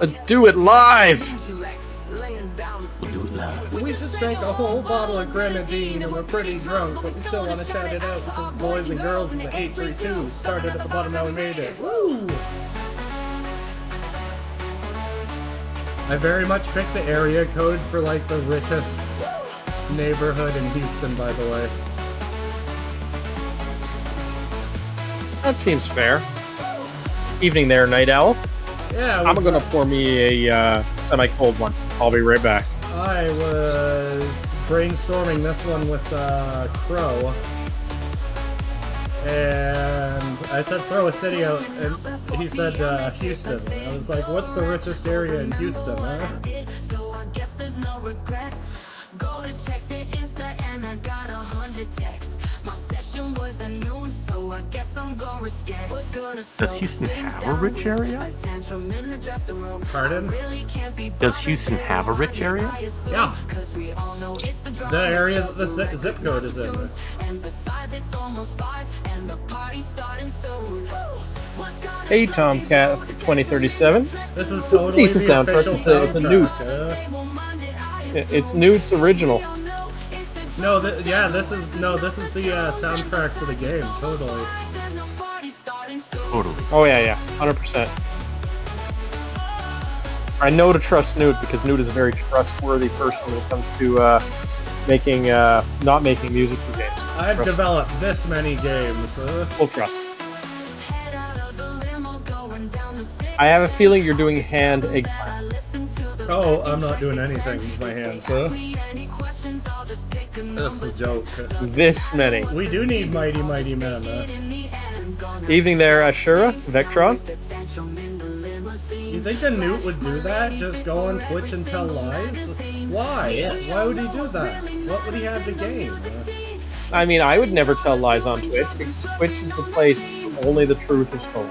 Let's do it live! We'll do it live. We just drank a whole bottle of grenadine and we're pretty drunk, but we still want to shout it out because boys and girls in the 832 started at the bottom, now we made it. Woo! I very much picked the area code for like the richest neighborhood in Houston, by the way. That seems fair. Evening there, Night Owl. Yeah, I'm gonna pour me a semi-cold one. I'll be right back. I was brainstorming this one with Crow, and I said throw a city out, and he said Houston. And I was like, what's the richest area in Houston, huh? Go to check the Insta and I got 100 texts. My session was at noon, so I guess I'm gonna risk it. Does Houston have a rich area? Pardon? Does Houston have a rich area? Yeah. The area that the zip code is in. Hey, Tomcat 2037. This is totally Decent the soundtrack. official It's a Noot. soundtrack. It's Noot's original. No, this is the soundtrack for the game. Totally. Totally. Oh yeah, 100%. I know to trust Noot because Noot is a very trustworthy person when it comes to not making music for games. I've developed this many games. Full trust. I have a feeling you're doing hand eggplant. Oh, I'm not doing anything with my hands, That's the joke. This many. We do need mighty men. Evening there, Ashura, Vectron. You think the Noot would do that? Just go on Twitch and tell lies? Why? Yes. Why would he do that? What would he have to gain? I mean, I would never tell lies on Twitch because Twitch is the place where only the truth is told.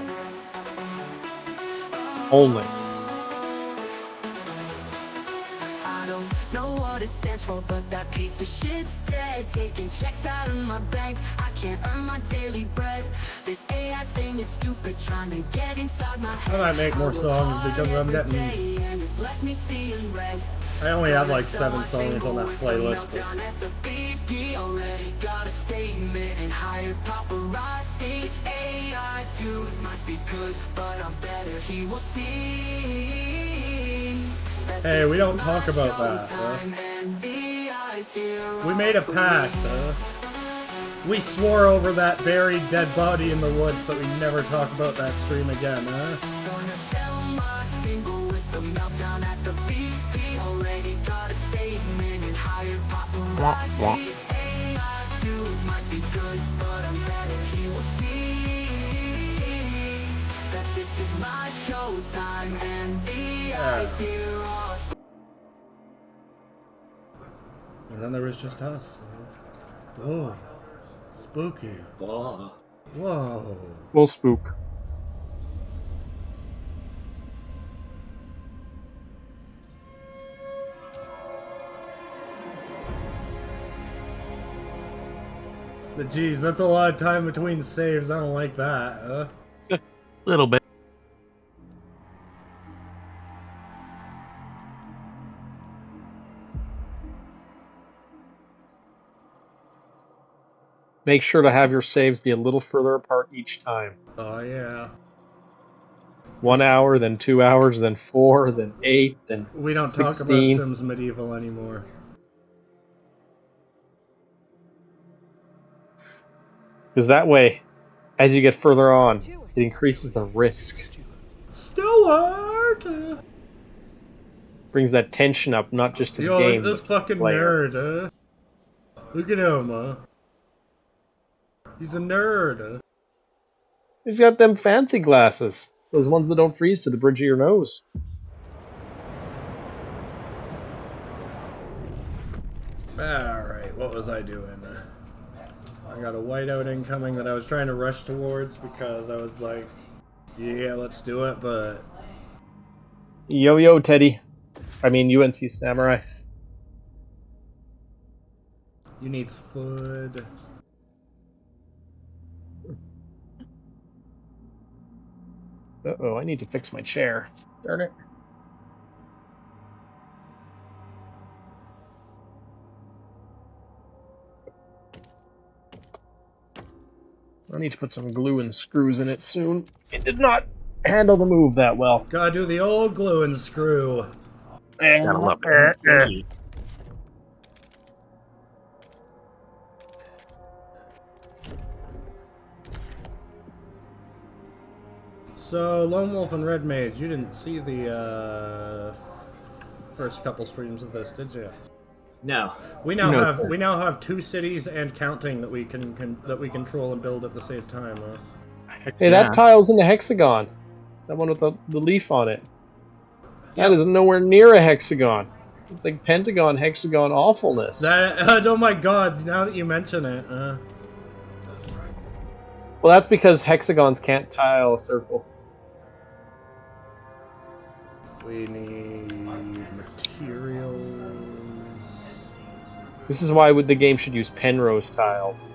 Only. It stands for, but that piece of shit's dead. Taking checks out of my bank, I can't earn my daily bread. This AI thing is stupid, trying to get inside my head. I might make more songs because I'm getting. I only have like 7 songs on that playlist. Got a statement and hired paparazzi's AI dude might be good, but I'm better. He will see. Hey, we don't talk about that. We made a pact. We swore over that buried dead body in the woods that we never talk about that stream again. Wah, wah. And then there was just us. Whoa. Spooky. Wah. Whoa. We'll spook. But geez, that's a lot of time between saves. I don't like that. Little bit. Make sure to have your saves be a little further apart each time. Oh yeah. 1 hour, then 2 hours, then 4, then 8, then We don't 16. talk about Sims Medieval anymore. Because that way, as you get further on, it increases the risk. Stuart! Brings that tension up, not just to the Yo, game. look at this but to the fucking player. nerd, Look at him, He's a nerd, He's got them fancy glasses. Those ones that don't freeze to the bridge of your nose. Alright, what was I doing? I got a whiteout incoming that I was trying to rush towards because I was like, yeah, let's do it, but... Yo, Teddy. I mean, UNC Samurai. You needs food. Uh-oh, I need to fix my chair. Darn it. I need to put some glue and screws in it soon. It did not handle the move that well. Gotta do the old glue and screw. Gotta love it. So, Lonewolf and Redmage, you didn't see the first couple streams of this, did you? No. We now No, have sir. we now have 2 cities and counting that we can that we control and build at the same time. Heck Hey, yeah. that tile's in the hexagon. That one with the leaf on it. That Yep. is nowhere near a hexagon. It's like pentagon, hexagon awfulness. That oh my god! Now that you mention it, Well, that's because hexagons can't tile a circle. we need materials. This is why the game should use Penrose tiles.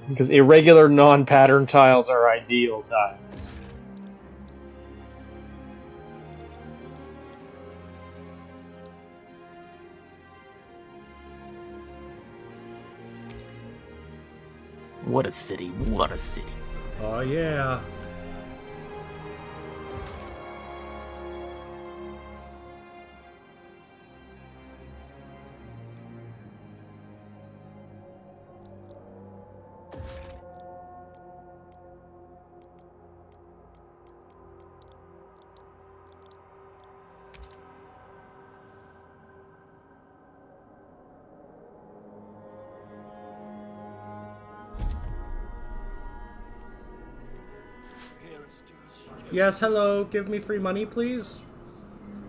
Because irregular, non-pattern tiles are ideal tiles. What a city, what a city. Oh yeah. Yes, hello. Give me free money, please.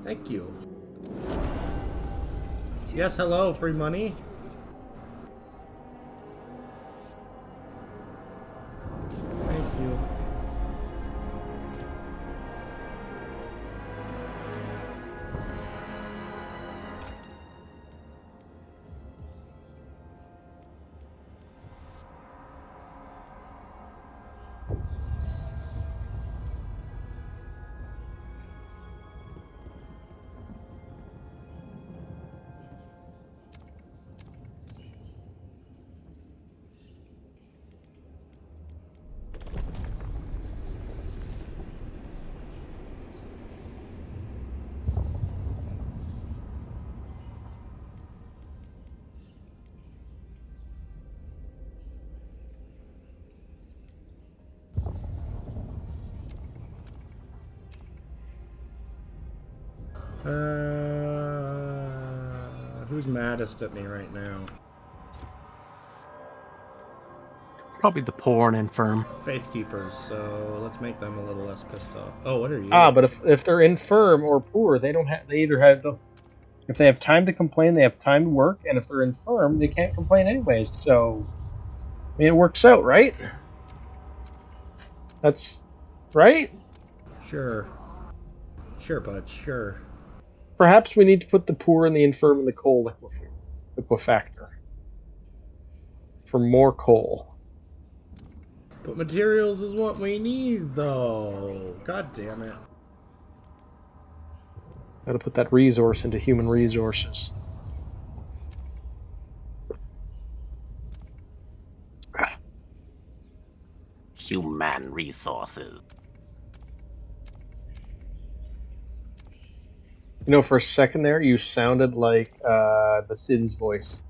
Thank you. Yes, hello. Free money. Thank you. Who's maddest at me right now? Probably the poor and infirm. Faith Keepers, so let's make them a little less pissed off. Oh, what are you? Ah, but if they're infirm or poor, they don't have. They either have the. If they have time to complain, they have time to work, and if they're infirm, they can't complain anyways. So, I mean, it works out, right? That's right. Sure. Sure, bud, sure. Perhaps we need to put the poor and the infirm in the coal liquefactor for more coal. But materials is what we need, though. God damn it. Got to put that resource into human resources. Human resources. You know, for a second there, you sounded like the Sin's voice.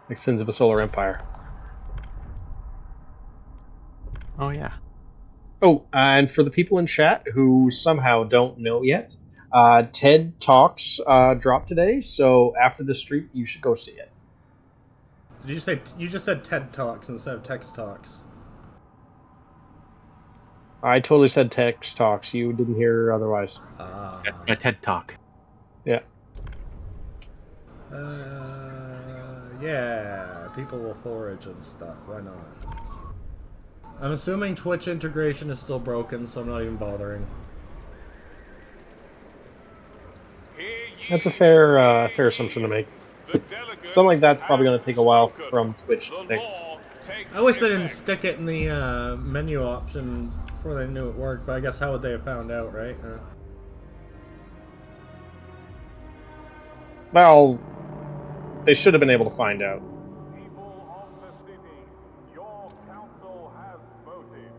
Like Sins of a Solar Empire. Oh yeah. Oh, and for the people in chat who somehow don't know yet, TED Talks dropped today, so after the stream, you should go see it. Did you say you just said TED Talks instead of Text Talks? I totally said Text Talks. You didn't hear otherwise. Ah. That's my TED Talk. Yeah. Yeah. People will forage and stuff. Why not? I'm assuming Twitch integration is still broken, so I'm not even bothering. That's a fair assumption to make. Something like that's probably going to take a while from Twitch to fix. I wish they didn't stick it in the menu option before they knew it worked, but I guess how would they have found out, right? Well, they should have been able to find out. People of the city, your council has voted.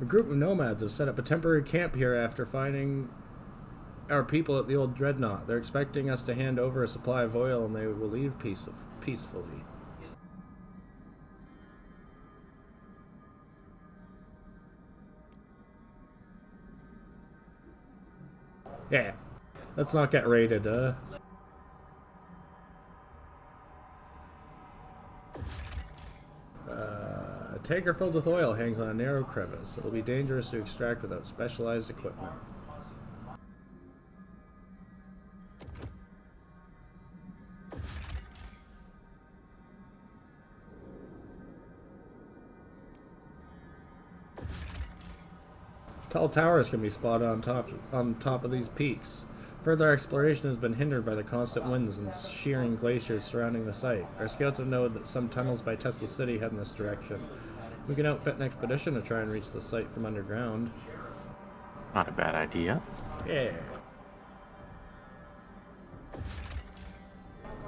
A group of nomads have set up a temporary camp here after finding our people at the old dreadnought. They're expecting us to hand over a supply of oil and they will leave peacefully. Yeah. Let's not get raided, A tanker filled with oil hangs on a narrow crevice. It'll be dangerous to extract without specialized equipment. Tall towers can be spotted on top of these peaks. Further exploration has been hindered by the constant winds and shearing glaciers surrounding the site. Our scouts have noted that some tunnels by Tesla City head in this direction. We can outfit an expedition to try and reach the site from underground. Not a bad idea. Yeah.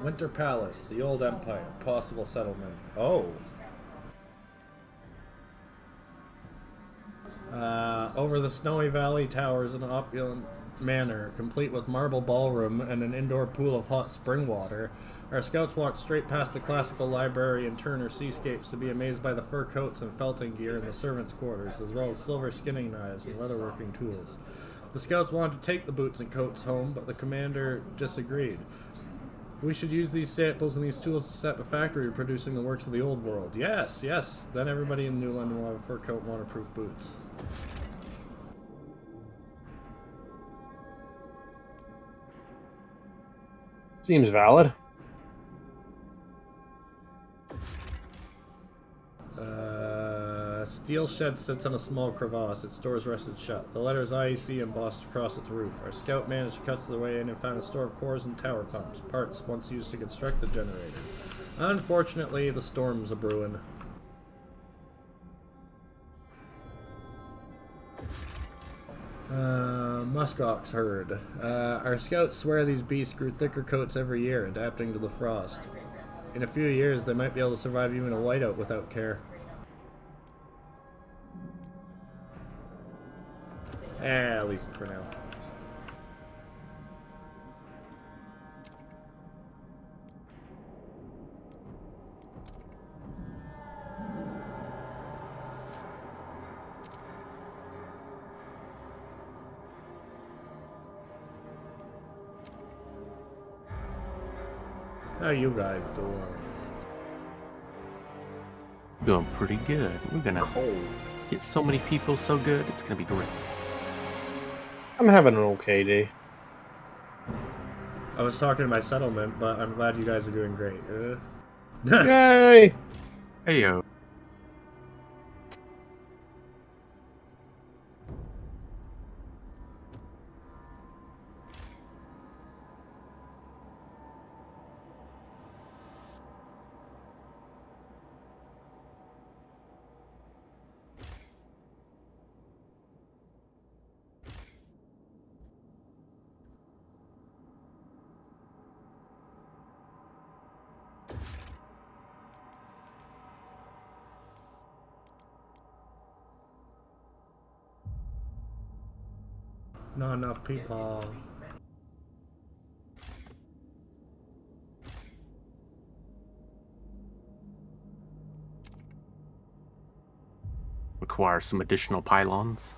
Winter Palace, the old empire, possible settlement. Oh. Over the snowy valley towers an opulent manor, complete with marble ballroom and an indoor pool of hot spring water. Our scouts walked straight past the classical library and Turner seascapes to be amazed by the fur coats and felting gear in the servants' quarters, as well as silver skinning knives and leatherworking tools. The scouts wanted to take the boots and coats home, but the commander disagreed. We should use these samples and these tools to set up a factory producing the works of the old world. Yes, yes. Then everybody in New London will have a fur coat and waterproof boots. Seems valid. Steel shed sits on a small crevasse, its doors rested shut. The letters IEC embossed across its roof. Our scout managed to cut their way in and found a store of cores and tower pumps, parts once used to construct the generator. Unfortunately, the storm's a brewing. Muskox herd. Our scouts swear these beasts grew thicker coats every year, adapting to the frost. In a few years, they might be able to survive even a whiteout without care. I'll leave it for now. How you guys doing? Doing pretty good. We're gonna Cold. get so many people so good, it's gonna be great. I'm having an okay day. I was talking to my settlement, but I'm glad you guys are doing great. Yay! Hey yo. Not enough people. Require some additional pylons.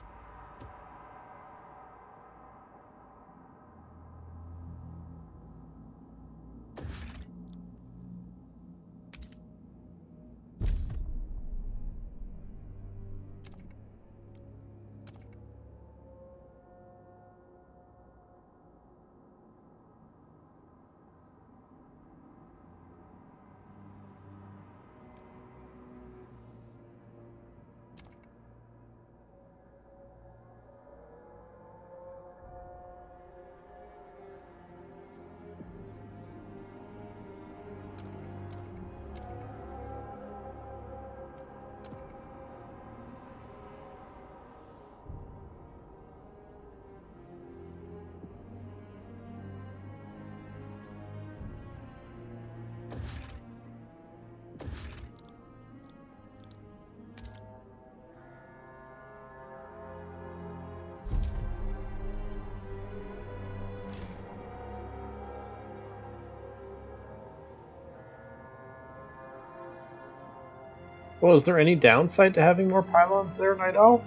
Well, is there any downside to having more pylons there, Night Owl?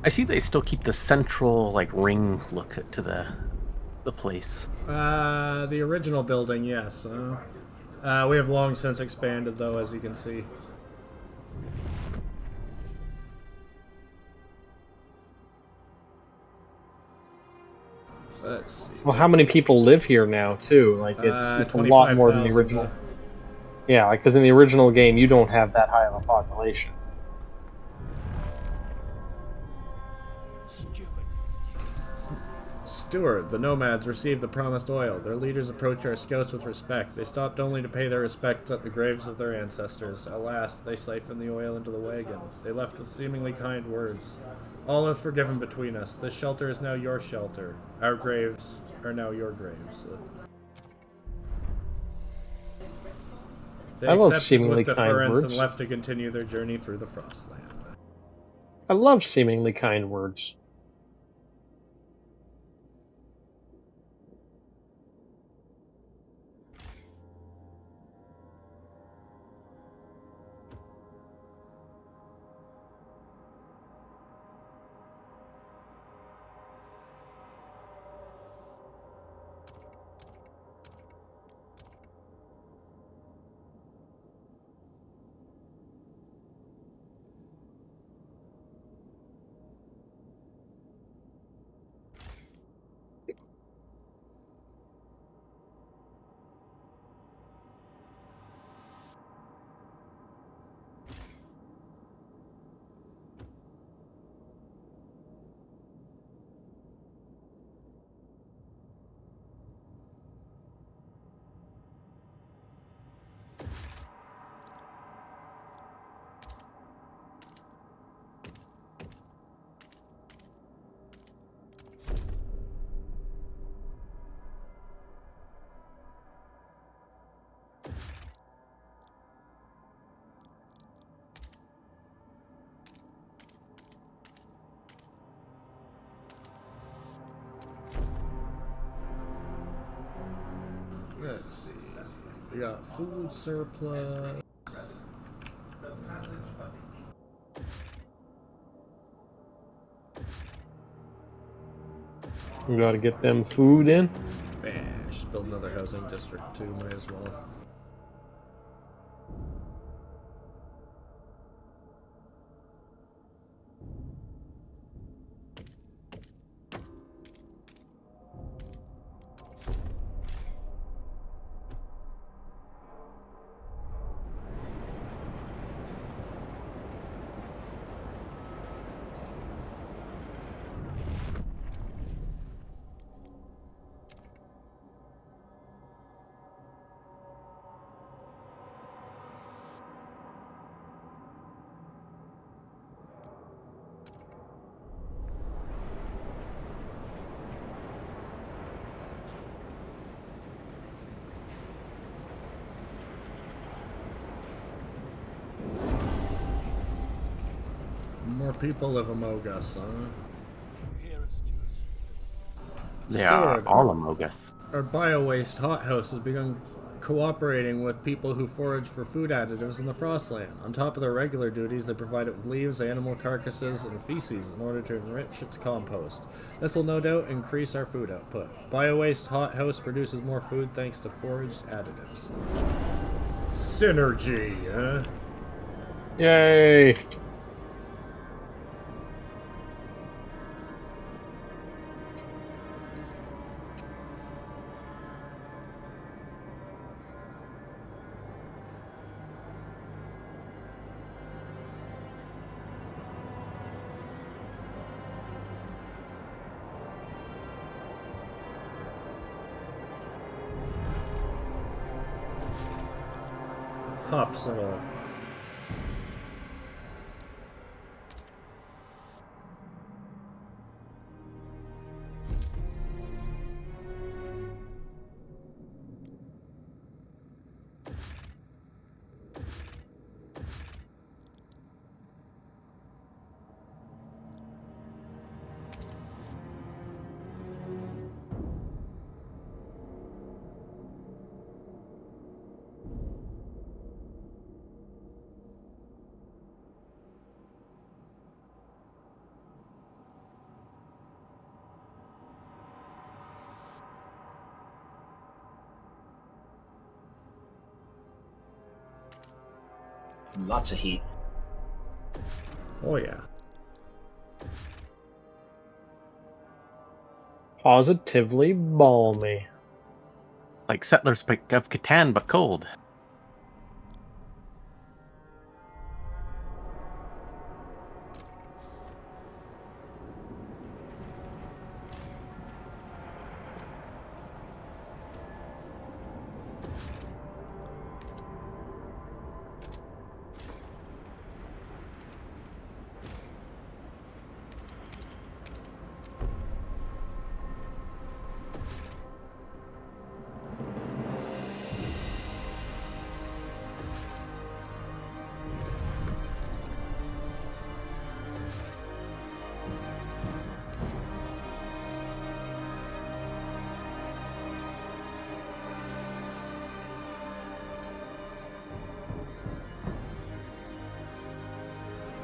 I see they still keep the central like ring look to the place. The original building, yes. We have long since expanded, though, as you can see. Let's see. Well, how many people live here now, too? Like, it's a lot more than the 25,000, original. Yeah, like, because in the original game, you don't have that high of a population. Steward, the nomads received the promised oil. Their leaders approach our scouts with respect. They stopped only to pay their respects at the graves of their ancestors. Alas, they siphoned the oil into the wagon. They left with seemingly kind words. All is forgiven between us. This shelter is now your shelter. Our graves are now your graves. They I love accepted seemingly with kind deference and words. left to continue their journey through the Frostland. I love seemingly kind words. Let's see. We got food surplus. We gotta get them food in. Man, should build another housing district too, might as well. people live among us, huh? They are Steward, all amogus. our bio-waste hothouse has begun cooperating with people who forage for food additives in the Frostland. On top of their regular duties, they provide it with leaves, animal carcasses, and feces in order to enrich its compost. This will no doubt increase our food output. Bio-waste hothouse produces more food thanks to foraged additives. Synergy, huh? Yay! Hopsicle. Lots of heat. Oh yeah. Positively balmy. Like Settlers of Catan, but cold.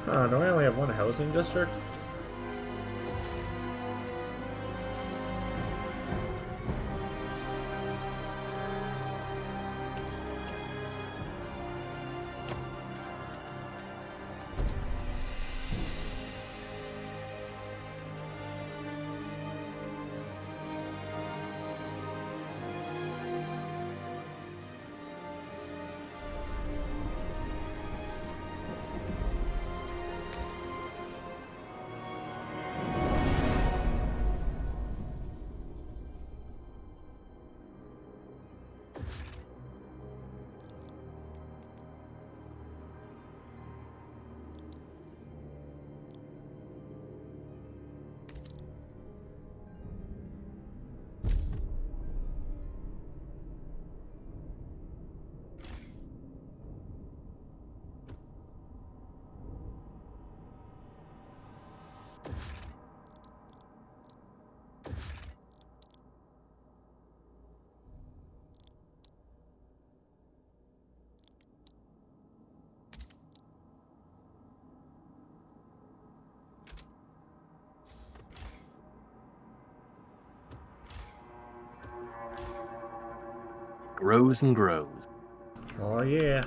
Huh, do I only have one housing district? Grows and grows. Oh yeah.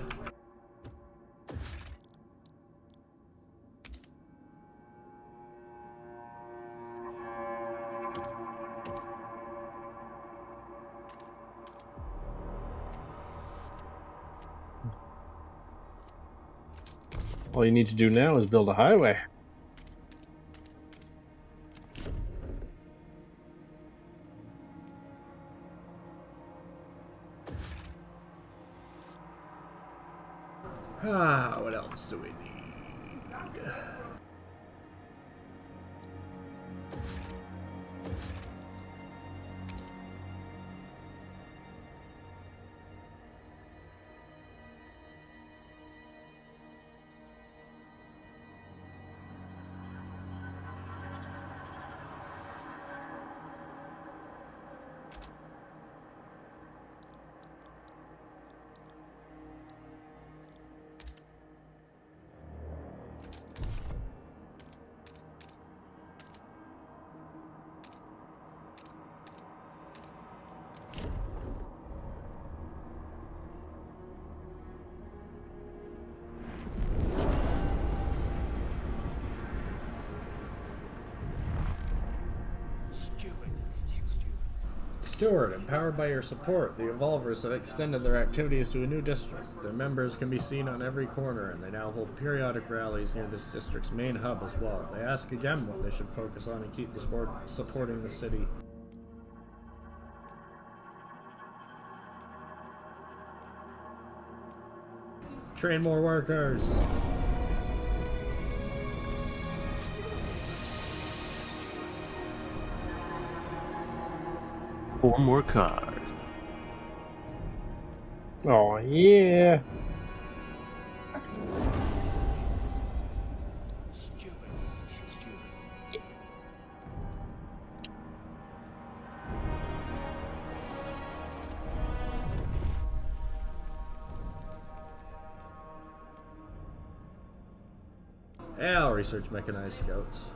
All you need to do now is build a highway. Ah, what else do we need? Stewart, empowered by your support, the Evolvers have extended their activities to a new district. Their members can be seen on every corner, and they now hold periodic rallies near this district's main hub as well. They ask again what they should focus on and keep the supporting the city. Train more workers! 4 more cars. Oh, yeah. Yeah, I'll research mechanized scouts.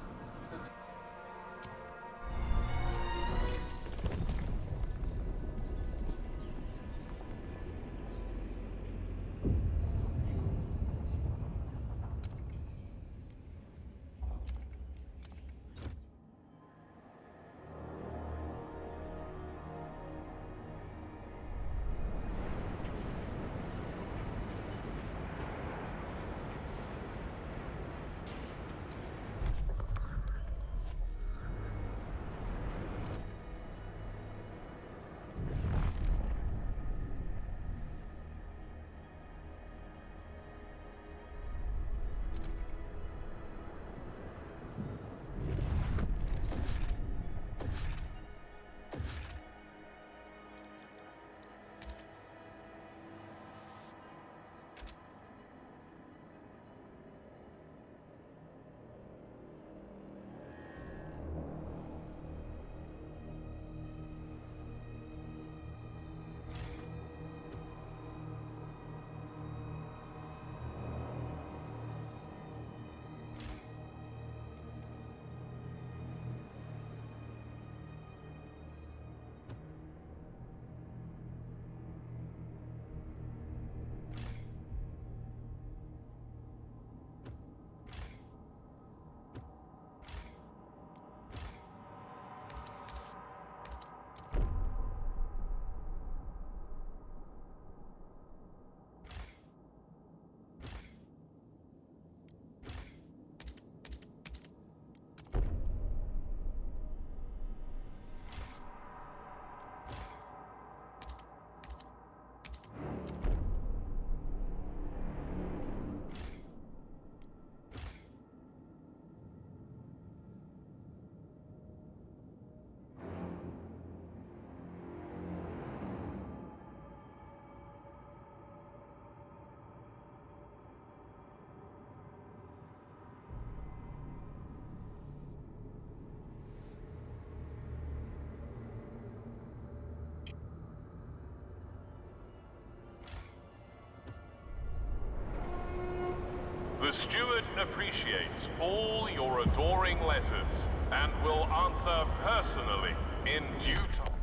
The steward appreciates all your adoring letters and will answer personally in due time.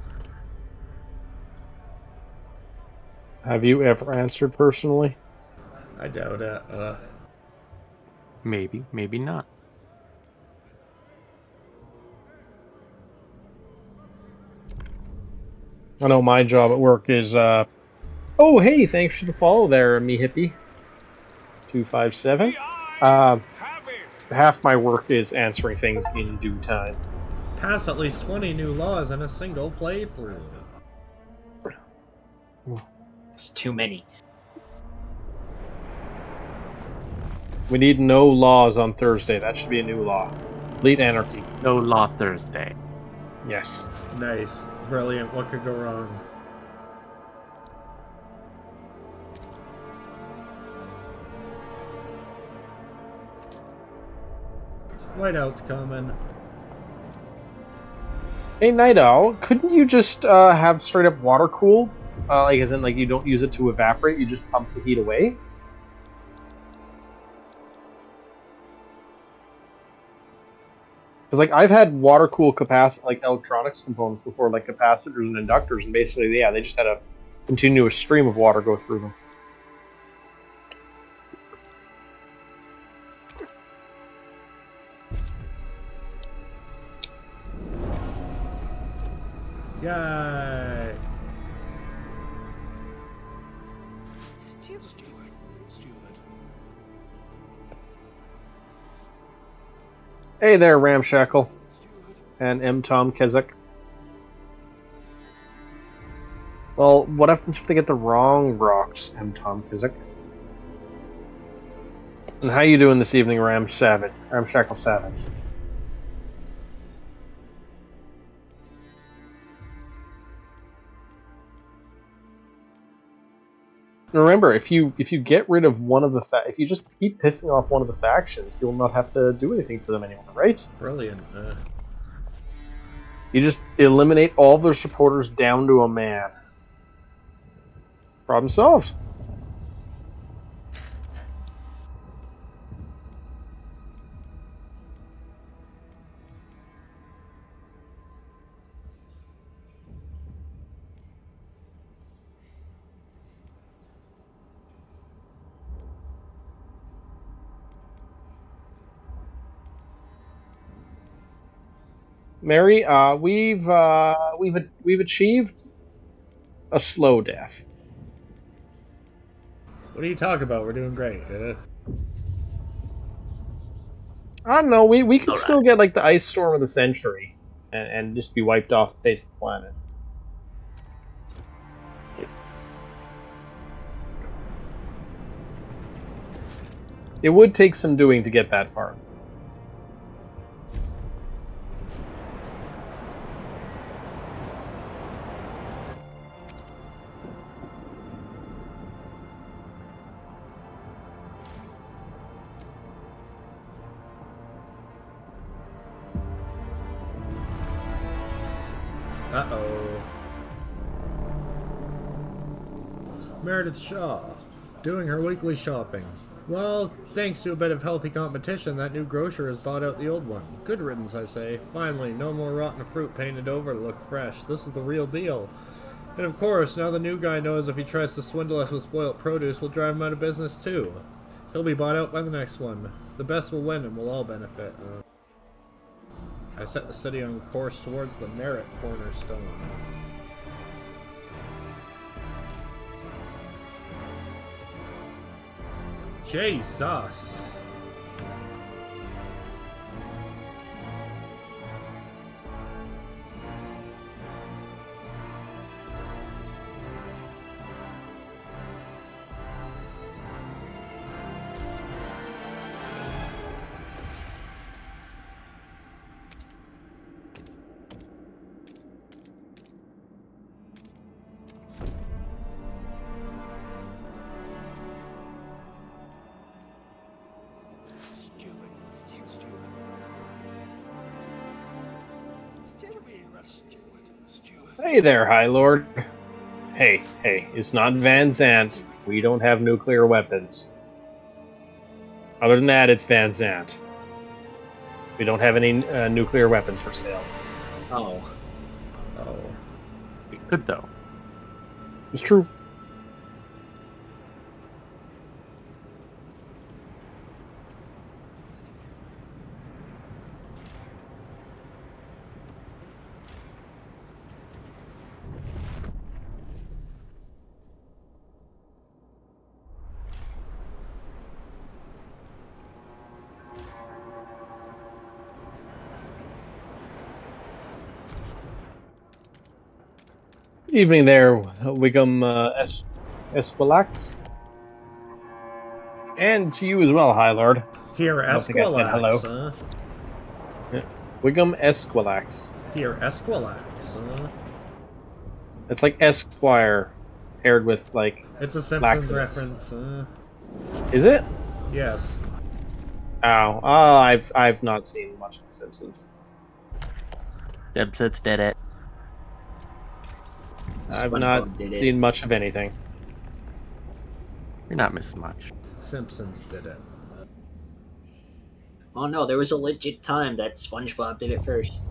Have you ever answered personally? I doubt it. Maybe, maybe not. I know my job at work is, oh, hey, thanks for the follow there, me hippie. 257. Have it! Half my work is answering things in due time. Pass at least 20 new laws in a single playthrough. It's too many. We need no laws on Thursday. That should be a new law. Complete anarchy. No Law Thursday. Yes. Nice. Brilliant. What could go wrong? Whiteout's coming. Hey, Night Owl, couldn't you just have straight up water cooled? Like, as in, like, you don't use it to evaporate, you just pump the heat away? Because, like, I've had water cool like electronics components before, like capacitors and inductors, and basically, yeah, they just had a continuous stream of water go through them. Yay! Hey there, Ramshackle. And M. Tom Kezek. Well, what happens if they get the wrong rocks, M. Tom Kezek? And how you doing this evening, Ramshackle Savage? Remember, if you get rid of one of the if you just keep pissing off one of the factions, you'll not have to do anything for them anymore, right? Brilliant. You just eliminate all their supporters down to a man. Problem solved. Mary, we've achieved a slow death. What are you talking about? We're doing great. I don't know. We can All still right. get like the ice storm of the century, and just be wiped off the face of the planet. It would take some doing to get that far. Uh-oh. Meredith Shaw, doing her weekly shopping. Well, thanks to a bit of healthy competition, that new grocer has bought out the old one. Good riddance, I say. Finally, no more rotten fruit painted over to look fresh. This is the real deal. And of course, now the new guy knows if he tries to swindle us with spoilt produce, we'll drive him out of business too. He'll be bought out by the next one. The best will win and we'll all benefit. I set the city on course towards the Merit Cornerstone. Jesus! Hey there, High Lord. Hey, it's not Van Zant. We don't have nuclear weapons. Other than that, it's Van Zant. We don't have any nuclear weapons for sale. Oh. Oh. We could, though. It's true. Evening there, Wiggum Esquilax. And to you as well, High Lord. Here, I don't think I said hello. Esquilax, Wiggum Esquilax. Here, Esquilax, It's like Esquire paired with, like... It's a Simpsons laxatives. reference, Is it? Yes. Ow. I've not seen much of The Simpsons. Simpsons did it. I've SpongeBob not did it. seen much of anything. You're not missing much. Simpsons did it. Oh no, there was a legit time that SpongeBob did it first.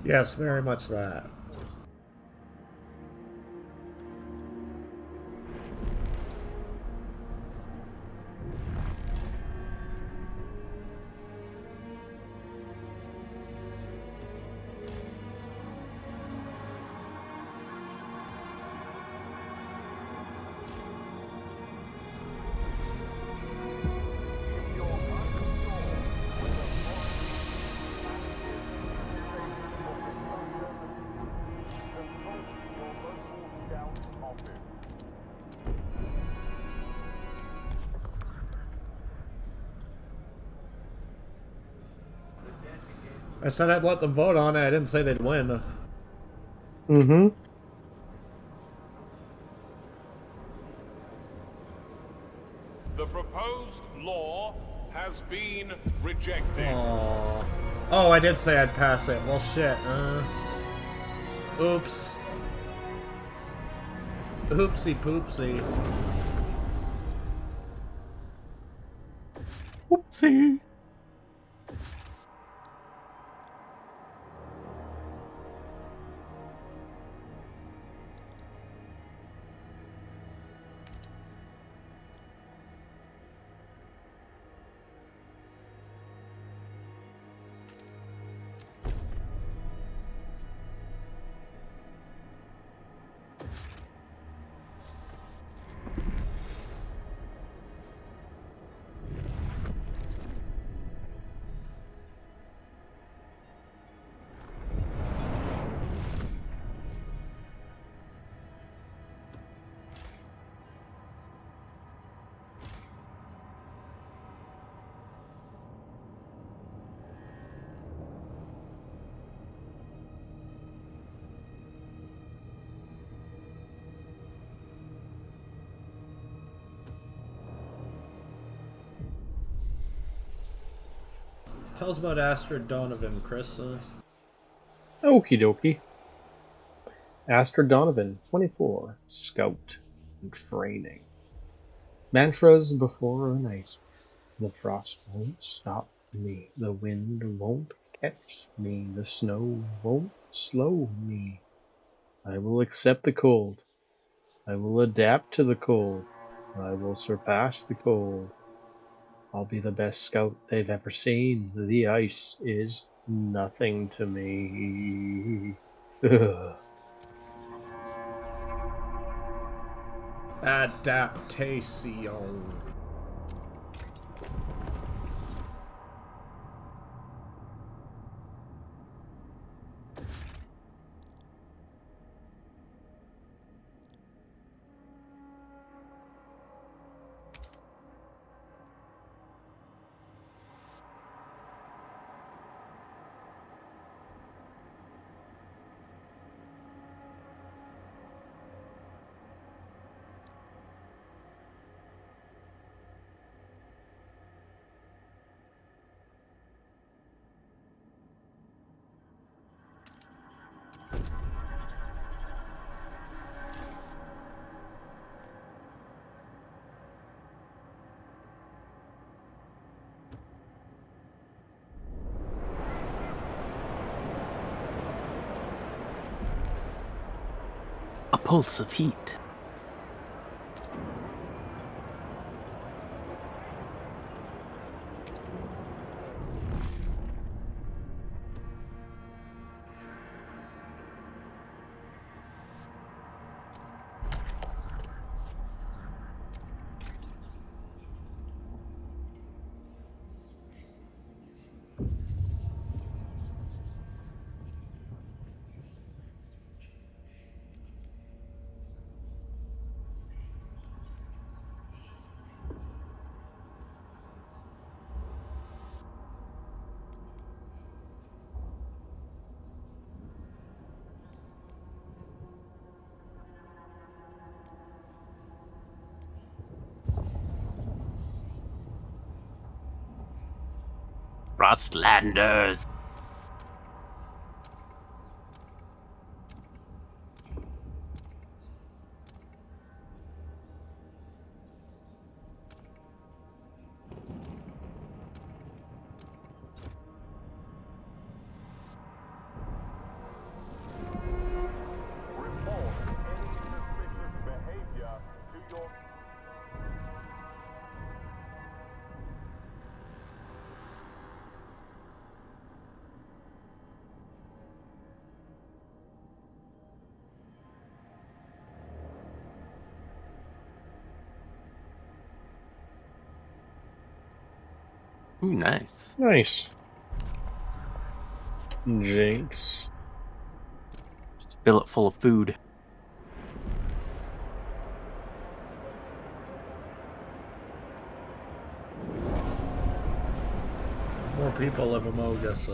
Yes, very much that. I said I'd let them vote on it. I didn't say they'd win. Mm-hmm. The proposed law has been rejected. Aww. Oh, I did say I'd pass it. Well, shit. Oops. Oopsie poopsie. Whoopsie. Tell us about Astrid Donovan, Chris. Okie dokie. Astrid Donovan, 24, Scout, and training. Mantras before an ice. The frost won't stop me, the wind won't catch me, the snow won't slow me. I will accept the cold. I will adapt to the cold. I will surpass the cold. I'll be the best scout they've ever seen. The ice is nothing to me. Ugh. Adaptation. A pulse of heat. Frostlanders. Ooh, nice. Nice. Jinx. Just fill it full of food. More people live among us.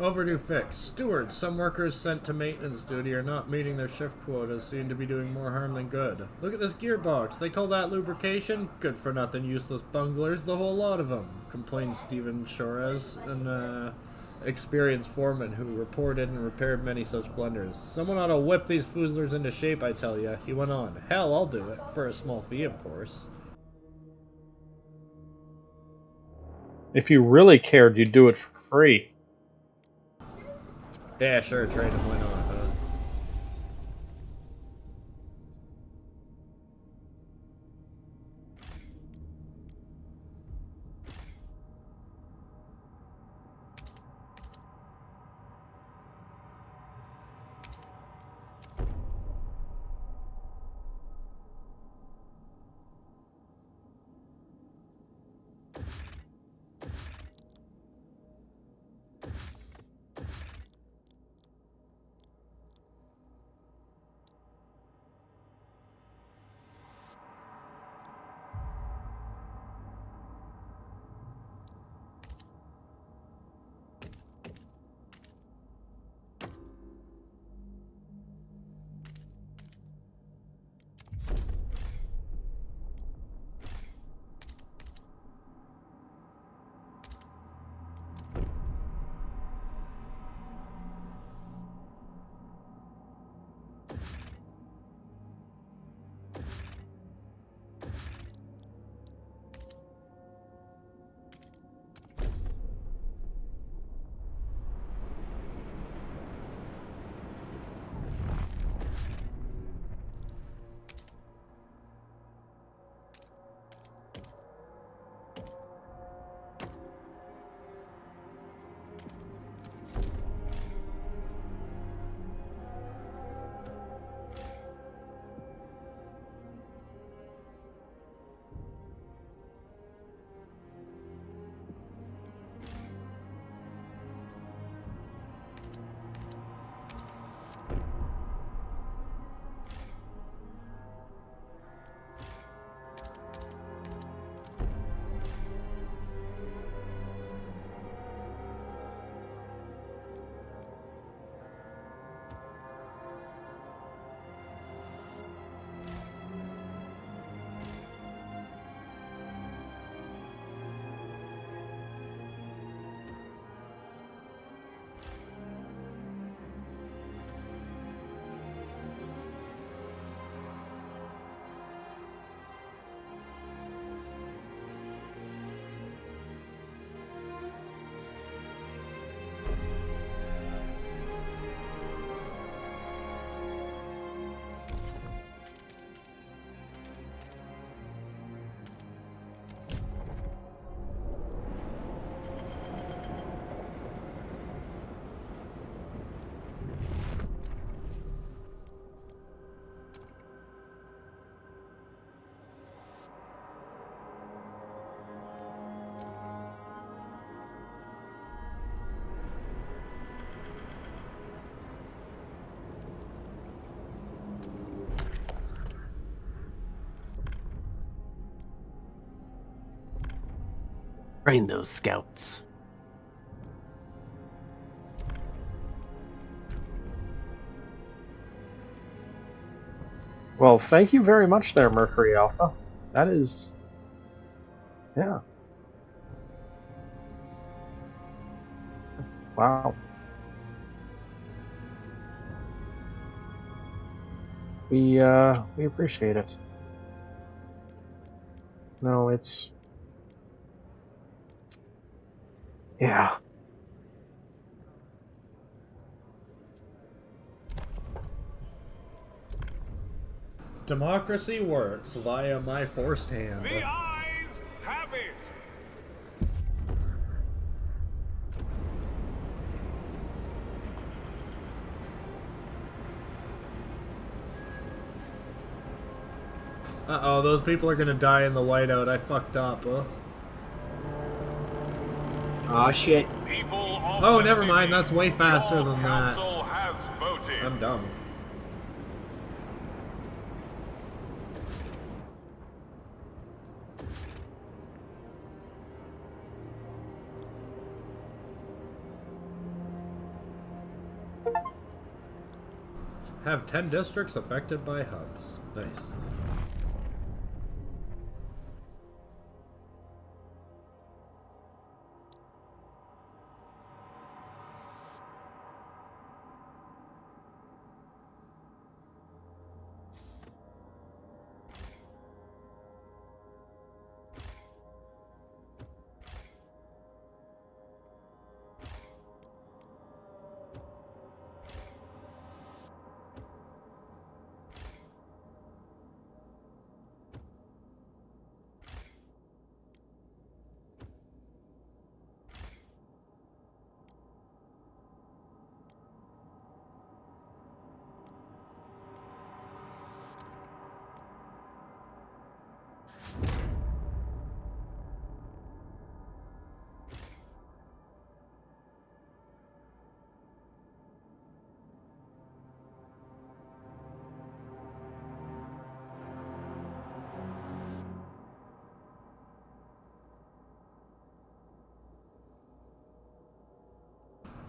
Overdue fix. Stewards, some workers sent to maintenance duty are not meeting their shift quotas, seem to be doing more harm than good. Look at this gearbox. They call that lubrication? Good for nothing, useless bunglers, the whole lot of them, complained Stephen Chores, an experienced foreman who reported and repaired many such blunders. Someone ought to whip these foozlers into shape, I tell ya. He went on. Hell, I'll do it. For a small fee, of course. If you really cared, you'd do it for free. Yeah, sure, trade him, why not, huh? Train those scouts. Well, thank you very much there, Mercury Alpha. That is... yeah. Wow. We appreciate it. No, it's... yeah. Democracy works via my forced hand. The eyes have it! Uh-oh, those people are gonna die in the whiteout. I fucked up, huh? Aw, shit. People of Oh, the never mind. city, That's way faster your than that. council has voted. I'm dumb. Have 10 districts affected by hubs. Nice.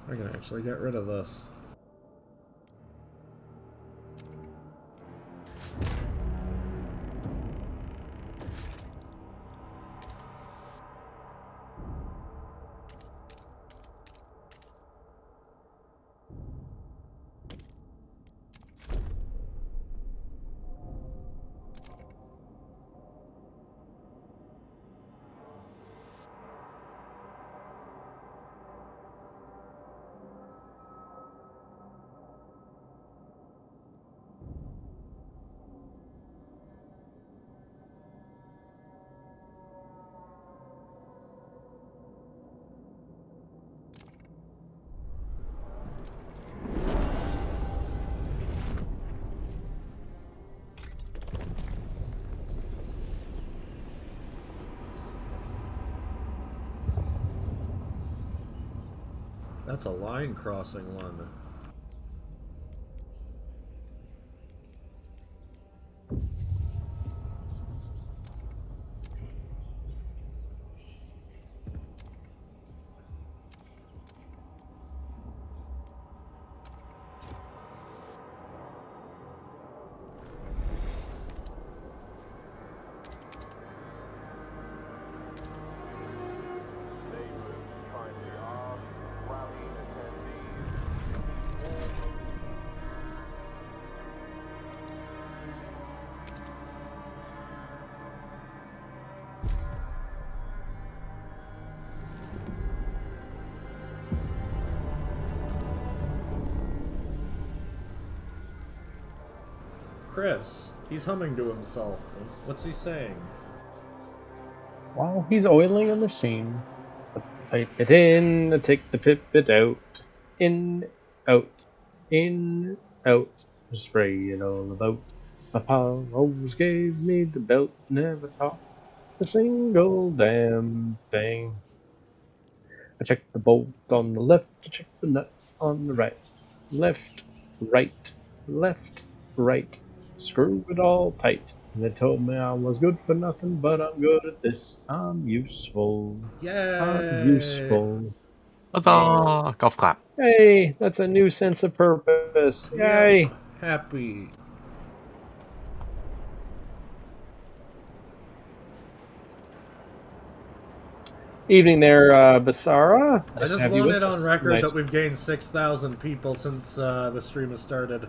I can actually get rid of this. That's a line crossing one. Chris, he's humming to himself. What's he saying? While he's oiling a machine, pipe it in, take the pipet out. In, out, in, out. Spray it all about. Papa always gave me the belt, never taught a single damn thing. I checked the bolt on the left, I checked the nut on the right. Left, right, left, right. Screw it all tight. And they told me I was good for nothing, but I'm good at this. I'm useful. I'm Yay! useful. Huzzah! Golf clap. Hey, that's a new sense of purpose. Yep. Yay! Happy. Evening there, Basara. I Nice to just have you want with it us on record tonight. that we've gained 6,000 people since the stream has started.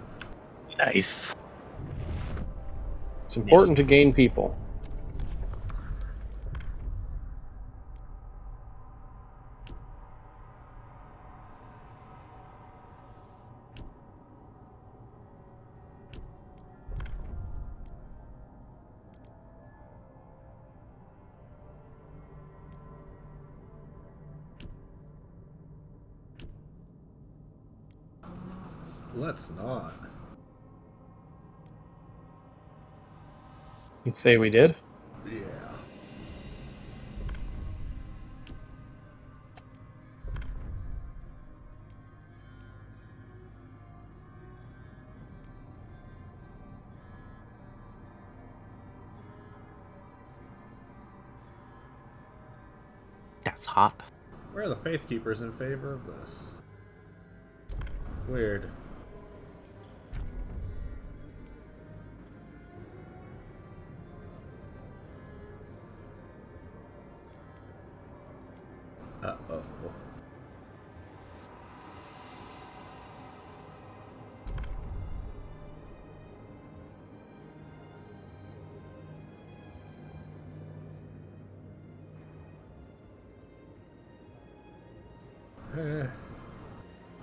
Nice. It's important to gain people. Let's not. You'd say we did? Yeah. That's hot. Where are the Faith Keepers in favor of this? Weird. Uh-oh.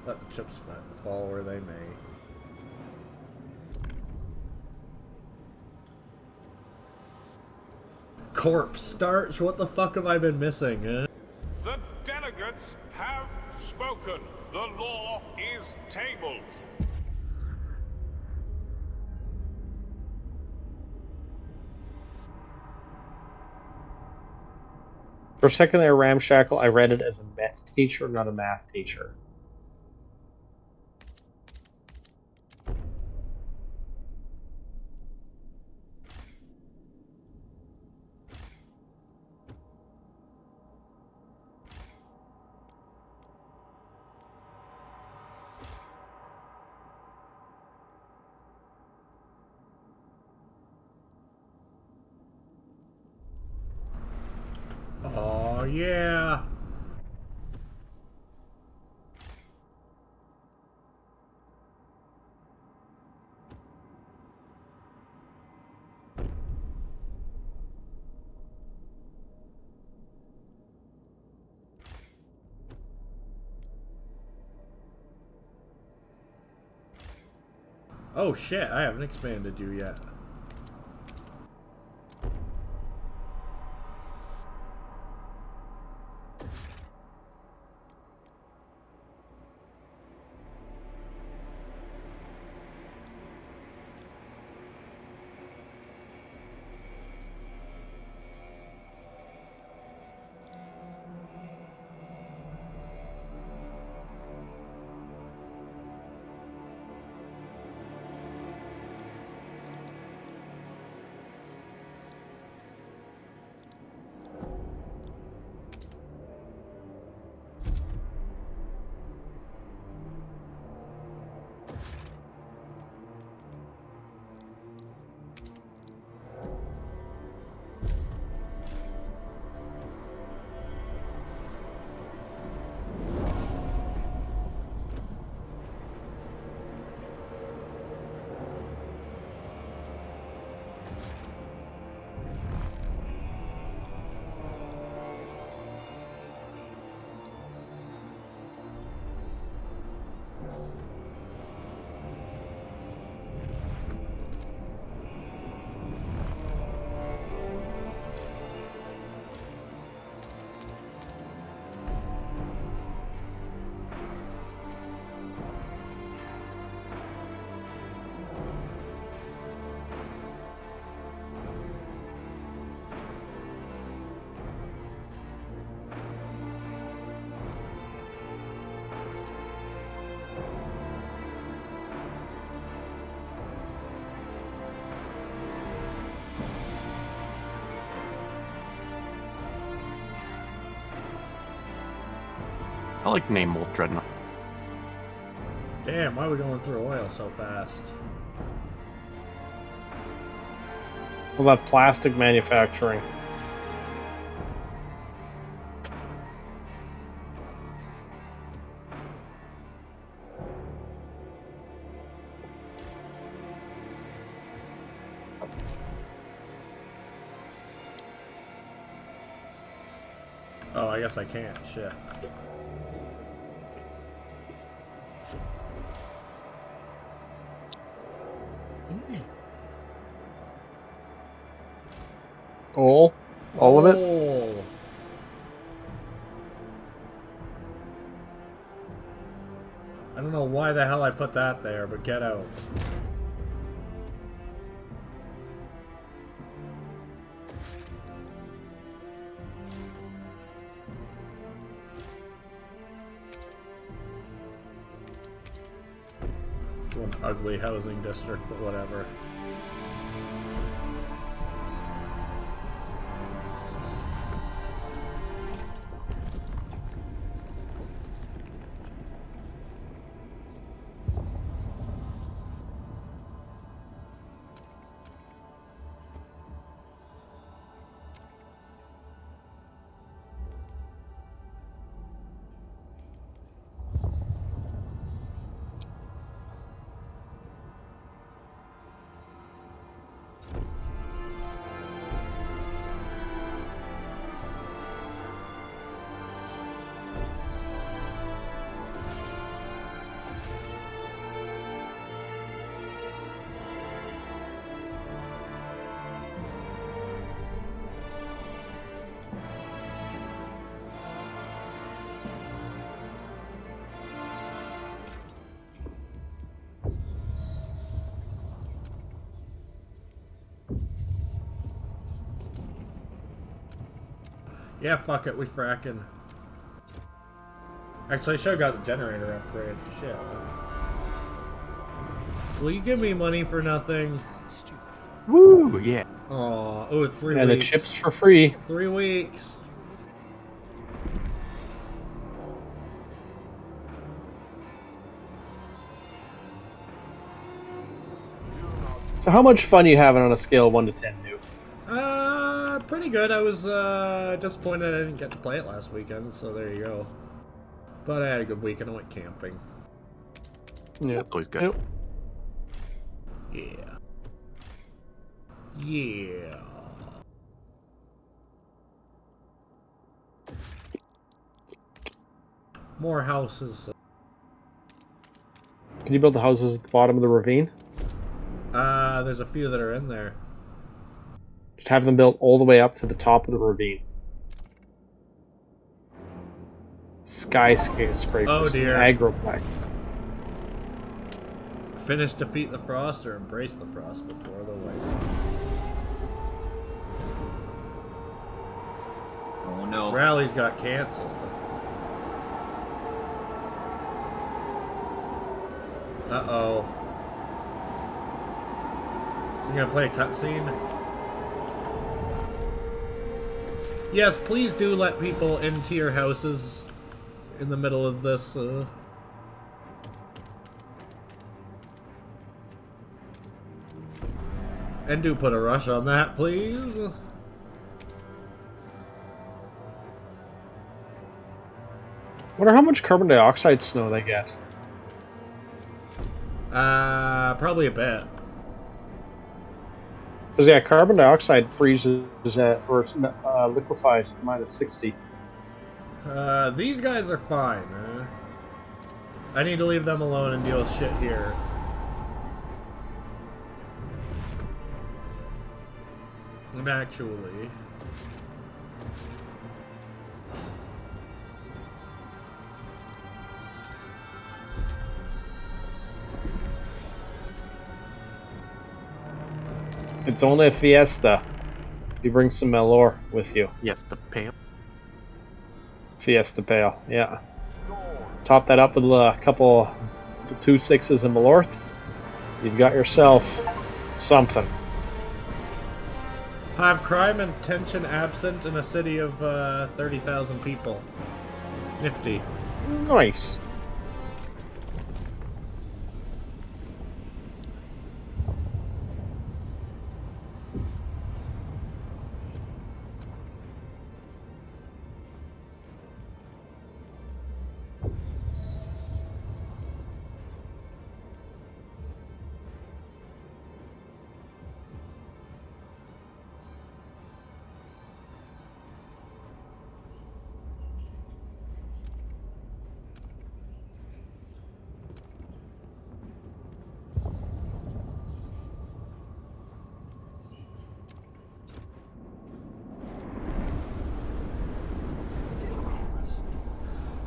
Let the chips fall where they may. Corpse starch? What the fuck have I been missing, eh? The delegates have spoken. The law is tabled. For a second there, Ramshackle, I read it as a meth teacher, not a math teacher. Oh, yeah. Oh shit, I haven't expanded you yet. I like name Wolf Dreadnought. Damn, why are we going through oil so fast? All that plastic manufacturing. Oh, I guess I can't. Shit. All of it? Oh. I don't know why the hell I put that there, but get out. It's one ugly housing district, but whatever. Yeah, fuck it, we fracking. Actually, I should have got the generator upgrade. Shit. Will you give me money for nothing? Woo! Yeah. Aw, oh, 3 And the weeks. chips for free. 3 weeks. So how much fun you having on a scale of 1 to 10, Noot? Pretty good. I was disappointed I didn't get to play it last weekend, so there you go. But I had a good weekend. I went camping. Yeah. That's always good. Yeah. Yeah. More houses. Can you build the houses at the bottom of the ravine? There's a few that are in there. Just have them built all the way up to the top of the ravine. Skyscrapers. Oh, dear. Agroplex. Finish, defeat the frost, or embrace the frost before the white. Oh no. Rallies got cancelled. Uh-oh. Is he gonna play a cutscene? Yes, please do let people into your houses in the middle of this. And do put a rush on that, please. Wonder how much carbon dioxide snow they get. Probably a bit. Because yeah, carbon dioxide freezes at or liquefies at -60. These guys are fine. I need to leave them alone and deal with shit here. And actually... It's only a fiesta. You bring some Malor with you. Yes, the pale. Fiesta Pale, yeah. Top that up with a couple, 2 6s of Malort. You've got yourself something. Have crime and tension absent in a city of 30,000 people. Nifty. Nice.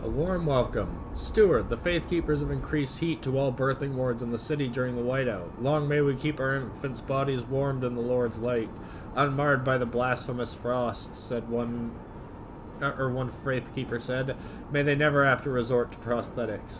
A warm welcome. Steward, the Faith Keepers have increased heat to all birthing wards in the city during the whiteout. Long may we keep our infants' bodies warmed in the Lord's light, unmarred by the blasphemous frost, said one Faith Keeper said. May they never have to resort to prosthetics.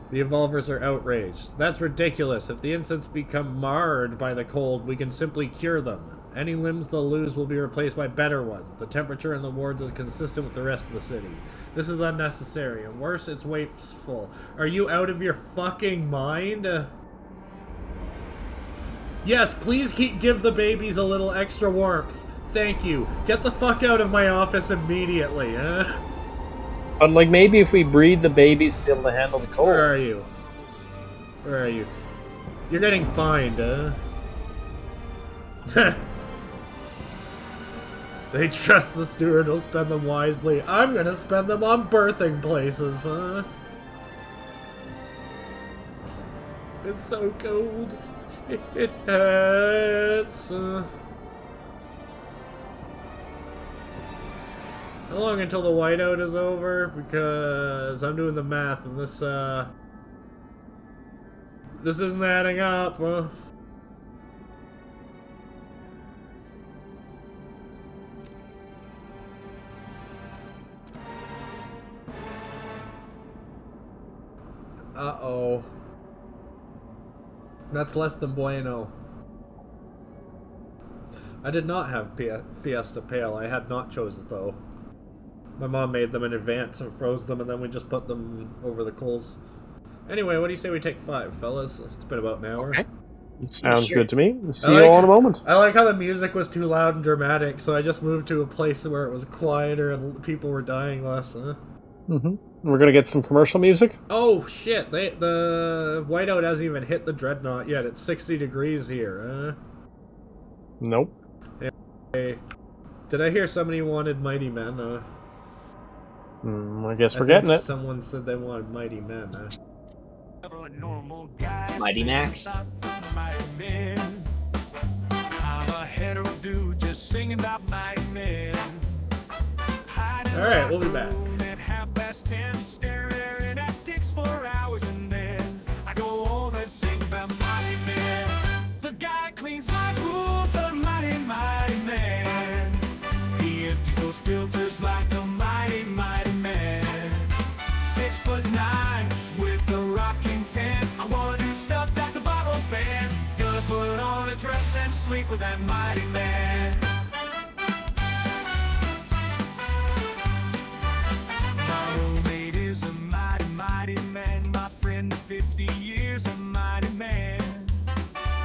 The evolvers are outraged. That's ridiculous. If the infants become marred by the cold, we can simply cure them. Any limbs they'll lose will be replaced by better ones. The temperature in the wards is consistent with the rest of the city. This is unnecessary, and worse, it's wasteful. Are you out of your fucking mind? Yes, please give the babies a little extra warmth. Thank you. Get the fuck out of my office immediately, But like maybe if we breed the babies to be able to handle the cold. Where are you? Where are you? You're getting fined, They trust the steward will spend them wisely. I'm gonna spend them on birthing places, It's so cold. It hurts. How long until the whiteout is over? Because I'm doing the math and this isn't adding up, Uh-oh. That's less than bueno. I did not have Fiesta Pale. I had nachos, though. My mom made them in advance and froze them, and then we just put them over the coals. Anyway, what do you say we take 5, fellas? It's been about an hour. Okay. Sounds Sure. good to me. See you all in a moment. I like how the music was too loud and dramatic, so I just moved to a place where it was quieter and people were dying less. Mm-hmm. We're gonna get some commercial music. Oh shit! The whiteout hasn't even hit the dreadnought yet. It's 60 degrees here. Nope. Hey, did I hear somebody wanted Mighty Men? I guess we're I getting think it. someone said they wanted Mighty Men. Mighty Max. Alright, we'll be back. The guy cleans my pools, a mighty, mighty man. He empties those filters like a mighty, mighty man. 6'9" with the rocking tan. I wanna do stuff that the Bible banned. Gonna put on a dress and sleep with that mighty man. My roommate is a mighty, mighty man. My friend of 50 years, a mighty man.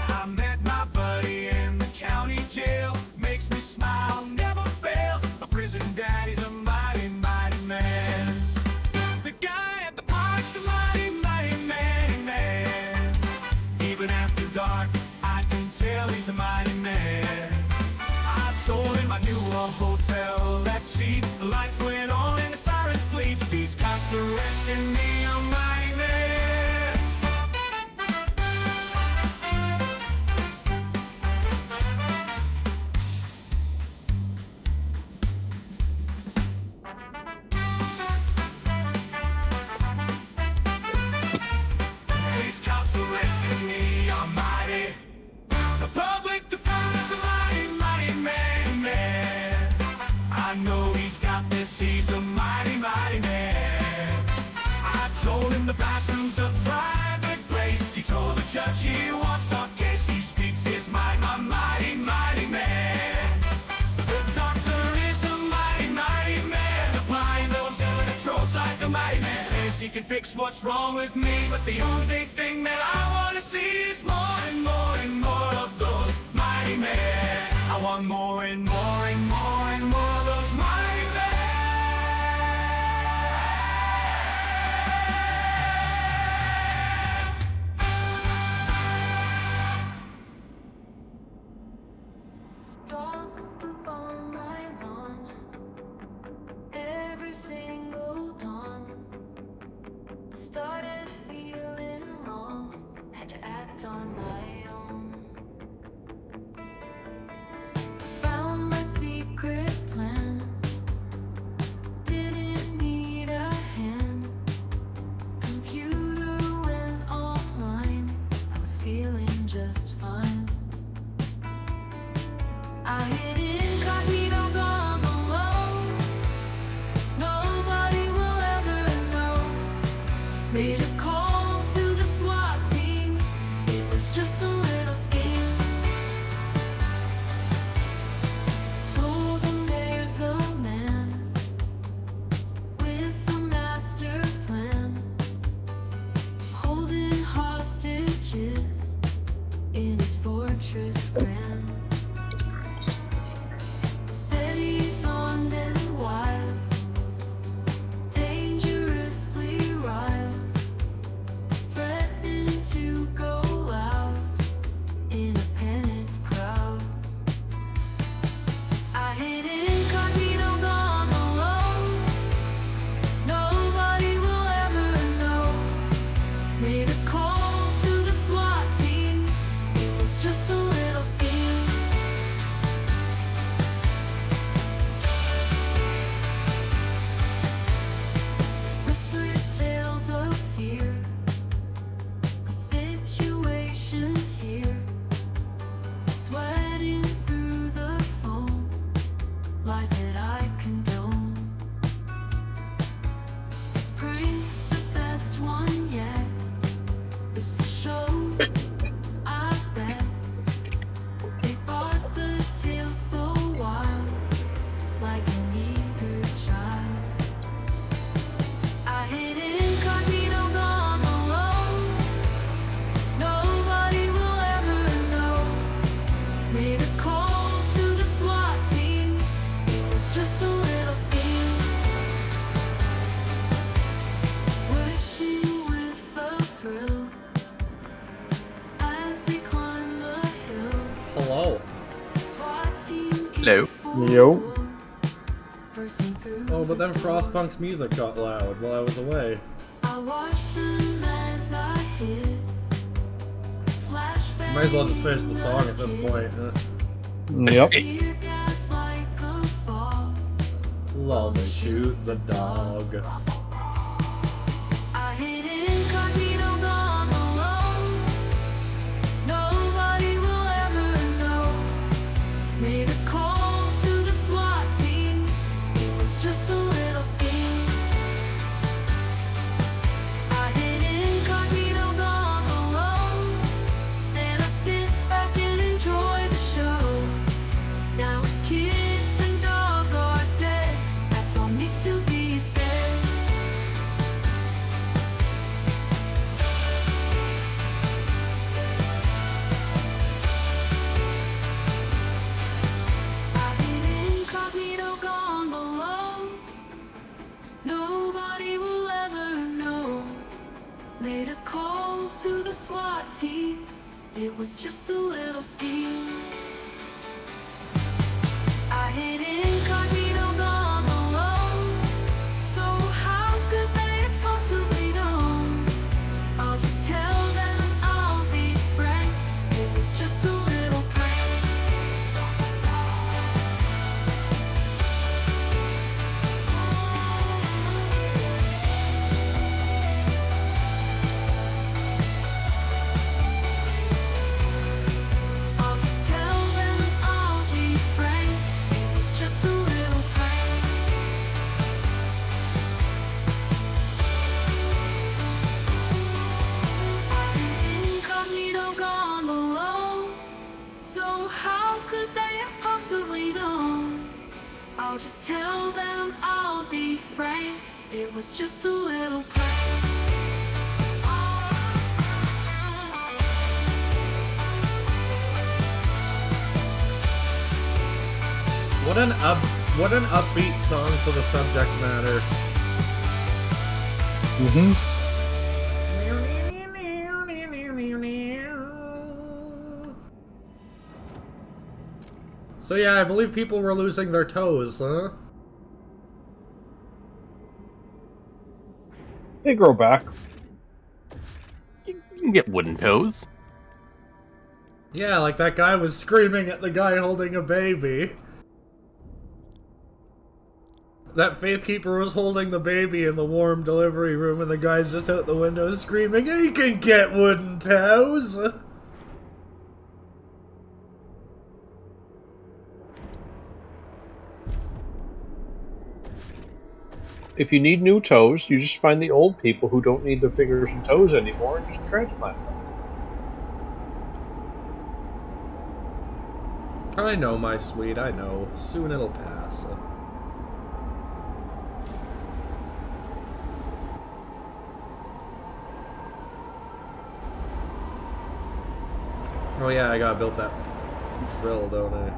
I met my buddy in the county jail. Makes me smile, never fails. A prison daddy's a mighty, mighty man. The guy at the park's a mighty, mighty, mighty man. Even after dark, I can tell he's a mighty man. I told him I knew a hotel that's cheap. The lights went on and the sirens bleep. These cops arresting me, a mighty man. These cops arresting me, I'm mighty. The public defender's a mighty, mighty man, man. I know he's got this, he's a mighty, mighty man. I told him the bathroom's a private place. He told the judge he wants off case. He speaks his mind, a mighty, mighty man. The doctor is a mighty, mighty man. Applying those electrodes like a mighty man. Says he can fix what's wrong with me, but the only big thing that I want to see is more and more and more of those mighty men. I want more and more and more and more of those mighty men. Stop on my lawn every single dawn. Started feeling wrong, had to act on my own. Found my secret plan, didn't need a hand. Computer went online, I was feeling just fine. I hid incognito, gone alone. Nobody will ever know. Made a call to the SWAT team. It was just a little scheme. Told them there's a man with a master plan, holding hostages in his fortress grand. Said he's armed and wild, dangerously riled. Yo. Oh, but then Frostpunk's music got loud while I was away. I watched them as I hit. Might as well just finish the song at this point. Yep. Tear gas like a fall. Lol, they shoot the dog. I hit incognito, gone alone. Nobody will ever know. Made a call to the SWAT team. It was just a little scheme. I hit incognito, gone alone. Then I sit back and enjoy the show. Now his kids and dog are dead. That's all needs to be said. I hit incognito, gone below. Nobody will ever know. Made a call to the SWAT team. It was just a little scheme. I hit incognito, gone below. So how could they have possibly known? I'll just tell them, I'll be frank. It was just a little prank. I'll just tell them, I'll be frank. It was just a little prank. I hit incognito, gone below. So how could they have possibly known? I'll just tell them, I'll be frank. It was just a little prank. What an upbeat song for the subject matter. So yeah, I believe people were losing their toes, huh? They grow back. You can get wooden toes. Yeah, like that guy was screaming at the guy holding a baby. That Faith Keeper was holding the baby in the warm delivery room and the guy's just out the window screaming, "He can get wooden toes!" If you need new toes, you just find the old people who don't need their fingers and toes anymore and just transplant them. I know, my sweet, I know. Soon it'll pass. Oh yeah, I gotta build that drill, don't I?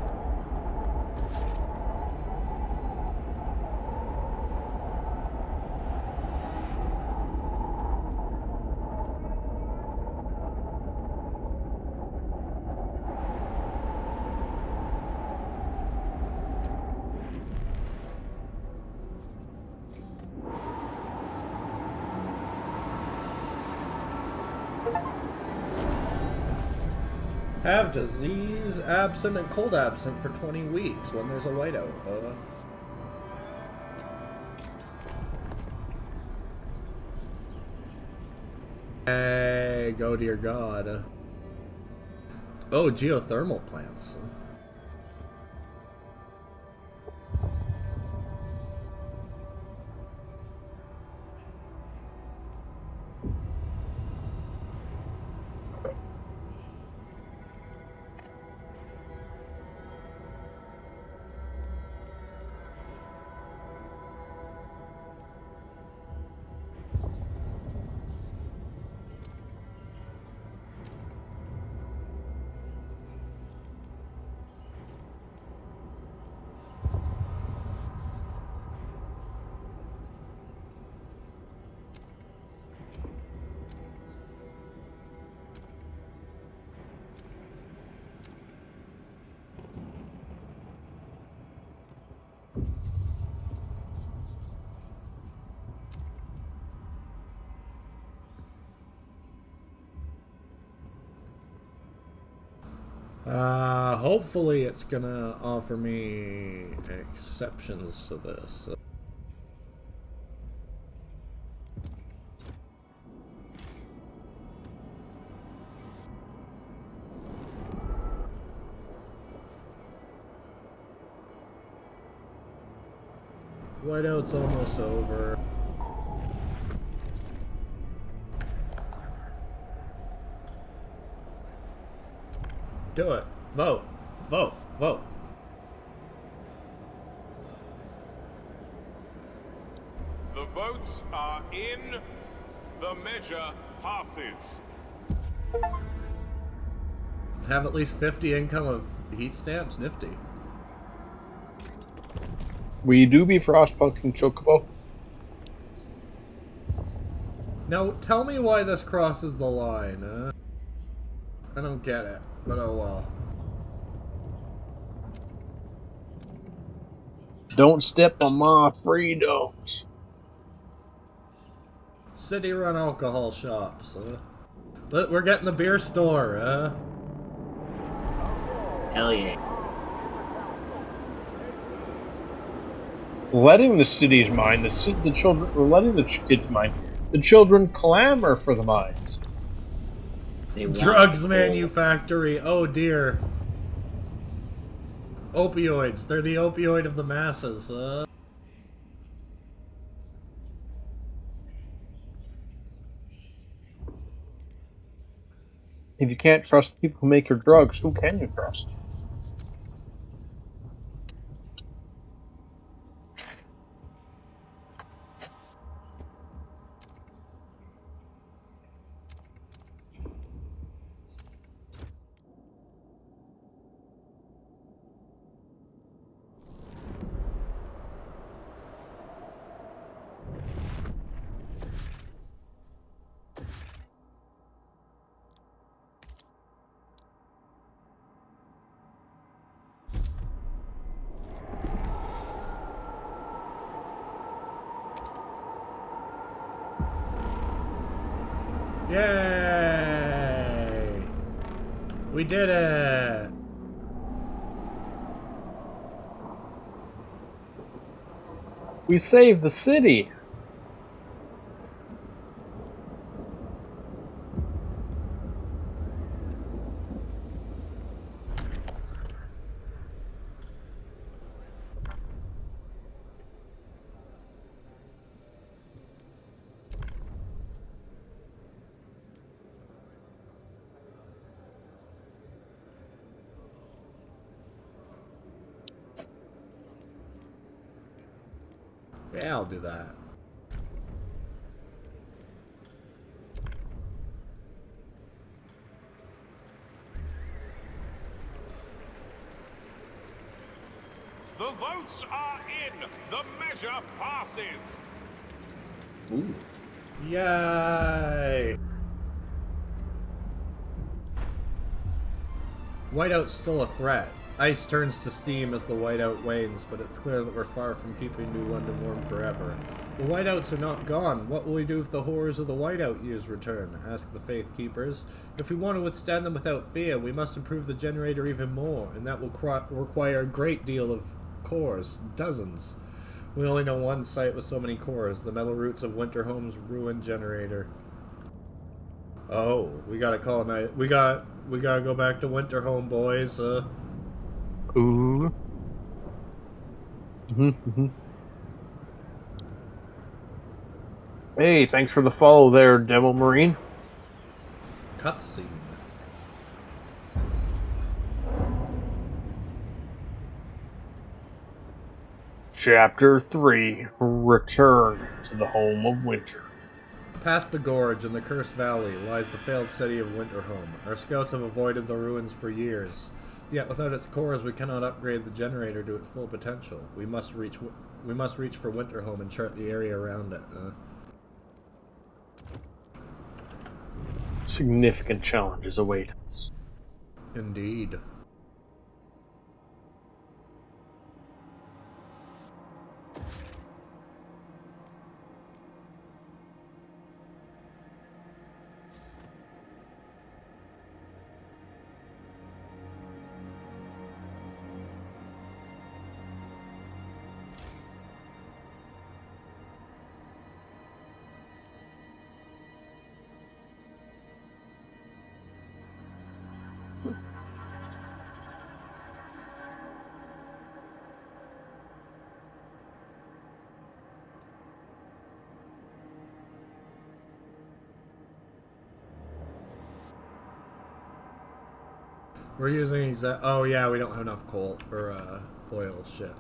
Have disease absent and cold absent for 20 weeks when there's a whiteout. Hey, go to your god. Oh, geothermal plants. Hopefully it's gonna offer me exceptions to this. Whiteout's almost over. Do it. Vote. Vote. Vote. The votes are in. The measure passes. Have at least 50 income of heat stamps. Nifty. We do be Frostpunk and Chocobo. Now, tell me why this crosses the line. I don't get it, but oh well. Don't step on my freedoms. City-run alcohol shops. We're getting the beer store. Hell yeah. Letting the cities mine, the children, or letting the kids mine. The children clamor for the mines. They want Drugs coal. manufactory. Oh dear. Opioids. They're the opioid of the masses. If you can't trust people who make your drugs, who can you trust? Yay! We did it! We saved the city. Yeah, I'll do that. The votes are in. The measure passes. Ooh. Yay! Whiteout's still a threat. Ice turns to steam as the whiteout wanes, but it's clear that we're far from keeping New London warm forever. The whiteouts are not gone. What will we do if the horrors of the whiteout years return? Ask the Faith Keepers. If we want to withstand them without fear, we must improve the generator even more, and that will require a great deal of cores. Dozens. We only know one site with so many cores, the metal roots of Winterhome's ruined generator. Oh, we gotta call night. We gotta go back to Winterhome, boys. Ooh. Hey, thanks for the follow there, Demo Marine. Cutscene. Chapter 3, Return to the Home of Winter. Past the gorge in the Cursed Valley lies the failed city of Winterhome. Our scouts have avoided the ruins for years. Yet without its cores, we cannot upgrade the generator to its full potential. We must reach for Winterhome and chart the area around it. Significant challenges await us. Indeed. We're using oh yeah, we don't have enough coal or oil. Shit.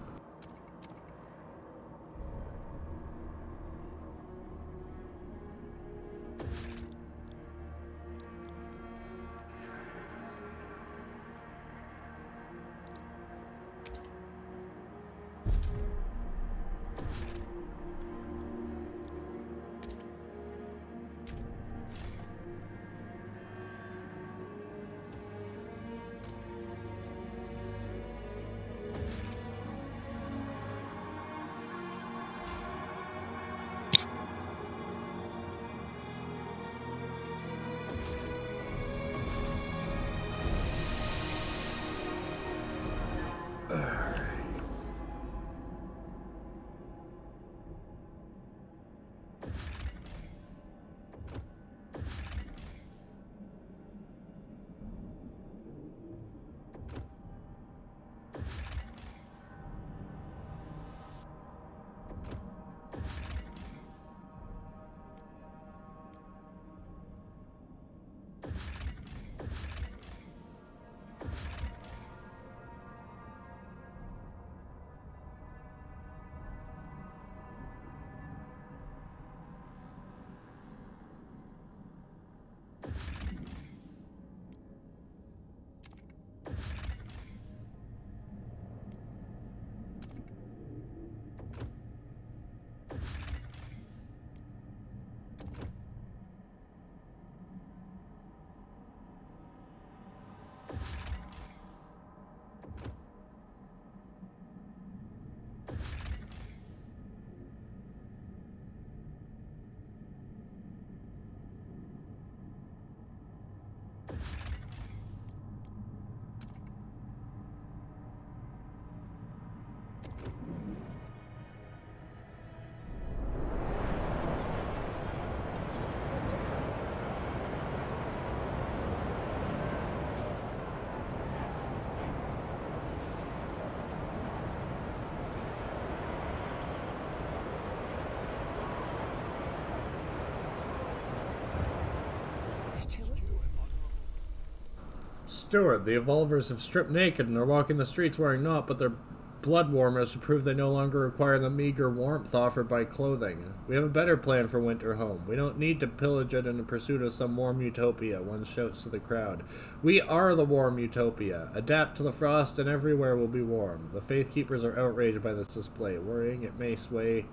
Steward, the Evolvers have stripped naked and are walking the streets wearing naught but their blood warmers to prove they no longer require the meager warmth offered by clothing. We have a better plan for Winter Home. We don't need to pillage it in the pursuit of some warm utopia, one shouts to the crowd. We are the warm utopia. Adapt to the frost and everywhere will be warm. The Faith Keepers are outraged by this display, worrying it may sway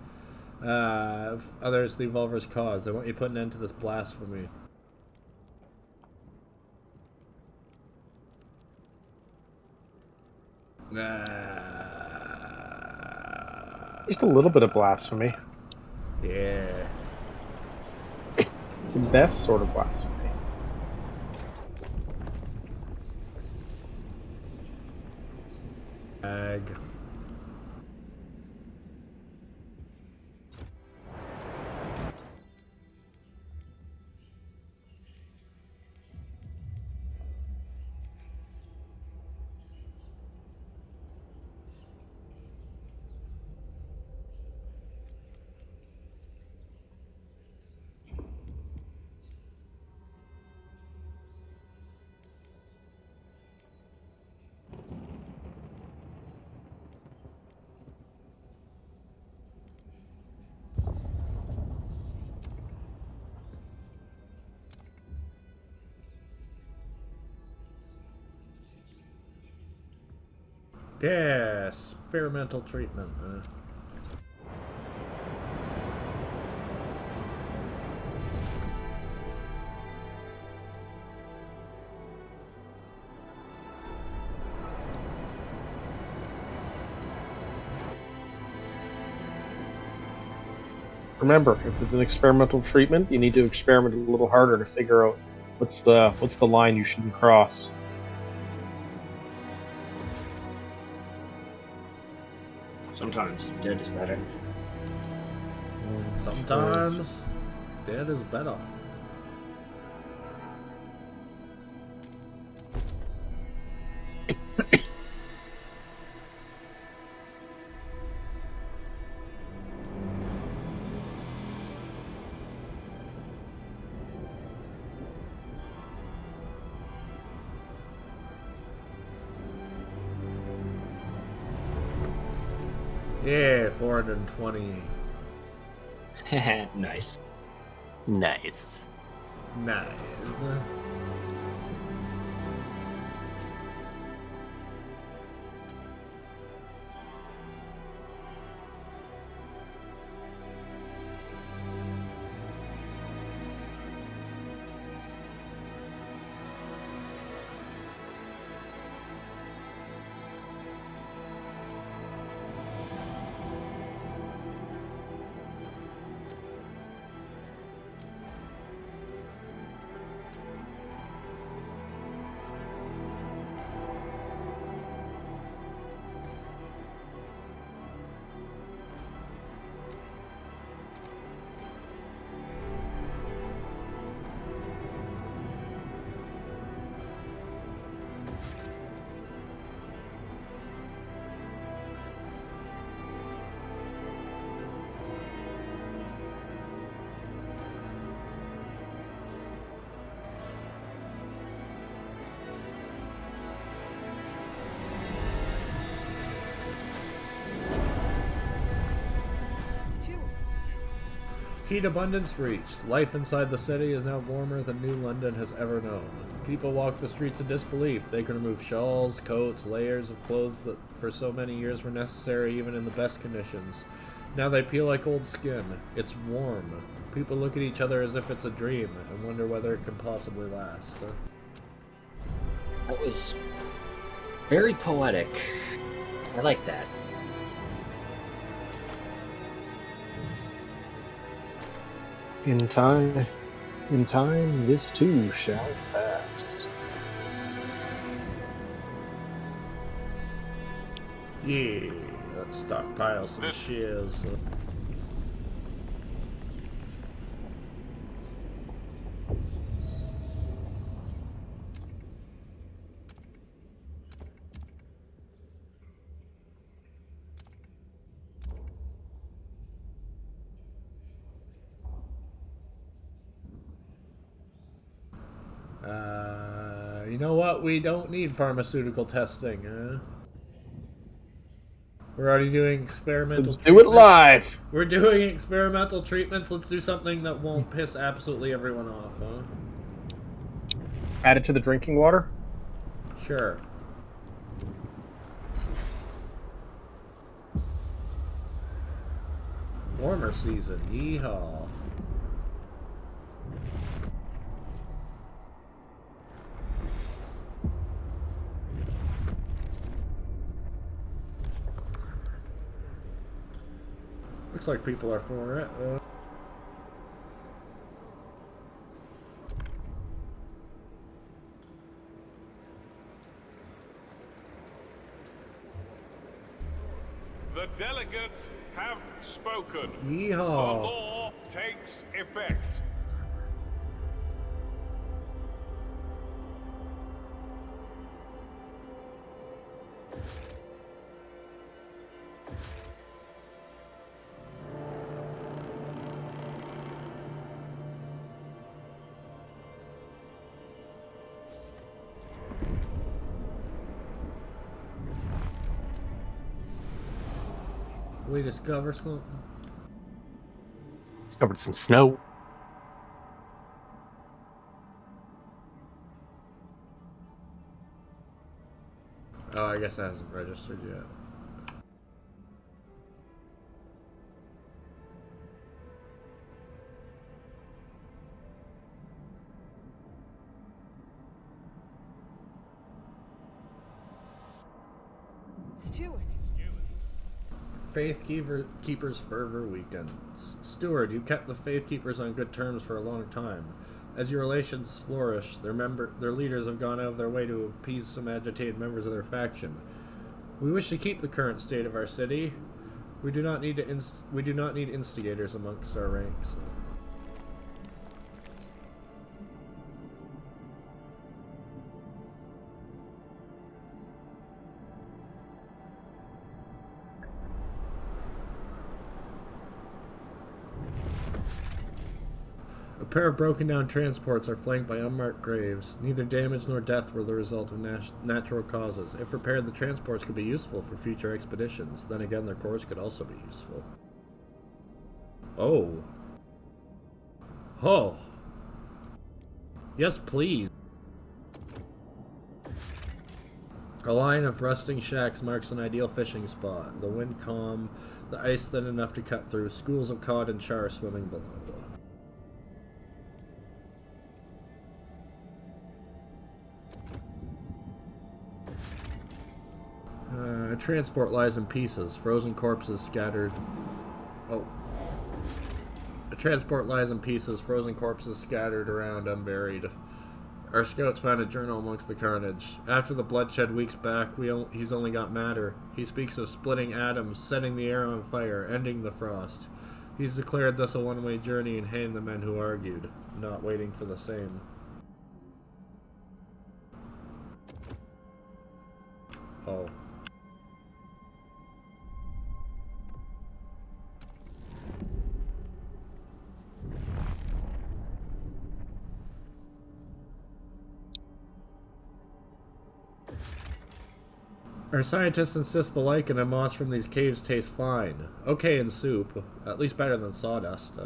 others the Evolvers' cause. They want you to put an end to this blasphemy. Just a little bit of blasphemy. Yeah. The best sort of blasphemy. Ag. Yeah, experimental treatment. Remember, if it's an experimental treatment, you need to experiment a little harder to figure out what's the line you shouldn't cross. Sometimes dead is better. Sometimes dead is better. Yeah, 420. Nice. Nice. Nice. Heat abundance reached. Life inside the city is now warmer than New London has ever known. People walk the streets in disbelief. They can remove shawls, coats, layers of clothes that for so many years were necessary even in the best conditions. Now they peel like old skin. It's warm. People look at each other as if it's a dream and wonder whether it can possibly last. That was very poetic. I like that. In time, this too shall pass. Yeah, let's stockpile some shears. You know what? We don't need pharmaceutical testing, huh? We're already doing experimental Let's do it live! We're doing experimental treatments. Let's do something that won't piss absolutely everyone off, huh? Add it to the drinking water? Sure. Warmer season. Yeehaw. Looks like people are for it. The delegates have spoken. The Yeehaw. law takes effect. We discover something. Discovered some snow. Oh, I guess it hasn't registered yet. Stewart. Faith Keepers Fervor Weekends. Steward, you kept the Faith Keepers on good terms for a long time. As your relations flourish, their leaders have gone out of their way to appease some agitated members of their faction. We wish to keep the current state of our city. We do not need instigators amongst our ranks. A pair of broken down transports are flanked by unmarked graves. Neither damage nor death were the result of natural causes. If repaired, the transports could be useful for future expeditions. Then again, their cores could also be useful. Oh. Oh. Yes, please. A line of rusting shacks marks an ideal fishing spot. The wind calm, the ice thin enough to cut through, schools of cod and char swimming below. A transport lies in pieces, frozen corpses scattered. Oh. A transport lies in pieces, frozen corpses scattered around, unburied. Our scouts found a journal amongst the carnage. After the bloodshed weeks back, he's only got matter. He speaks of splitting atoms, setting the air on fire, ending the frost. He's declared this a one-way journey and hanged the men who argued, not waiting for the same. Oh. Our scientists insist the lichen and moss from these caves taste fine. Okay in soup. At least better than sawdust.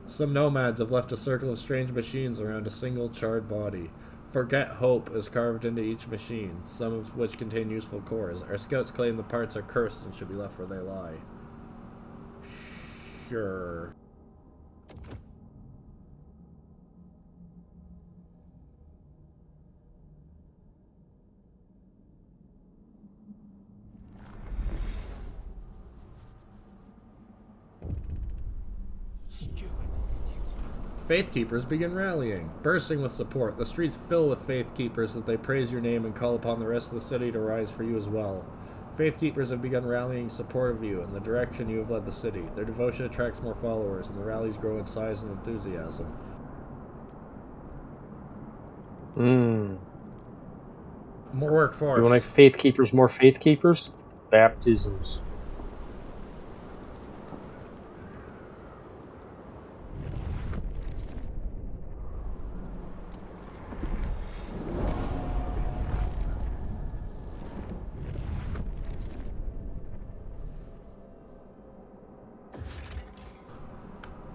Some nomads have left a circle of strange machines around a single charred body. Forget hope is carved into each machine, some of which contain useful cores. Our scouts claim the parts are cursed and should be left where they lie. Sure. Faithkeepers begin rallying. Bursting with support, the streets fill with Faithkeepers as they praise your name and call upon the rest of the city to rise for you as well. Faithkeepers have begun rallying support of you in the direction you have led the city. Their devotion attracts more followers, and the rallies grow in size and enthusiasm. More work for us. You want Faithkeepers, more Faithkeepers? Baptisms.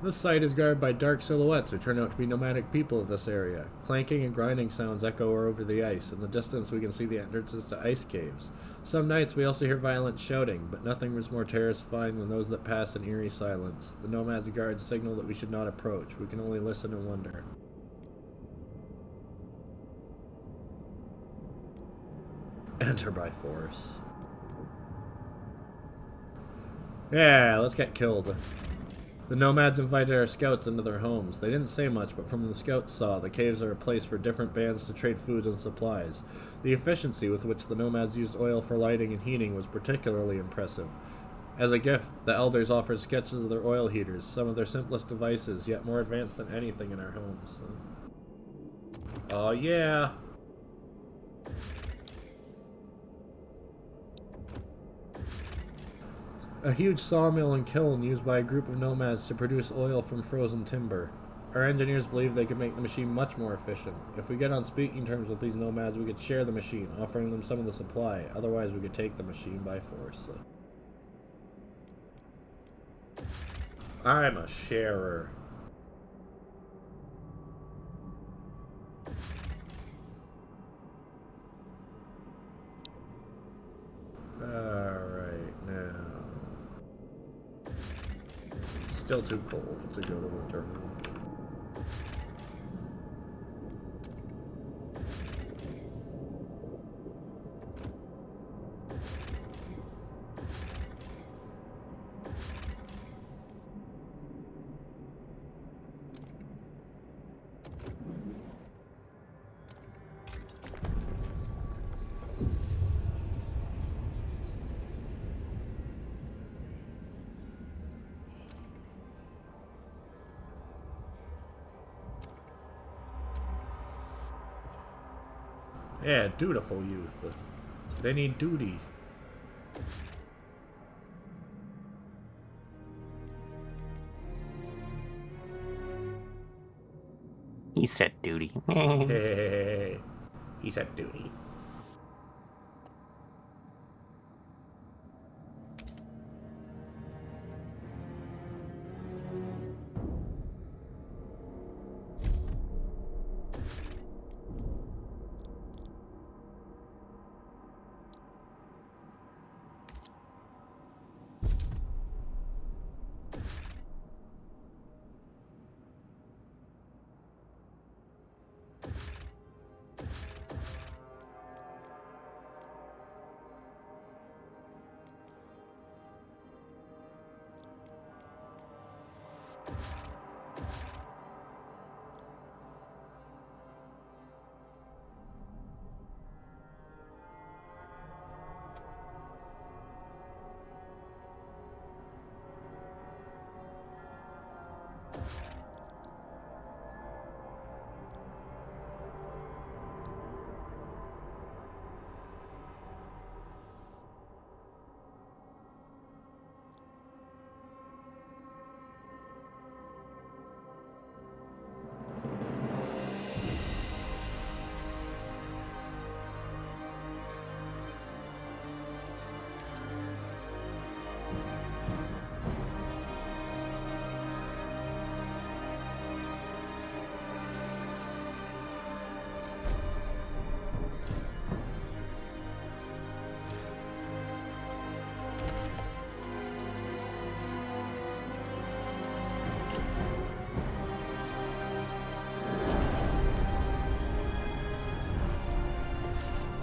This site is guarded by dark silhouettes who turn out to be nomadic people of this area. Clanking and grinding sounds echo over the ice. In the distance we can see the entrances to ice caves. Some nights we also hear violent shouting, but nothing was more terrifying than those that pass in eerie silence. The nomads' guards signal that we should not approach. We can only listen and wonder. Enter by force. Yeah, let's get killed. The nomads invited our scouts into their homes. They didn't say much, but from the scouts saw, the caves are a place for different bands to trade foods and supplies. The efficiency with which the nomads used oil for lighting and heating was particularly impressive. As a gift, the elders offered sketches of their oil heaters, some of their simplest devices, yet more advanced than anything in our homes. Oh yeah! A huge sawmill and kiln used by a group of nomads to produce oil from frozen timber. Our engineers believe they could make the machine much more efficient. If we get on speaking terms with these nomads, we could share the machine, offering them some of the supply. Otherwise, we could take the machine by force. I'm a sharer. Alright, now. Still too cold to go to winter home. Yeah, dutiful youth. They need duty. He said duty. Hey, he said duty.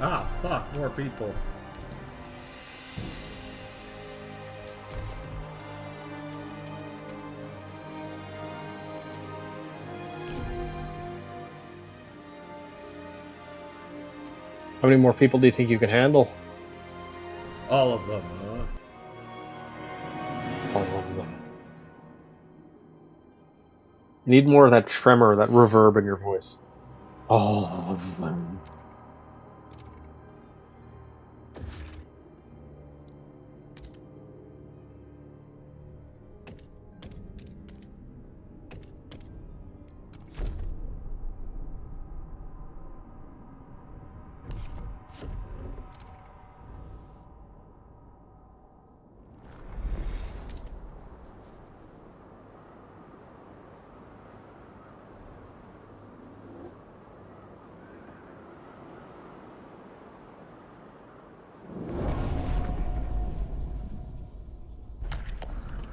Ah, fuck, more people. How many more people do you think you can handle? All of them, huh? All of them. You need more of that tremor, that reverb in your voice. All of them.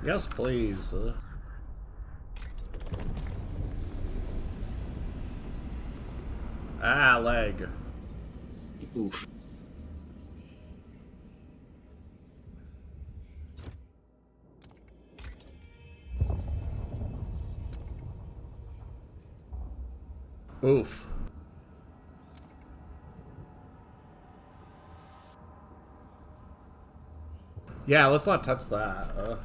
Yes, please. Ah, leg. Oof. Oof. Yeah, let's not touch that.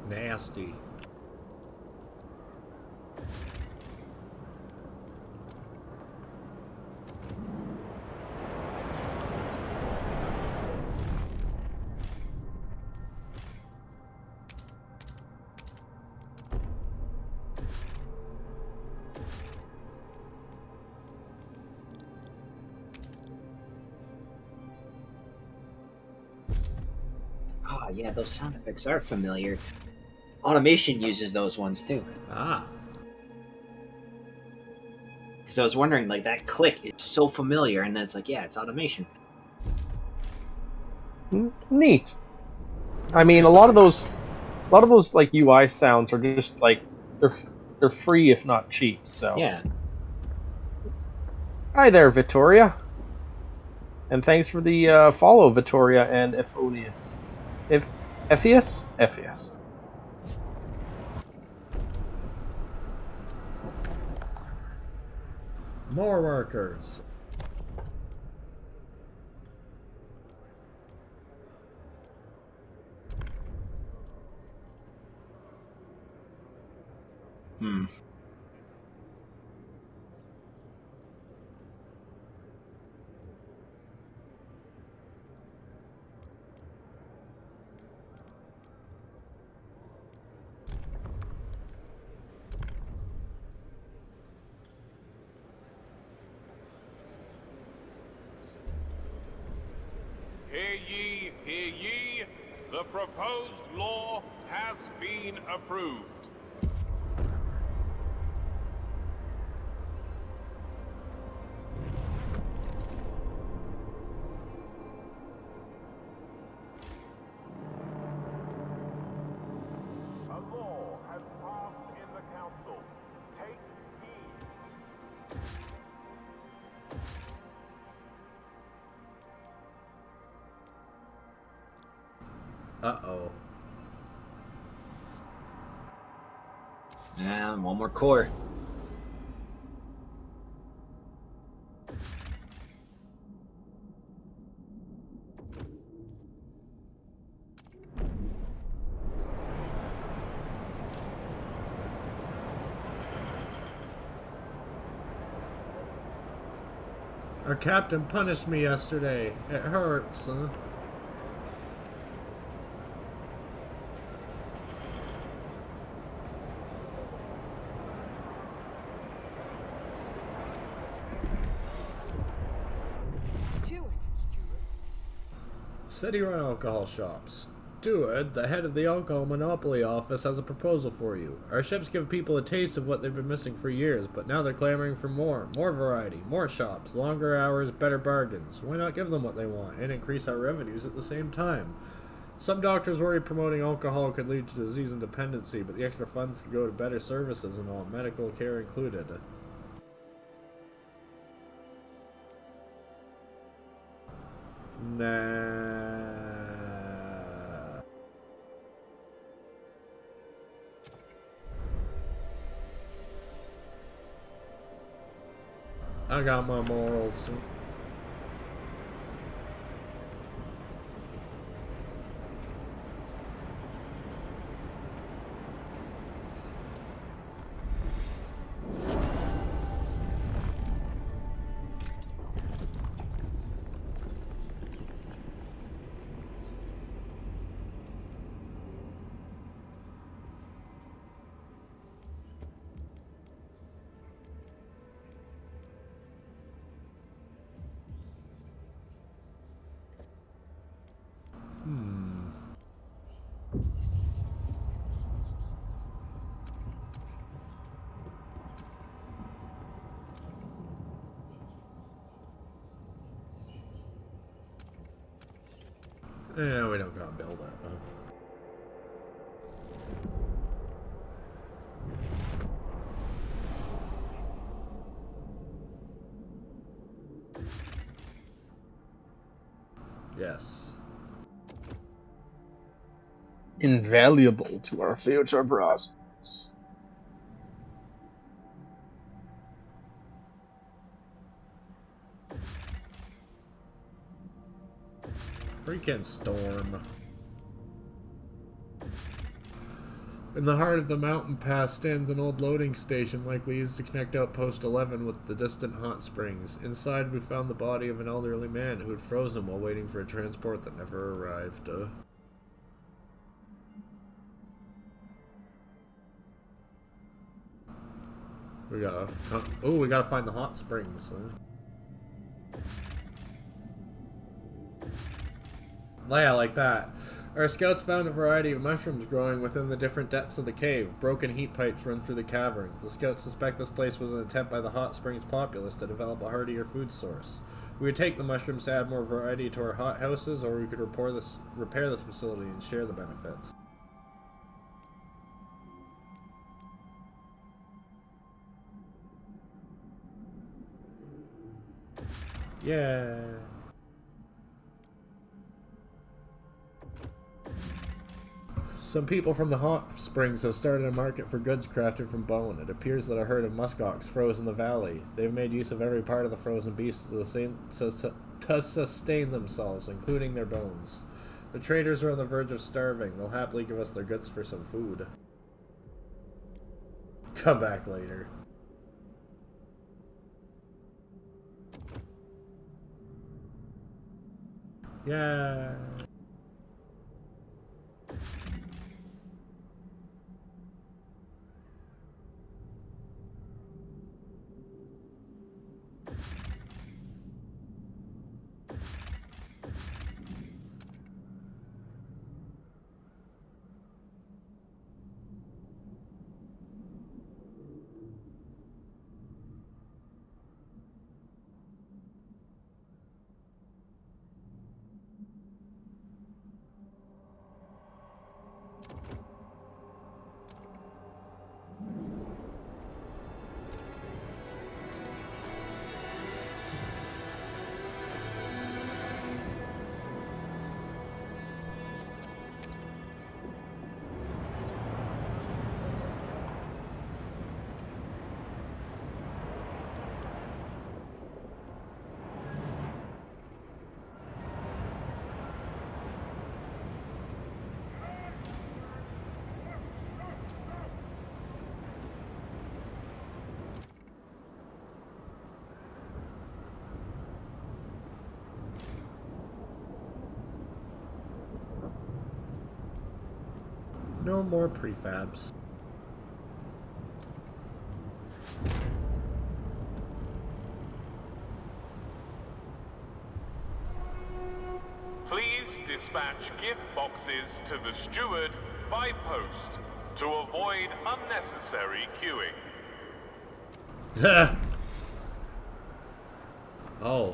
Nasty. Ah, yeah, those sound effects are familiar. Automation uses those ones too. Ah. Because I was wondering, like, that click is so familiar, and then it's like, yeah, it's automation. Neat. I mean, a lot of those like UI sounds are just like they're free if not cheap. So Yeah. hi there, Vittoria, and thanks for the follow, Vittoria and Ephonius. Ephius. More workers. Hmm. Hear ye, hear ye. The proposed law has been approved. A law has passed in the council. Take heed. Uh-oh. And one more core. Our captain punished me yesterday. It hurts, huh? City-run alcohol shops. Steward, the head of the alcohol monopoly office, has a proposal for you. Our ships give people a taste of what they've been missing for years, but now they're clamoring for more. More variety, more shops, longer hours, better bargains. Why not give them what they want and increase our revenues at the same time? Some doctors worry promoting alcohol could lead to disease and dependency, but the extra funds could go to better services and all, medical care included. Nah. I got my morals. Yeah, we don't gotta build that, though. Yes. Invaluable to our future prospects. Freaking storm. In the heart of the mountain pass stands an old loading station likely used to connect Outpost 11 with the distant hot springs. Inside we found the body of an elderly man who had frozen while waiting for a transport that never arrived. We gotta find the hot springs. Yeah, like that. Our scouts found a variety of mushrooms growing within the different depths of the cave. Broken heat pipes run through the caverns. The scouts suspect this place was an attempt by the hot springs populace to develop a hardier food source. We would take the mushrooms to add more variety to our hot houses, or we could repair this facility and share the benefits. Yeah. Some people from the hot springs have started a market for goods crafted from bone. It appears that a herd of muskox froze in the valley. They've made use of every part of the frozen beasts to sustain themselves, including their bones. The traders are on the verge of starving. They'll happily give us their goods for some food. Come back later. Yeah. No more prefabs. Please dispatch gift boxes to the steward by post to avoid unnecessary queuing. Oh.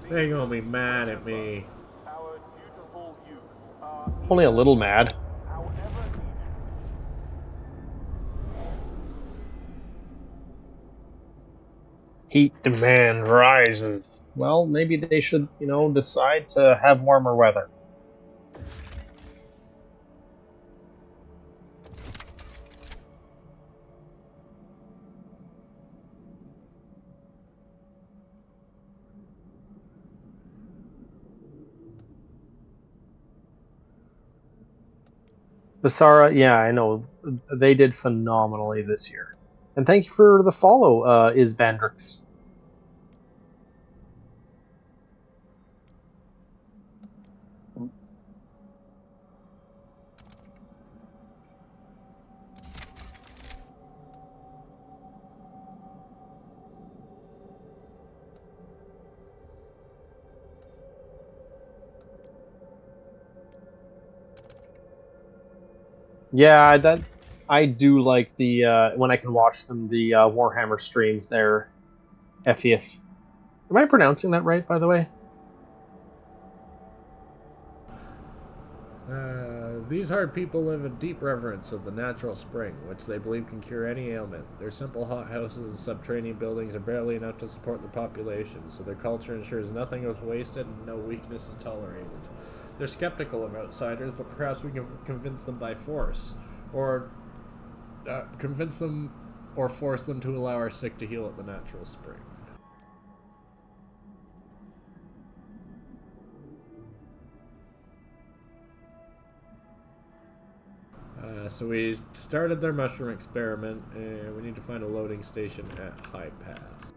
They're gonna be mad at me. Our dutiful youth are Only a little mad. however needed. Heat demand rises. Well, maybe they should, decide to have warmer weather. Basara, yeah, I know. They did phenomenally this year. And thank you for the follow, is Bandrix. Yeah, that I do like the when I can watch them the Warhammer streams there, Epheus. Am I pronouncing that right, by the way? These hard people live in deep reverence of the natural spring, which they believe can cure any ailment. Their simple hot houses and subterranean buildings are barely enough to support the population, so their culture ensures nothing is wasted and no weakness is tolerated. They're skeptical of outsiders, but perhaps we can convince them by force, or convince them or force them to allow our sick to heal at the natural spring. So we started their mushroom experiment, and we need to find a loading station at High Pass.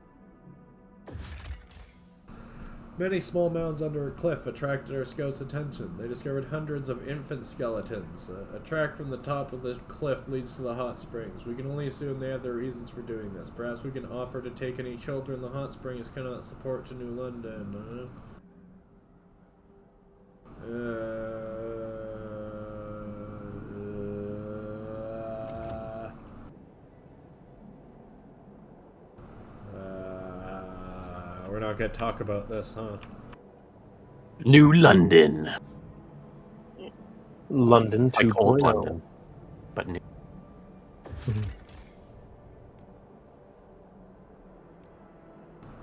Many small mounds under a cliff attracted our scouts' attention. They discovered hundreds of infant skeletons. A track from the top of the cliff leads to the hot springs. We can only assume they have their reasons for doing this. Perhaps we can offer to take any children the hot springs cannot support to New London. We're not gonna talk about this, huh? New London. London It's like old 2.0. London, but new.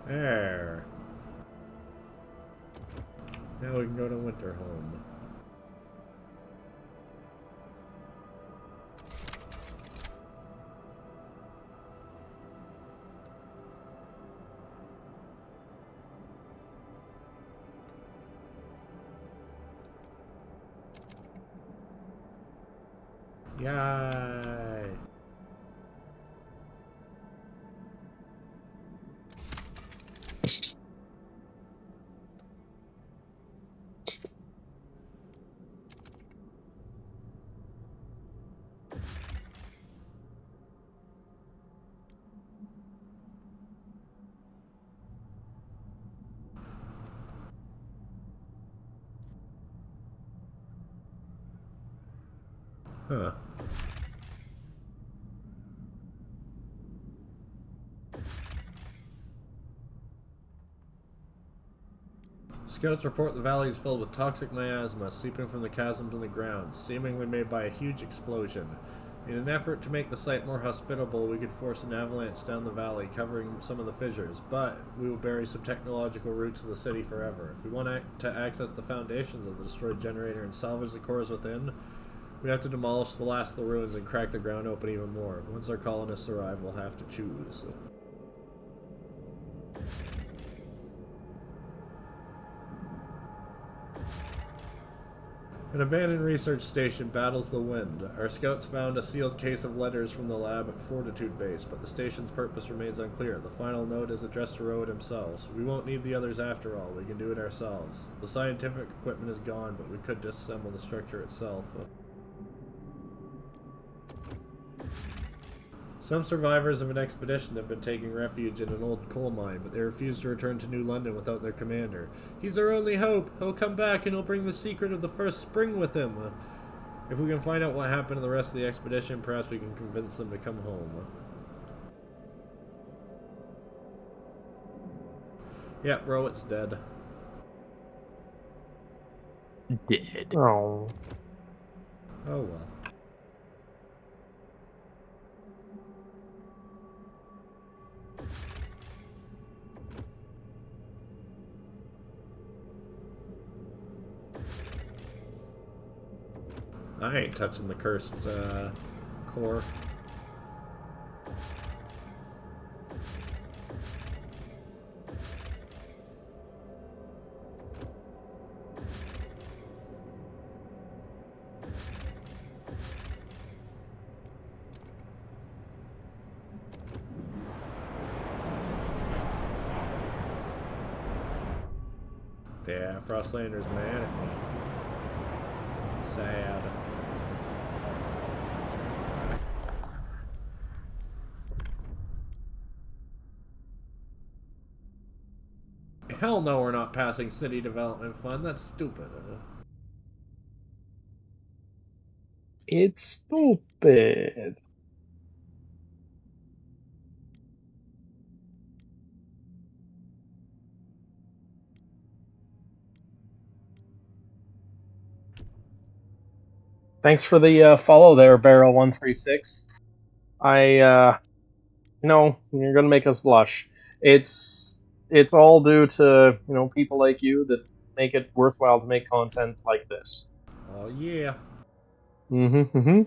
There. Now we can go to Winterhome. Yay! Huh. Scouts report the valley is filled with toxic miasma seeping from the chasms in the ground, seemingly made by a huge explosion. In an effort to make the site more hospitable, we could force an avalanche down the valley, covering some of the fissures, but we will bury some technological roots of the city forever. If we want to access the foundations of the destroyed generator and salvage the cores within, we have to demolish the last of the ruins and crack the ground open even more. Once our colonists arrive, we'll have to choose. An abandoned research station battles the wind. Our scouts found a sealed case of letters from the lab at Fortitude Base, but the station's purpose remains unclear. The final note is addressed to Rowan himself. We won't need the others after all. We can do it ourselves. The scientific equipment is gone, but we could disassemble the structure itself. Some survivors of an expedition have been taking refuge in an old coal mine, but they refuse to return to New London without their commander. He's our only hope. He'll come back and he'll bring the secret of the first spring with him. If we can find out what happened to the rest of the expedition, perhaps we can convince them to come home. Yeah, bro, it's dead. Dead. Oh. Oh well. I ain't touching the cursed core. Yeah, Frostlander's mad at me. Sad. Hell no, we're not passing city development fund. That's stupid. It's stupid. Thanks for the follow there, Barrel136. You're gonna make us blush. It's all due to people like you that make it worthwhile to make content like this. Oh yeah. Mm-hmm.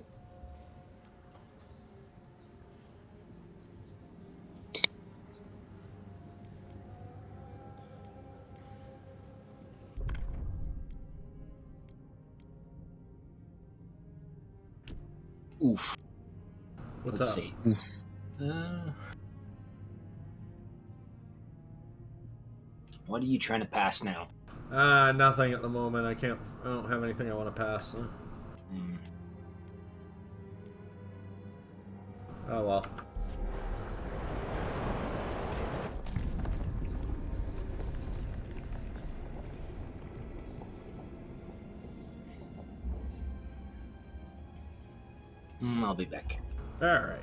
Oof. What's Let's up? see. What are you trying to pass now? Nothing at the moment. I don't have anything I want to pass. Oh well. I'll be back. Alright.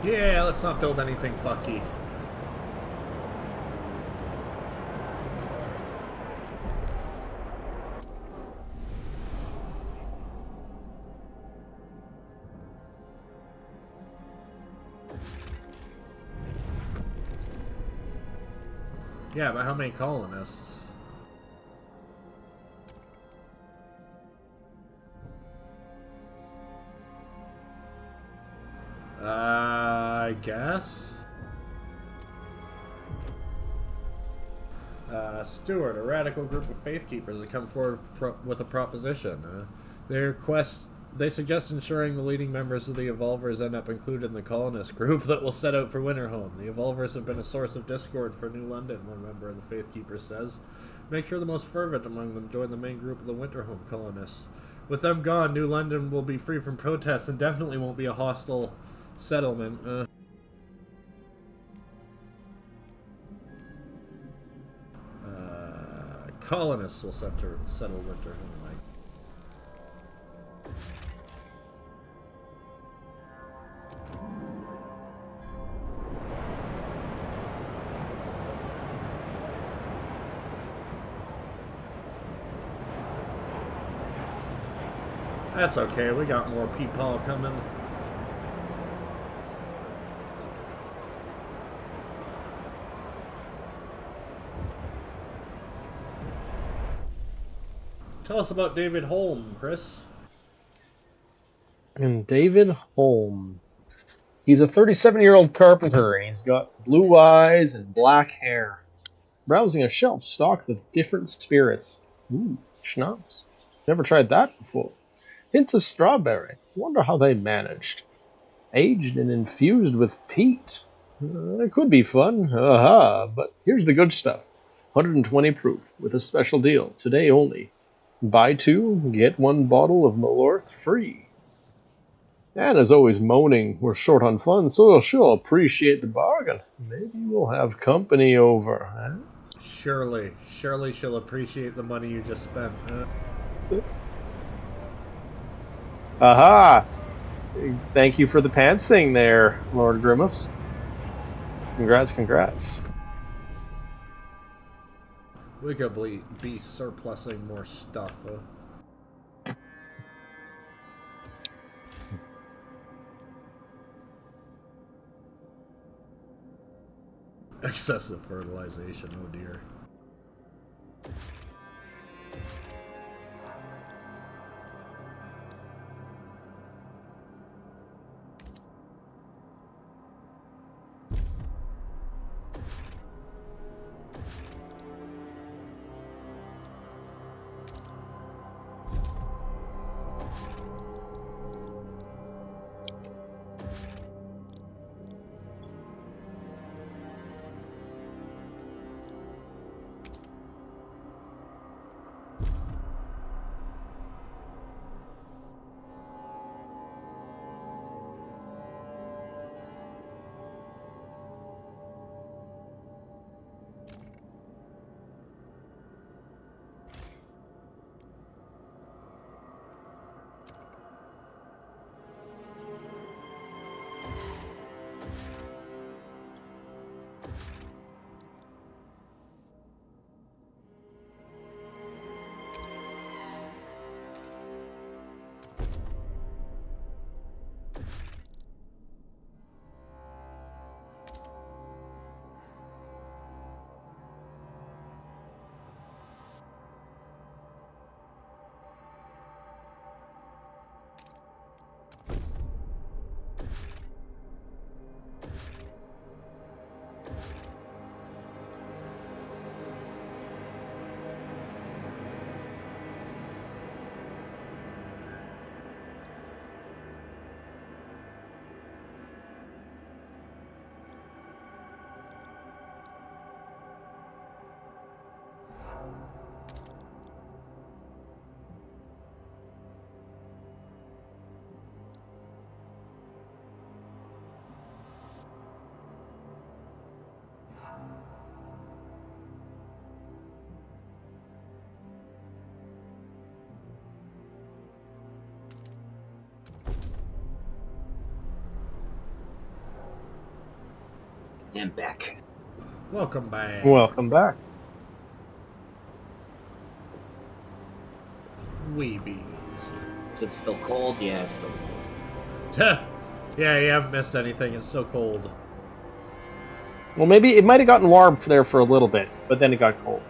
Yeah, let's not build anything fucky. Yeah, but how many colonists? I guess. Stewart, a radical group of faith keepers that come forward with a proposition. They suggest ensuring the leading members of the Evolvers end up included in the colonist group that will set out for Winterhome. The Evolvers have been a source of discord for New London, one member of the faith keepers says. Make sure the most fervent among them join the main group of the Winterhome colonists. With them gone, New London will be free from protests and definitely won't be a hostile settlement. Colonists will settle Winterhome, like. That's okay, we got more people coming. Tell us about David Holm, Chris. And David Holm. He's a 37-year-old carpenter, and he's got blue eyes and black hair. Browsing a shelf stocked with different spirits. Ooh, schnapps. Never tried that before. Hints of strawberry. Wonder how they managed. Aged and infused with peat. It could be fun. Aha, but here's the good stuff. 120 proof, with a special deal, today only. Buy 2, get 1 bottle of Malorth free. Anna's always moaning we're short on funds, so she'll appreciate the bargain. Maybe we'll have company over, huh? Surely she'll appreciate the money you just spent. Aha! Thank you for the pantsing there, Lord Grimace. Congrats. We could be surplusing more stuff. Excessive fertilization, oh dear. And back. Welcome back. Welcome back. Weebies. Is it still cold? Yeah, it's still cold. Yeah, you haven't missed anything. It's so cold. Well, maybe it might have gotten warm there for a little bit, but then it got cold.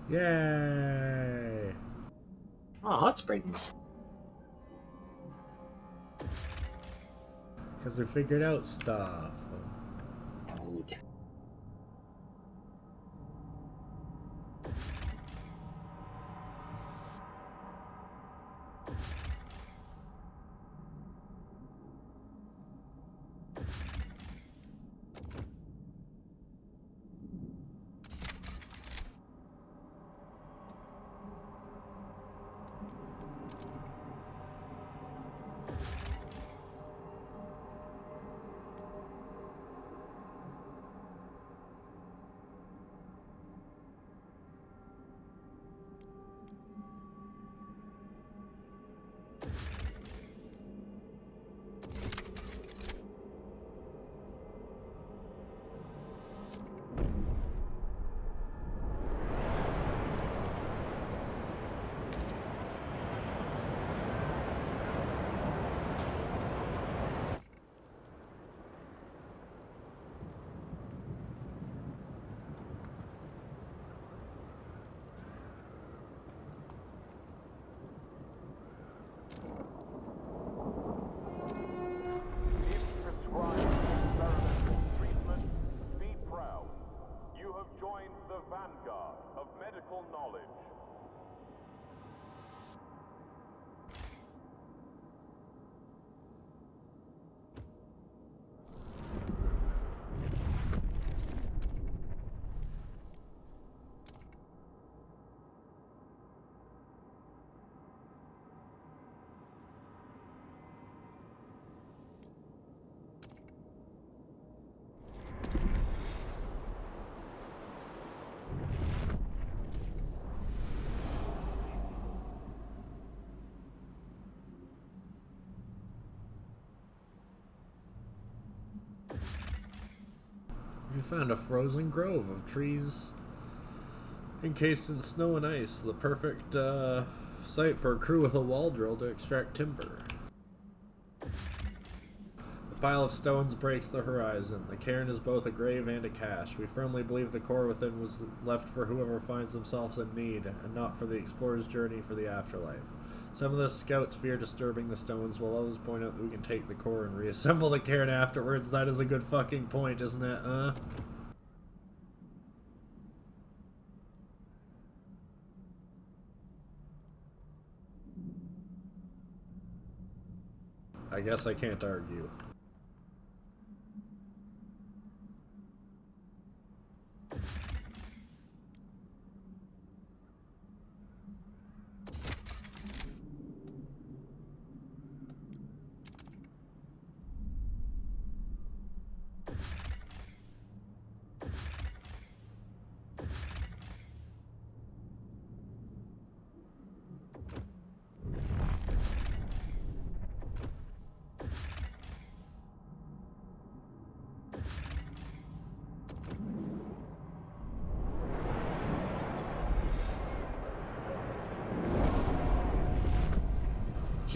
Yay! Oh, hot springs. Because we figured out stuff. Dude. If prescribed experimental treatment, be proud. You have joined the vanguard of medical knowledge. We found a frozen grove of trees encased in snow and ice. The perfect site for a crew with a wall drill to extract timber. The pile of stones breaks the horizon. The cairn is both a grave and a cache. We firmly believe the core within was left for whoever finds themselves in need, and not for the explorer's journey for the afterlife. Some of the scouts fear disturbing the stones, while others point out that we can take the core and reassemble the cairn afterwards. That is a good fucking point, isn't it, I guess I can't argue.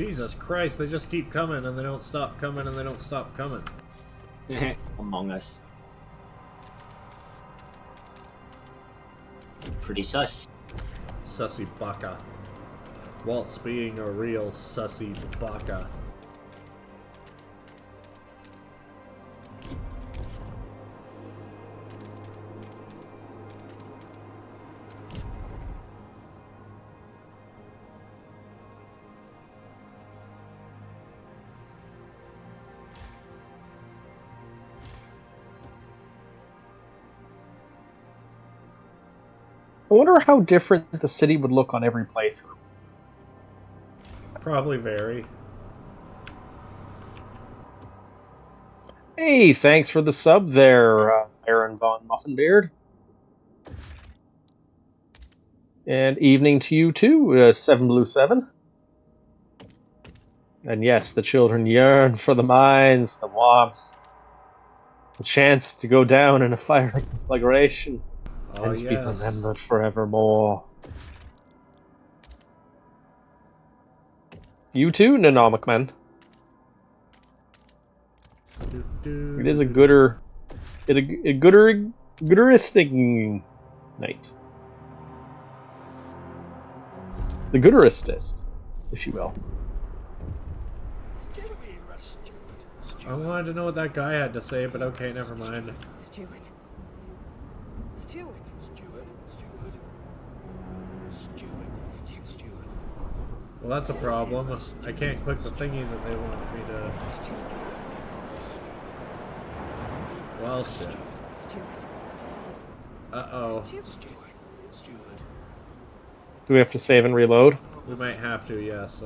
Jesus Christ, they just keep coming and they don't stop coming and they don't stop coming. Among Us. Pretty sus. Sussy baka. Walt's being a real sussy baka. I wonder how different the city would look on every playthrough. Probably very. Hey, thanks for the sub there, Aaron Von Muffinbeard. And evening to you too, 7 Blue 7. And yes, the children yearn for the mines, the warmth, the chance to go down in a fiery conflagration, Oh, and to be yes. remembered forevermore. You too, Nanomic Man. It is a gooderistic night. The gooderistest, if you will. I wanted to know what that guy had to say, but okay, never mind. Stewart. Well, that's a problem. I can't click the thingy that they want me to... Well, shit. Uh-oh. Do we have to save and reload? We might have to, yes.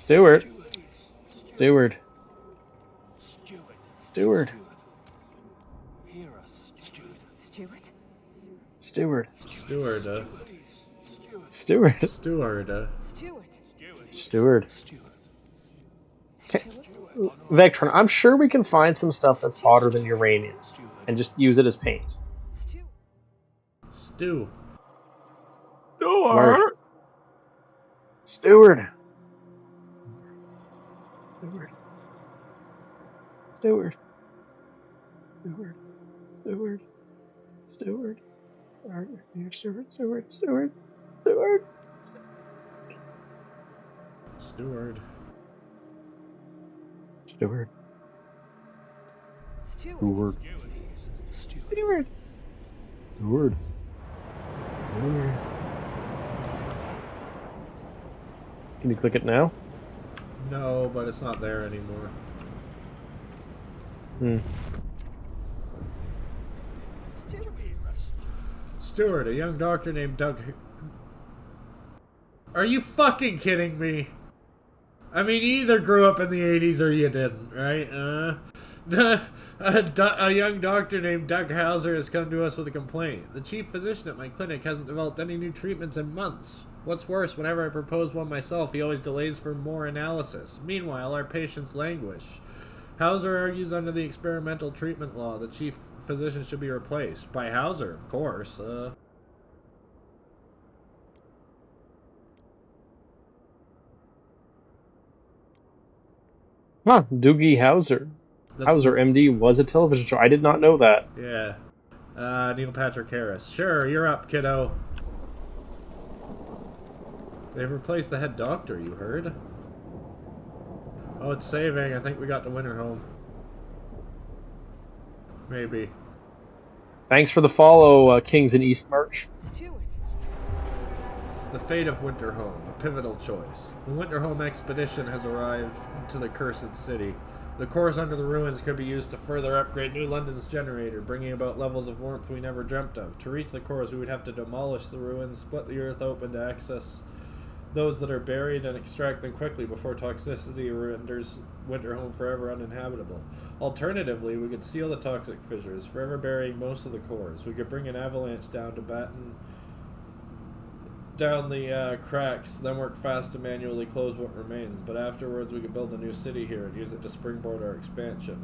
Stewart. Vectron, I'm sure we can find some stuff that's hotter than uranium and just use it as paint. Stew. Stewart. Stewart. Can you click it now? No, but it's not there anymore. Stewart, a young doctor named Doug... Are you fucking kidding me? I mean, you either grew up in the 80s or you didn't, right? A young doctor named Doug Hauser has come to us with a complaint. The chief physician at my clinic hasn't developed any new treatments in months. What's worse, whenever I propose one myself, he always delays for more analysis. Meanwhile, our patients languish. Hauser argues under the experimental treatment law the chief physician should be replaced. By Hauser, of course. Huh, Doogie Hauser. Hauser MD was a television show. I did not know that. Yeah. Neil Patrick Harris. Sure, you're up, kiddo. They've replaced the head doctor, you heard? Oh, it's saving. I think we got the winter home. Maybe. Thanks for the follow, Kings in East March. The fate of Winterhome, a pivotal choice. The Winterhome expedition has arrived to the cursed city. The cores under the ruins could be used to further upgrade New London's generator, bringing about levels of warmth we never dreamt of. To reach the cores, we would have to demolish the ruins, split the earth open to access those that are buried, and extract them quickly before toxicity renders Winterhome forever uninhabitable. Alternatively, we could seal the toxic fissures, forever burying most of the cores. We could bring an avalanche down to batten down the cracks, then work fast to manually close what remains. But afterwards, we could build a new city here and use it to springboard our expansion.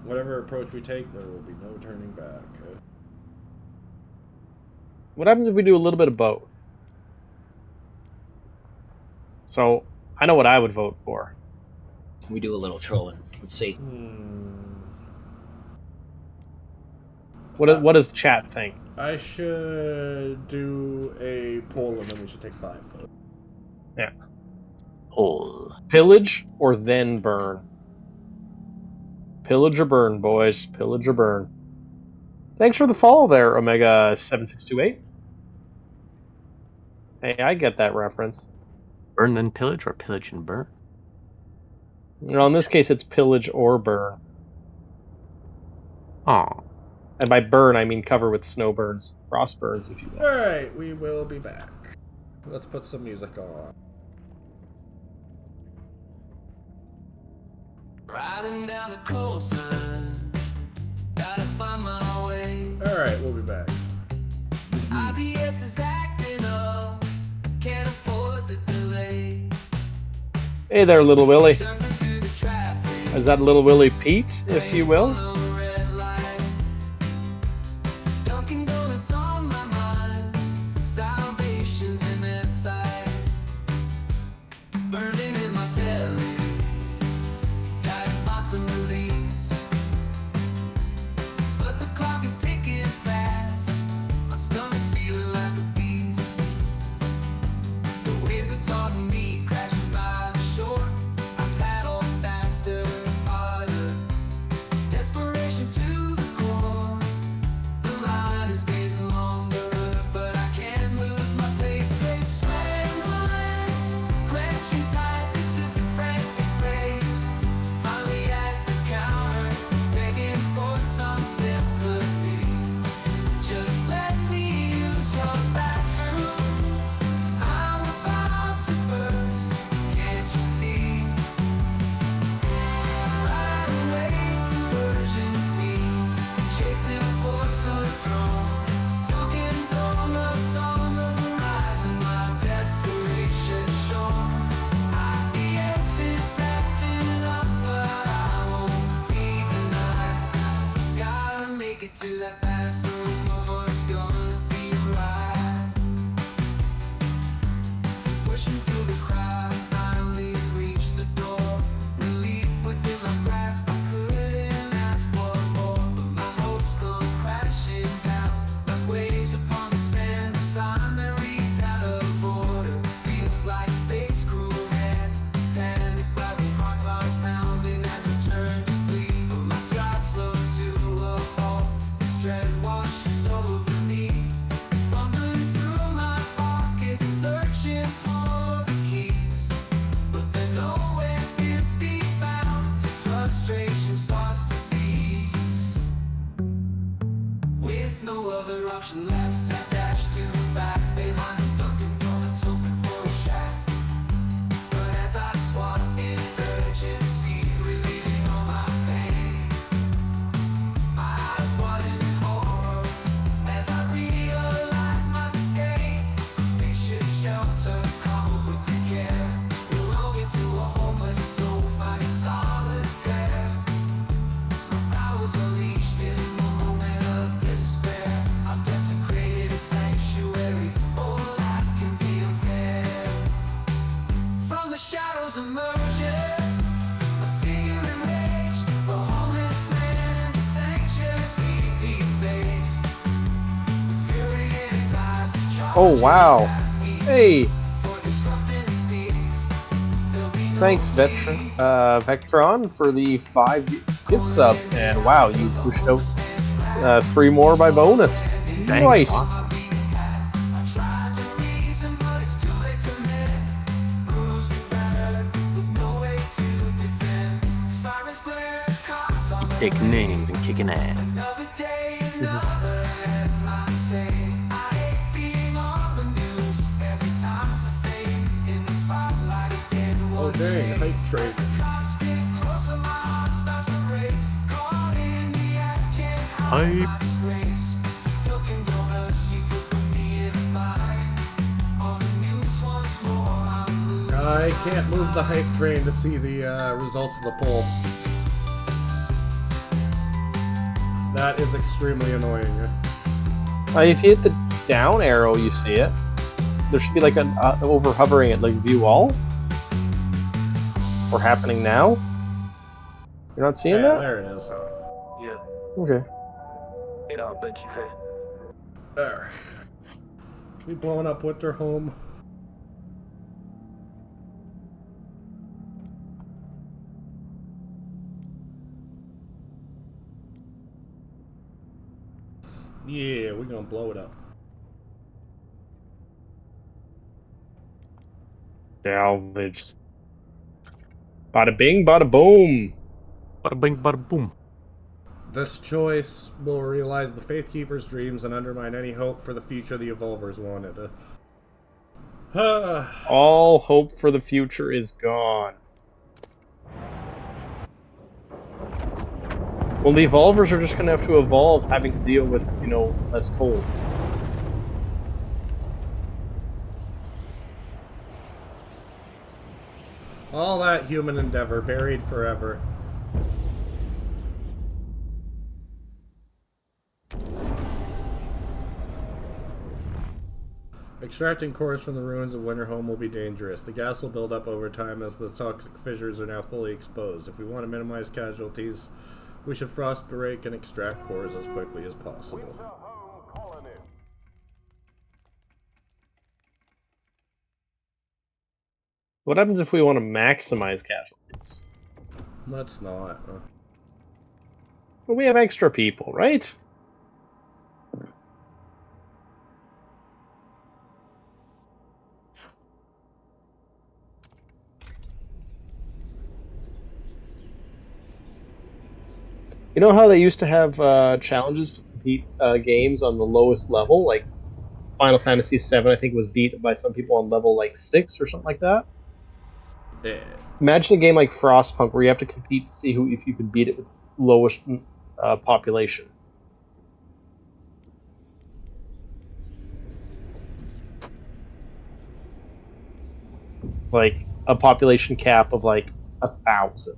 Whatever approach we take, there will be no turning back. What happens if we do a little bit of both? So I know what I would vote for. We do a little trolling. Let's see. What does the chat think? I should do a poll and then we should take 5 votes. Yeah. Oh. Pillage or then burn? Pillage or burn, boys. Pillage or burn. Thanks for the follow there, Omega7628. Hey, I get that reference. Burn and pillage or pillage and burn? You know, in this case, it's pillage or burn. Oh. And by burn, I mean cover with snow burns, frost burns, if you will. Alright, we will be back. Let's put some music on. Riding down the coastline, gotta find my way. Alright, we'll be back. IBS is acting up, can't afford the delay. Hey there, little Willie. Surfing through the traffic, Is that little Willie Pete, if you will? on a red light. Dunkin' Donuts on my mind, salvation's in their sight. Burning in my belly, gotta find some release. But the clock is ticking fast, my stomach's feeling like a beast. The waves are taunting me, crashing by the shore. I paddle faster, harder, desperation to the core. The line is getting longer, but I can't lose my pace. Say, sweating bullets, clenching tight, this is a frantic race. Finally at the counter, begging for some sympathy. Just let me use your bathroom. I'm about to burst, can't you see? Right away to urgency, chasing a course of throne. Dunkin' Donuts on the horizon, my desperation shown. IBS is acting up, but I won't be denied. Gotta make it to that bathroom or it's gonna be a ride. Pushing through the crowd, finally reached the door. Relief within my grasp, I couldn't ask for more. But my hopes come crashing down like waves upon the sand. A sign that reads out of order, feels like fate's cruel hand. Panic rising, heart starts pounding as I turn to flee. But my stride slow to a halt, this dread washes over me. Fumbling through my pockets, searching for the keys, but they're nowhere to be found. Frustration starts to seize. With no other option left, I dash to the back behind the Dunkin' Donuts, hoping for a shack. But as I swat in urgency, relieving all my pain, my eyes widen in horror as I realize my mistake. Picture shelter, come with the care. Belonging to a homeless soul, finding solace there. My powers unleashed in a moment of despair. I've desecrated a sanctuary, oh, life can be unfair. From the shadows emerges a figure enraged, a homeless man, sanctuary defaced. Fury in his eyes, Oh, wow. Hey, for disrupting his peace. There'll be no thanks, Vectron, for the 5 gift subs. And wow, you pushed out 3 more by bonus. Dang. Nice. Awesome. I tried to reason, but it's too late to mend. Bruised and battered, with no way to defend. Sirens glare, cops on the Taking names and kicking ass. another day, another headline say, I hate being on the news. Every time it's the same, in the spotlight again. Oh dang, hype train. As the clocks get closer, my heart starts to race. Caught in the act, can't hide my Hype. disgrace. Dunkin' Donuts, you could put me in mind. On the news once more, I'm losing. I can't move the hype train to see the results of the poll. That is extremely annoying. If you hit the down arrow, you see it. There should be like an over hovering it, like view all. or happening now? You're not seeing Yeah, that? there it is. Okay. There. We blowing up Winterholm. Yeah, we're gonna blow it up. Salvage. Bada bing, bada boom. Bada bing, bada boom. This choice will realize the Faithkeeper's dreams and undermine any hope for the future the Evolvers wanted. All hope for the future is gone. Well, the Evolvers are just going to have to evolve, having to deal with, less cold. All that human endeavor buried forever. Extracting cores from the ruins of Winterholm will be dangerous. The gas will build up over time as the toxic fissures are now fully exposed. If we want to minimize casualties, we should frost break and extract cores as quickly as possible. What happens if we want to maximize casualties? Let's not. Well, we have extra people, right? You know how they used to have challenges to compete games on the lowest level? Like Final Fantasy VII, I think, was beat by some people on level like 6 or something like that. Yeah. Imagine a game like Frostpunk where you have to compete to see if you can beat it with lowest population. Like a population cap of like 1,000.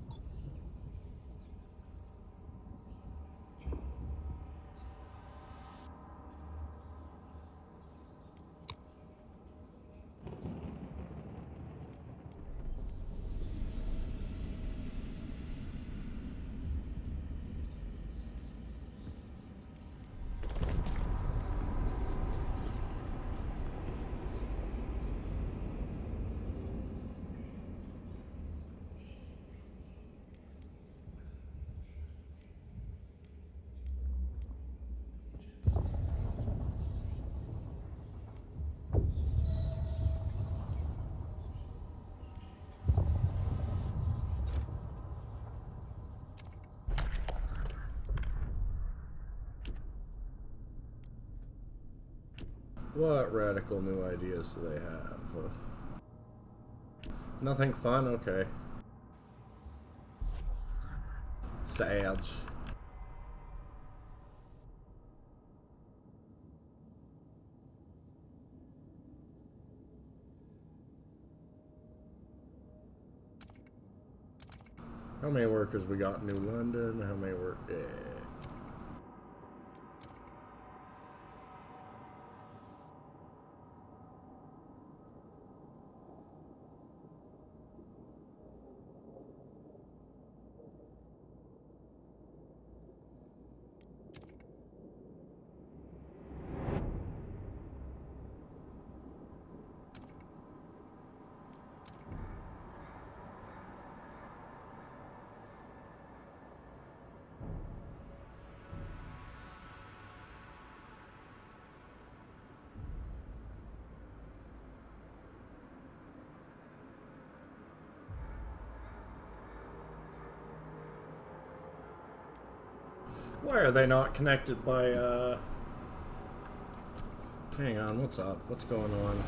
What radical new ideas do they have? Nothing fun? Okay. Sage. How many workers we got in New London? How many work? Yeah. Why are they not connected by, Hang on, what's up? What's going on?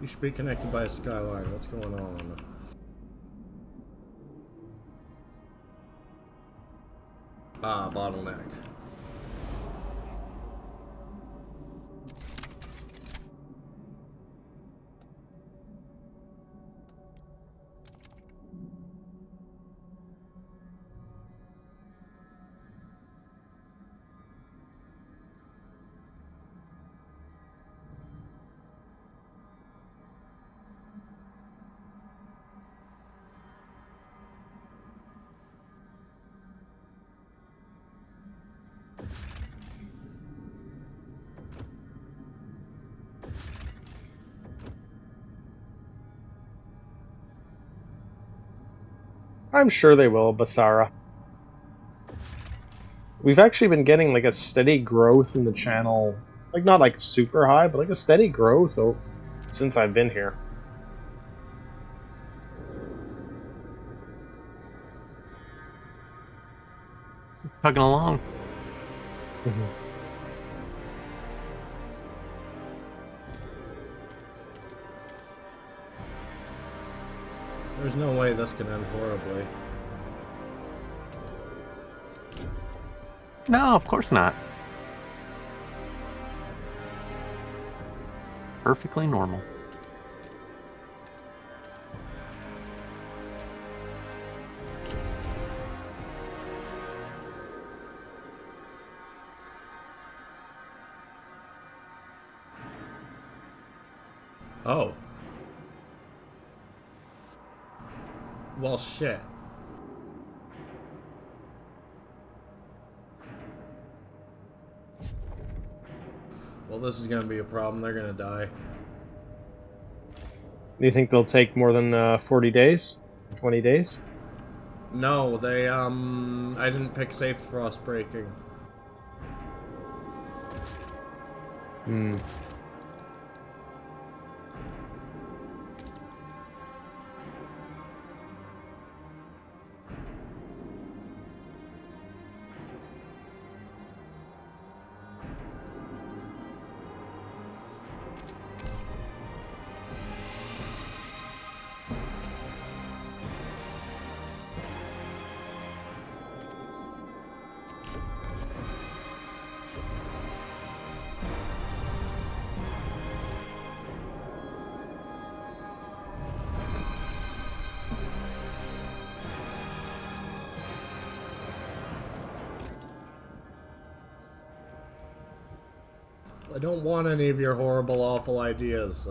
You should be connected by a skyline. What's going on? Ah, bottleneck. I'm sure they will, Basara. We've actually been getting like a steady growth in the channel, like not like super high, but like a steady growth since I've been here. Chugging along. There's no way this can end horribly. No, of course not. Perfectly normal. Oh. Well, shit. Well, this is gonna be a problem. They're gonna die. Do you think they'll take more than 40 days? 20 days? No, they, I didn't pick safe frost breaking. Hmm. I don't want any of your horrible, awful ideas.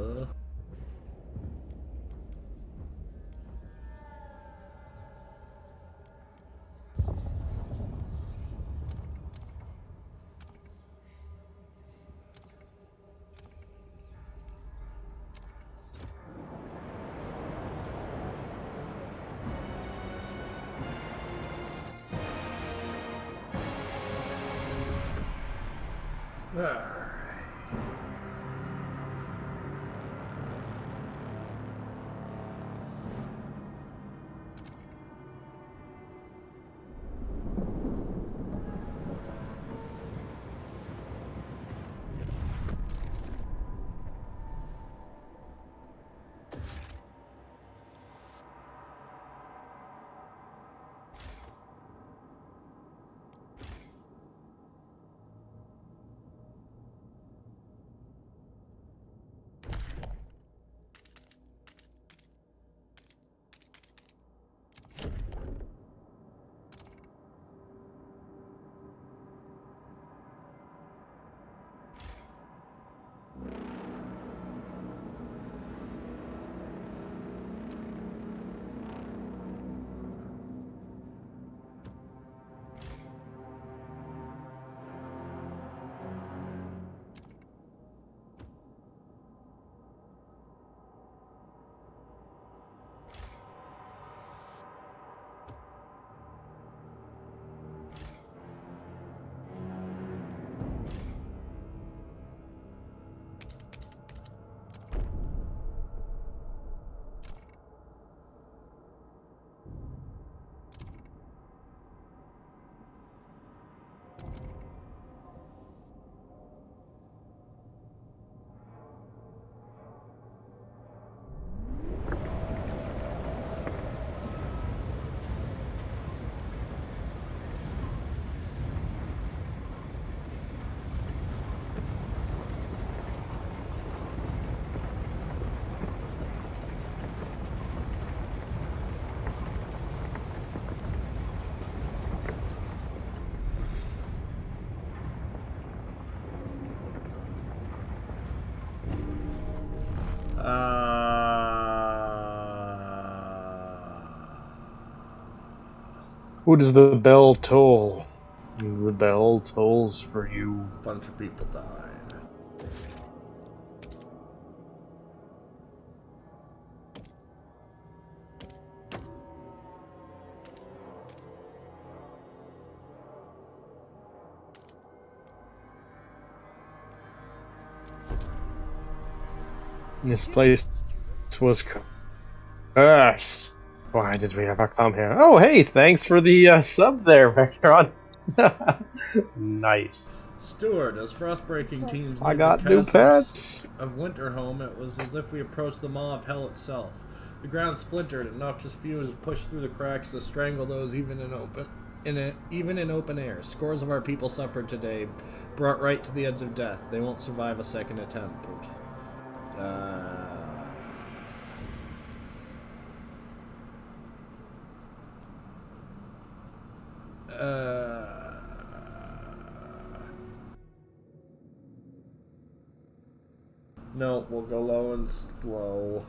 Who does the bell toll? The bell tolls for you. A bunch of people died. This place was cursed. Why did we ever come here? Oh, hey, thanks for the sub there, Vectron. Nice. Steward, as frostbreaking teams I neared got the new chasms pets. of Winterhome, it was as if we approached the maw of hell itself. The ground splintered and noxious fumes pushed through the cracks to strangle those even in open air. Scores of our people suffered today, brought right to the edge of death. They won't survive a second attempt. No, we'll go low and slow.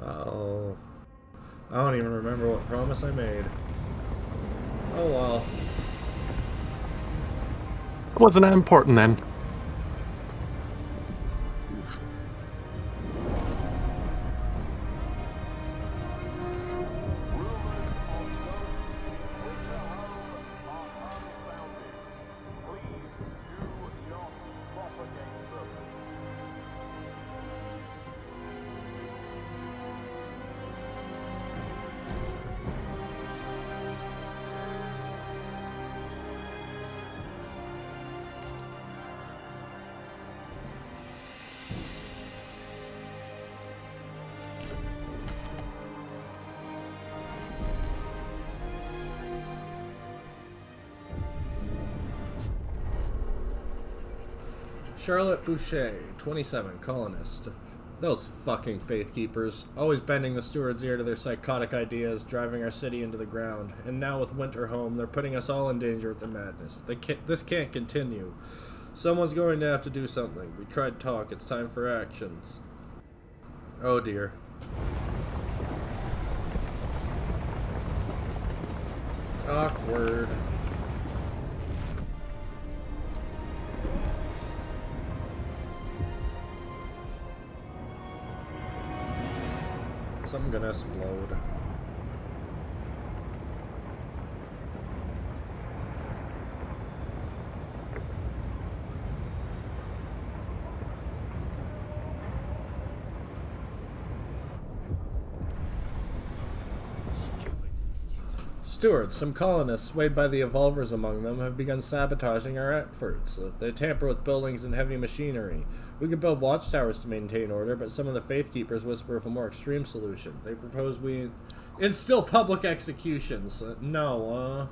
Oh. I don't even remember what promise I made. Oh well. Wasn't that important then? Charlotte Boucher, 27, colonist. Those fucking faithkeepers, always bending the steward's ear to their psychotic ideas, driving our city into the ground. And now with Winterhome, they're putting us all in danger with their madness. This can't continue. Someone's going to have to do something. We tried talk, it's time for actions. Oh dear. Awkward. Something gonna explode. Steward, some colonists, swayed by the evolvers among them, have begun sabotaging our efforts. They tamper with buildings and heavy machinery. We could build watchtowers to maintain order, but some of the faithkeepers whisper of a more extreme solution. They propose we instill public executions. No.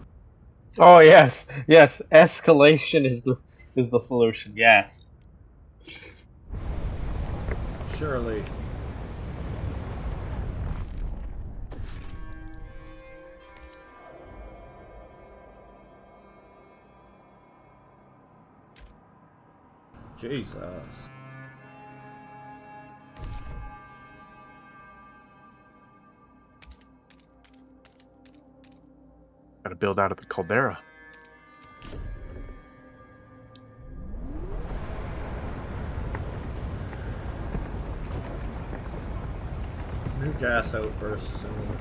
Oh yes, yes. Escalation is the solution. Yes. Surely. Jesus. Gotta build out of the caldera. New gas outbursts soon.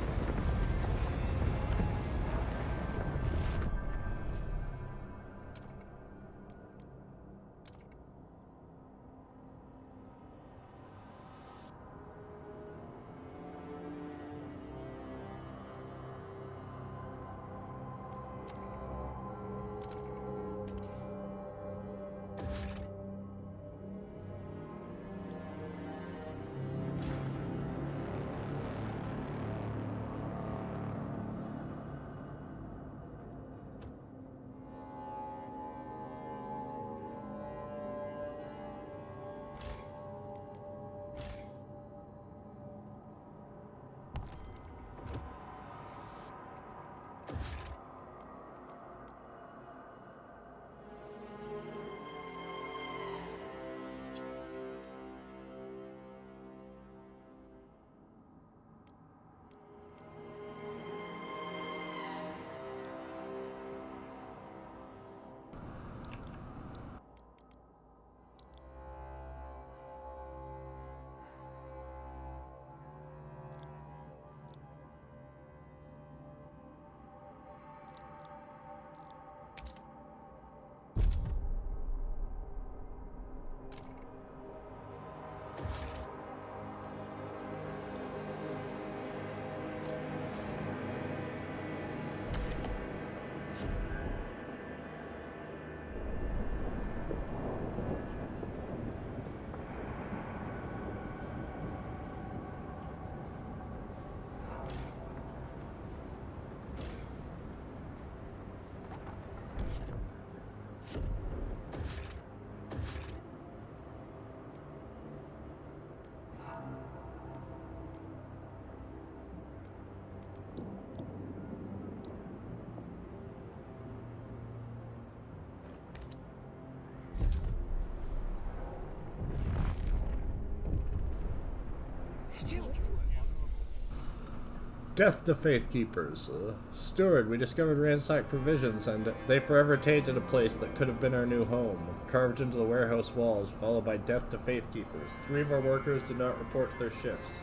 Death to Faithkeepers. Steward, we discovered ransacked provisions, and they forever tainted a place that could have been our new home. Carved into the warehouse walls, followed by death to Faithkeepers. 3 of our workers did not report to their shifts.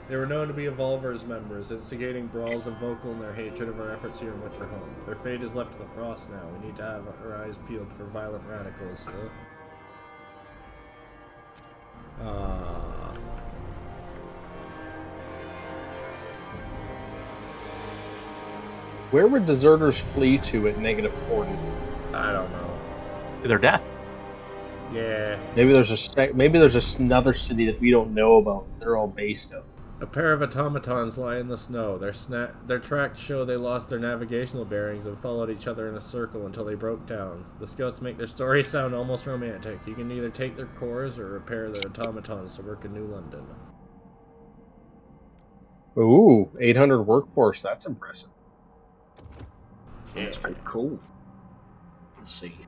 They were known to be Evolvers members, instigating brawls and vocal in their hatred of our efforts here in Winterhome. Their fate is left to the frost now. We need to have our eyes peeled for violent radicals. Where would deserters flee to at -40? I don't know. To their death. Yeah. Maybe there's another city that we don't know about. They're all based out. A pair of automatons lie in the snow. Their tracks show they lost their navigational bearings and followed each other in a circle until they broke down. The scouts make their story sound almost romantic. You can either take their cores or repair their automatons to work in New London. Ooh, 800 workforce. That's impressive. Yeah, it's pretty cool. Let's see.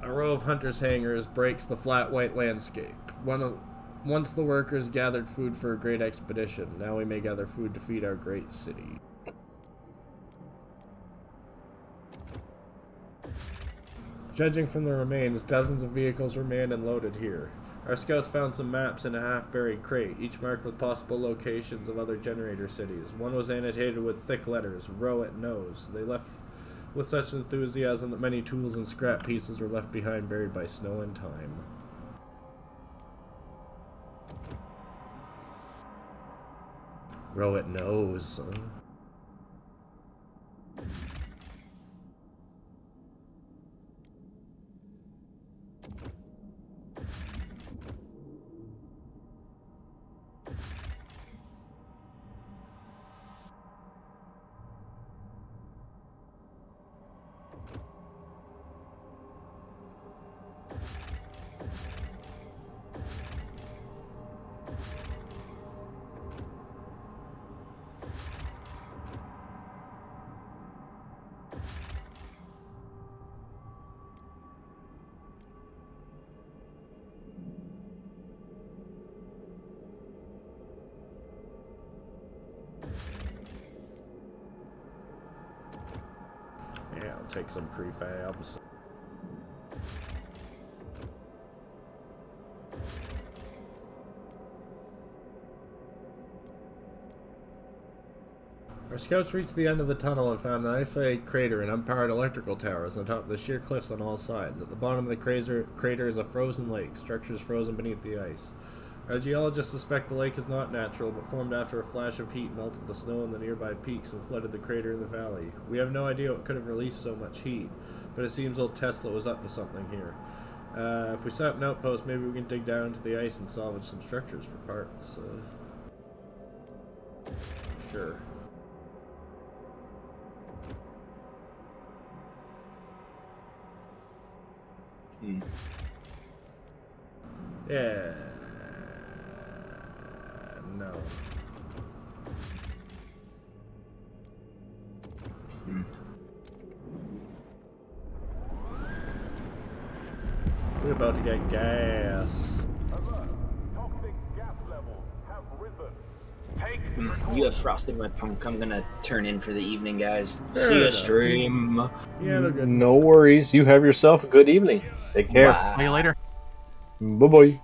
A row of hunters' hangars breaks the flat white landscape. Once the workers gathered food for a great expedition, now we may gather food to feed our great city. Judging from the remains, dozens of vehicles remain unloaded here. Our scouts found some maps in a half-buried crate, each marked with possible locations of other generator cities. One was annotated with thick letters, "Row it knows." They left with such enthusiasm that many tools and scrap pieces were left behind, buried by snow and time. Row it knows. Yeah, I'll take some prefabs. Our scouts reached the end of the tunnel and found an isolated crater and unpowered electrical towers on top of the sheer cliffs on all sides. At the bottom of the crater is a frozen lake, structures frozen beneath the ice. Our geologists suspect the lake is not natural, but formed after a flash of heat melted the snow in the nearby peaks and flooded the crater in the valley. We have no idea what could have released so much heat, but it seems old Tesla was up to something here. If we set up an outpost, maybe we can dig down into the ice and salvage some structures for parts. Sure. Yeah. No. We're about to get gas. Alert. Toxic gas levels have risen. Take You have frosted my punk. I'm gonna turn in for the evening, guys. Fair See you enough. stream. Yeah, no good. No worries. You have yourself a good evening. Take care. See you later. Bye-bye.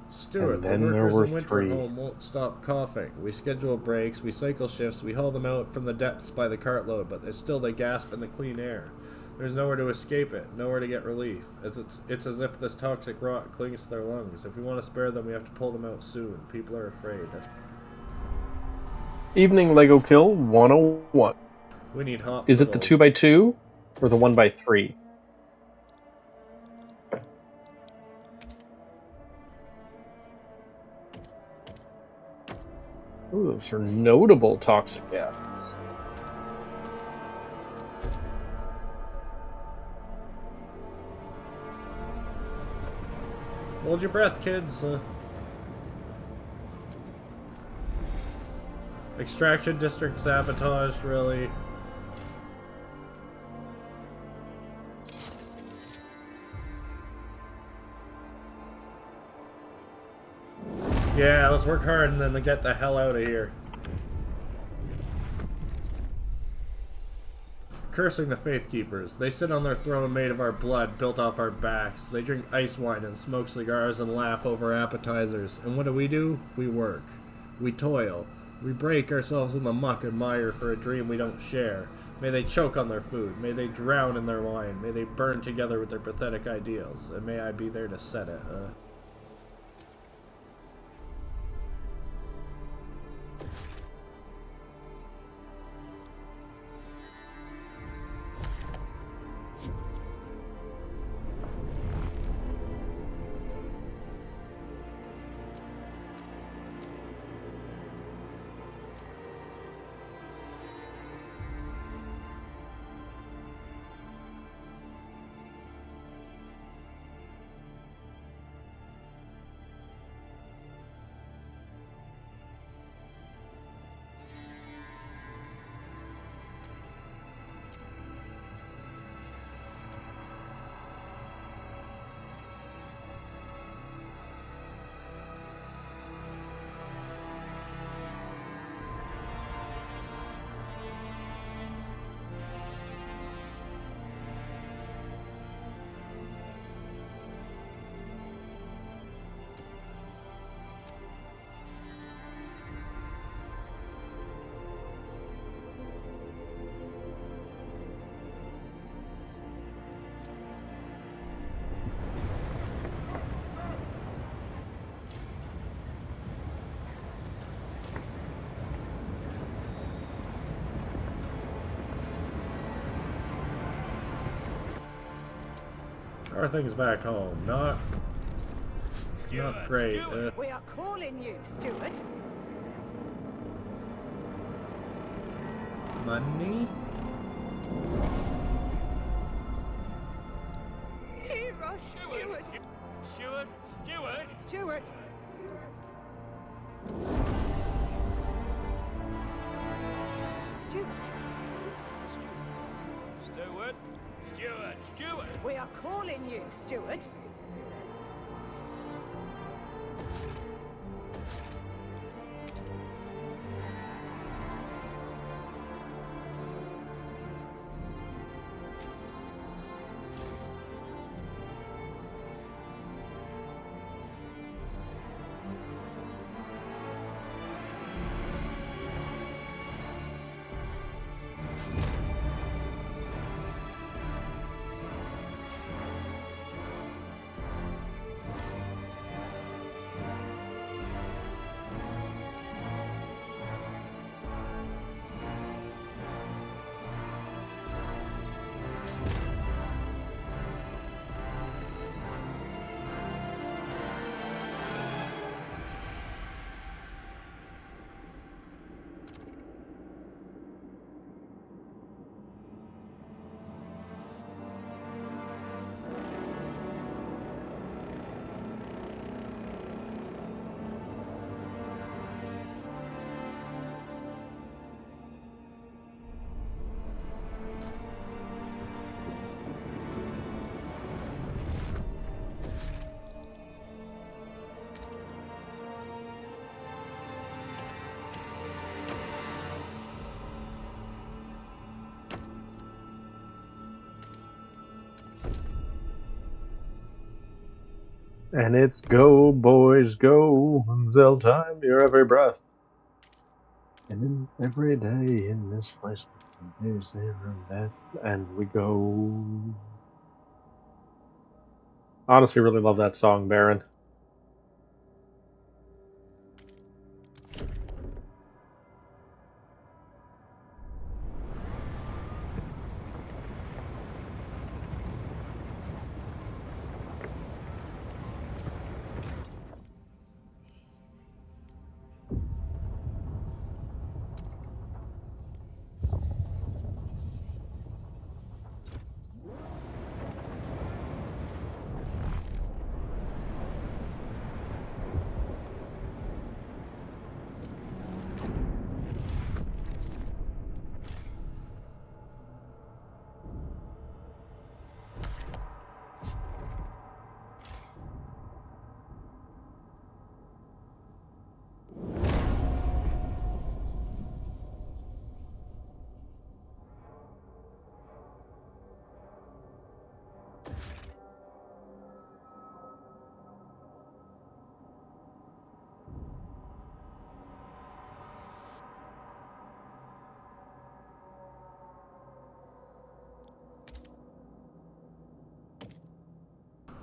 Stuart, And the then there workers were in three. Winterhome won't stop coughing. We schedule breaks, we cycle shifts, we haul them out from the depths by the cartload, but still they gasp in the clean air. There's nowhere to escape it, nowhere to get relief. It's as if this toxic rot clings to their lungs. If we want to spare them, we have to pull them out soon. People are afraid. Evening Lego Kill 101. We need hospitals. Is it the 2x2 or the 1x3? Ooh, those are notable toxic gases. Hold your breath, kids. Extraction district sabotaged, really. Yeah, let's work hard and then get the hell out of here. Cursing the Faith Keepers. They sit on their throne made of our blood, built off our backs. They drink ice wine and smoke cigars and laugh over appetizers. And what do? We work. We toil. We break ourselves in the muck and mire for a dream we don't share. May they choke on their food. May they drown in their wine. May they burn together with their pathetic ideals. And may I be there to set it. How are things back home? Not great. We are calling you, Stuart. Money? Hero Stuart. Stuart? Stuart. Stuart. Stuart! We are calling you, Stuart. And it's go, boys, go, until time your every breath. And in every day in this place, there's never death, and we go. Honestly, really love that song, Baron.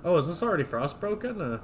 Oh, is this already frostbroken?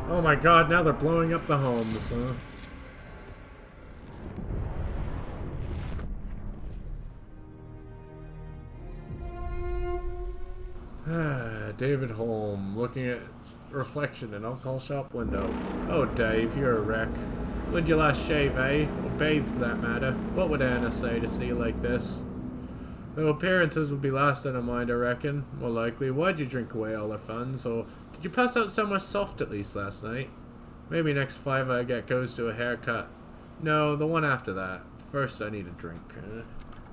Oh my god, now they're blowing up the homes, huh? David Holm, looking at reflection in alcohol shop window. Oh, Dave, you're a wreck. When'd you last shave, eh? Or bathe, for that matter? What would Anna say to see you like this? Though appearances would be last on her mind, I reckon. More likely. Why'd you drink away all her funds? Or did you pass out somewhere soft at least last night? Maybe next five I get goes to a haircut. No, the one after that. First I need a drink.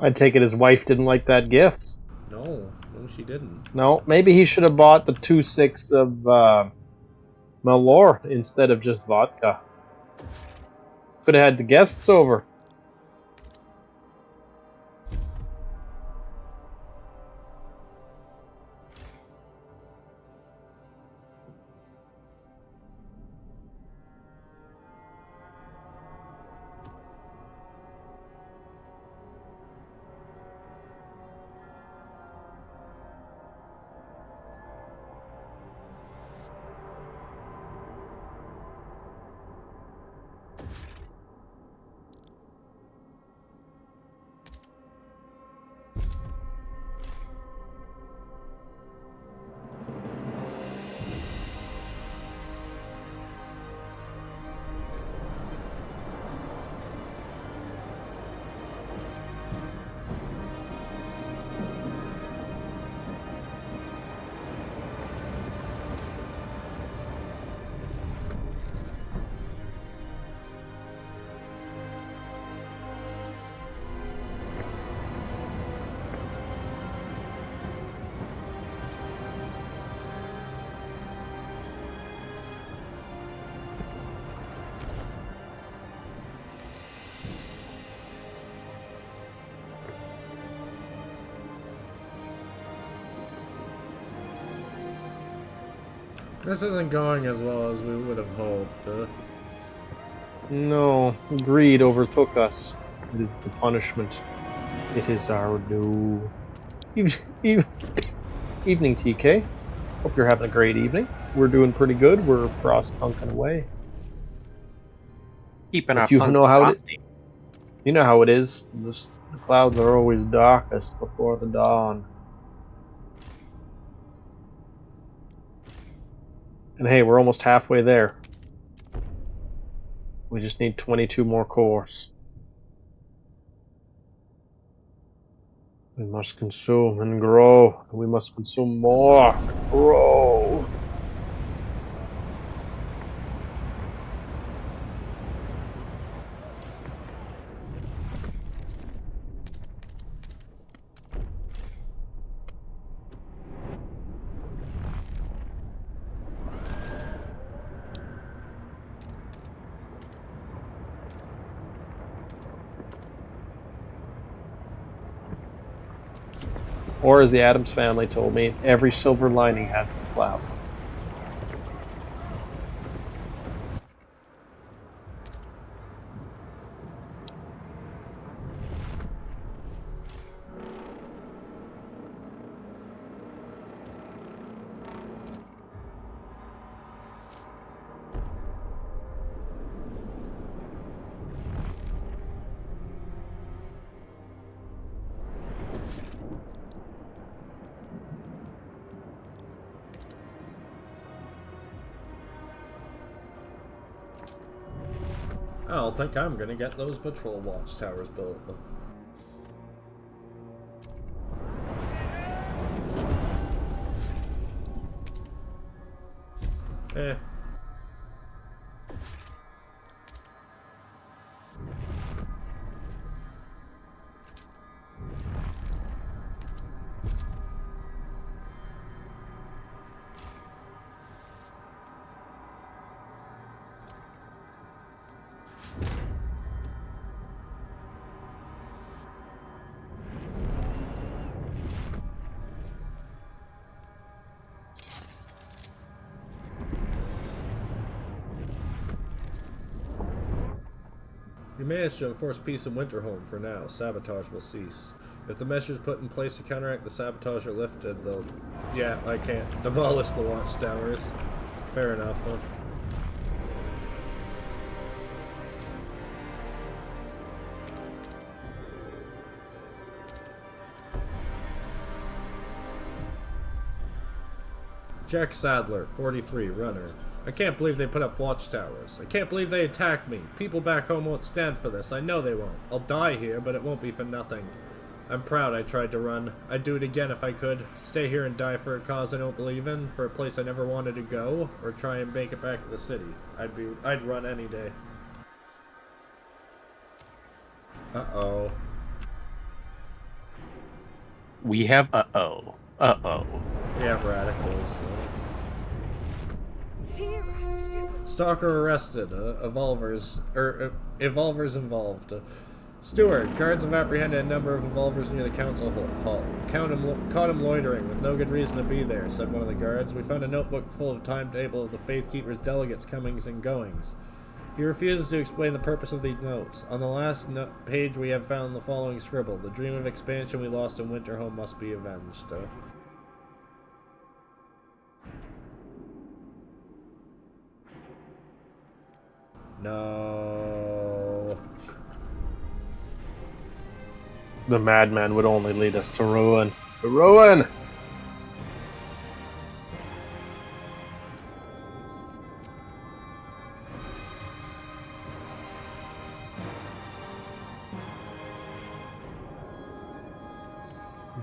I'd take it his wife didn't like that gift. No, she didn't. No, maybe he should have bought the 2/6 of Malor instead of just vodka. Could have had the guests over. This isn't going as well as we would have hoped. No, greed overtook us. It is the punishment. It is our due. Evening, TK. Hope you're having a great evening. We're doing pretty good. We're frostpunking away. Keeping But our you punks know how it, frosty. you know how it is. The clouds are always darkest before the dawn. And hey, we're almost halfway there. We just need 22 more cores. We must consume and grow. We must consume more and grow. Or as the Addams family told me, every silver lining has a cloud. I don't think I'm gonna get those patrol watchtowers built. Eh. We managed to enforce peace in Winterholm for now. Sabotage will cease. If the measures put in place to counteract the sabotage are lifted, they'll... Yeah, I can't demolish the watchtowers. Fair enough, huh? Jack Sadler, 43, runner. I can't believe they put up watchtowers. I can't believe they attacked me. People back home won't stand for this. I know they won't. I'll die here, but it won't be for nothing. I'm proud I tried to run. I'd do it again if I could. Stay here and die for a cause I don't believe in, for a place I never wanted to go, or try and make it back to the city. I'd run any day. Uh-oh. We have uh-oh. Uh-oh. We have radicals. Here, Stuart. Stalker arrested. Evolvers involved. Stewart, guards have apprehended a number of evolvers near the council hall. Caught him loitering with no good reason to be there, said one of the guards. We found a notebook full of timetable of the Faithkeeper's delegates' comings and goings. He refuses to explain the purpose of these notes. On the last page we have found the following scribble. The dream of expansion we lost in Winterholm must be avenged. No. The madman would only lead us to ruin. To ruin!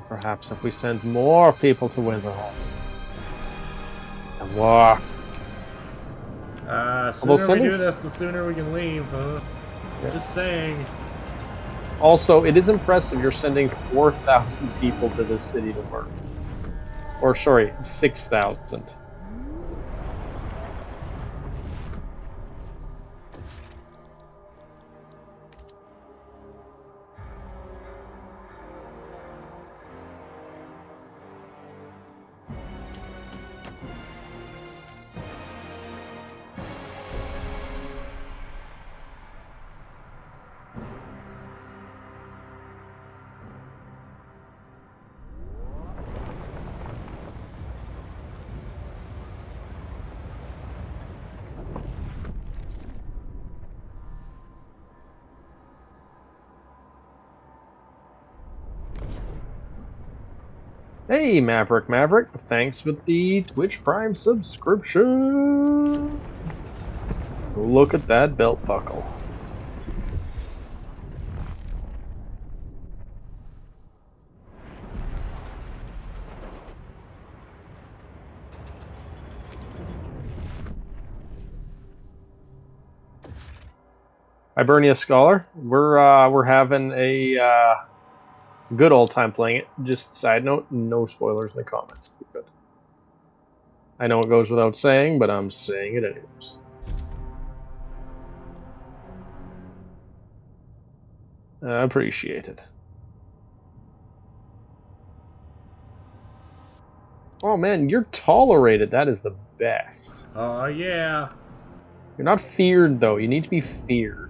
Perhaps if we send more people to Winterholm. And more. Sooner we do this, the sooner we can leave, huh? Yeah. Just saying. Also, it is impressive you're sending 4,000 people to this city to work. Or, sorry, 6,000. Hey, Maverick, thanks with the Twitch Prime subscription. Look at that belt buckle. Hibernia Scholar, we're having a good old time playing it. Just side note, no spoilers in the comments. Good. I know it goes without saying, but I'm saying it anyways. Appreciate it. Oh man, you're tolerated. That is the best. Oh yeah. You're not feared though. You need to be feared.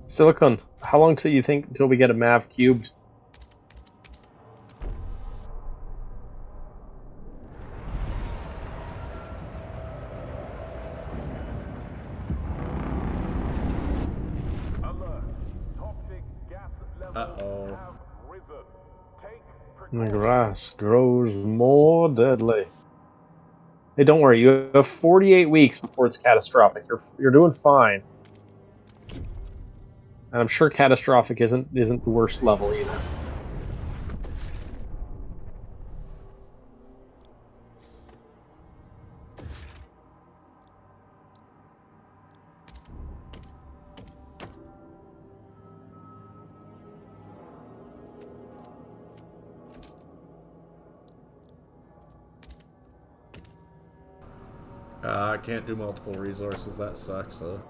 Silicon, how long till you think until we get a Mav cubed? Alert. Toxic gas no. have risen. Take The grass grows more deadly. Hey, don't worry. You have 48 weeks before it's catastrophic. You're doing fine. And I'm sure catastrophic isn't the worst level either. I can't do multiple resources, that sucks, though.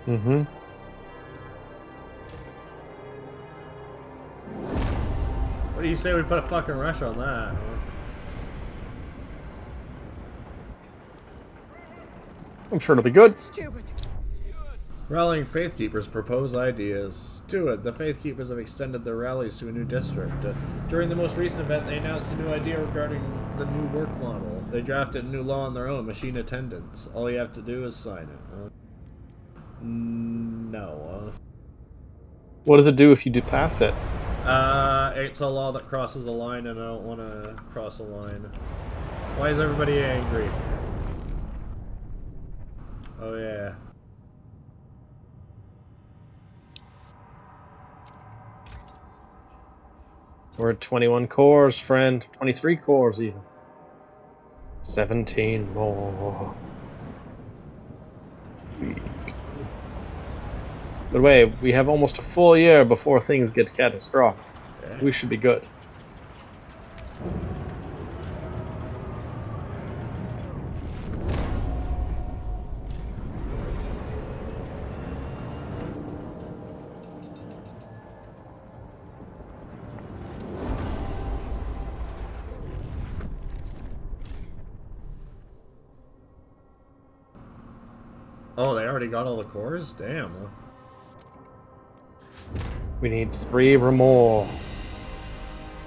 Mm-hmm. What do you say we put a fucking rush on that? Huh? I'm sure it'll be good. Steward! Rallying Faithkeepers propose ideas. Steward, the Faithkeepers have extended their rallies to a new district. During the most recent event, they announced a new idea regarding the new work model. They drafted a new law on their own, machine attendance. All you have to do is sign it. No. What does it do if you do pass it? It's a law that crosses a line, and I don't want to cross a line. Why is everybody angry? Oh, yeah. We're at 21 cores, friend. 23 cores, even. 17 more. But wait, we have almost a full year before things get catastrophic. Okay. We should be good. Oh, they already got all the cores? Damn. We need 3 or more.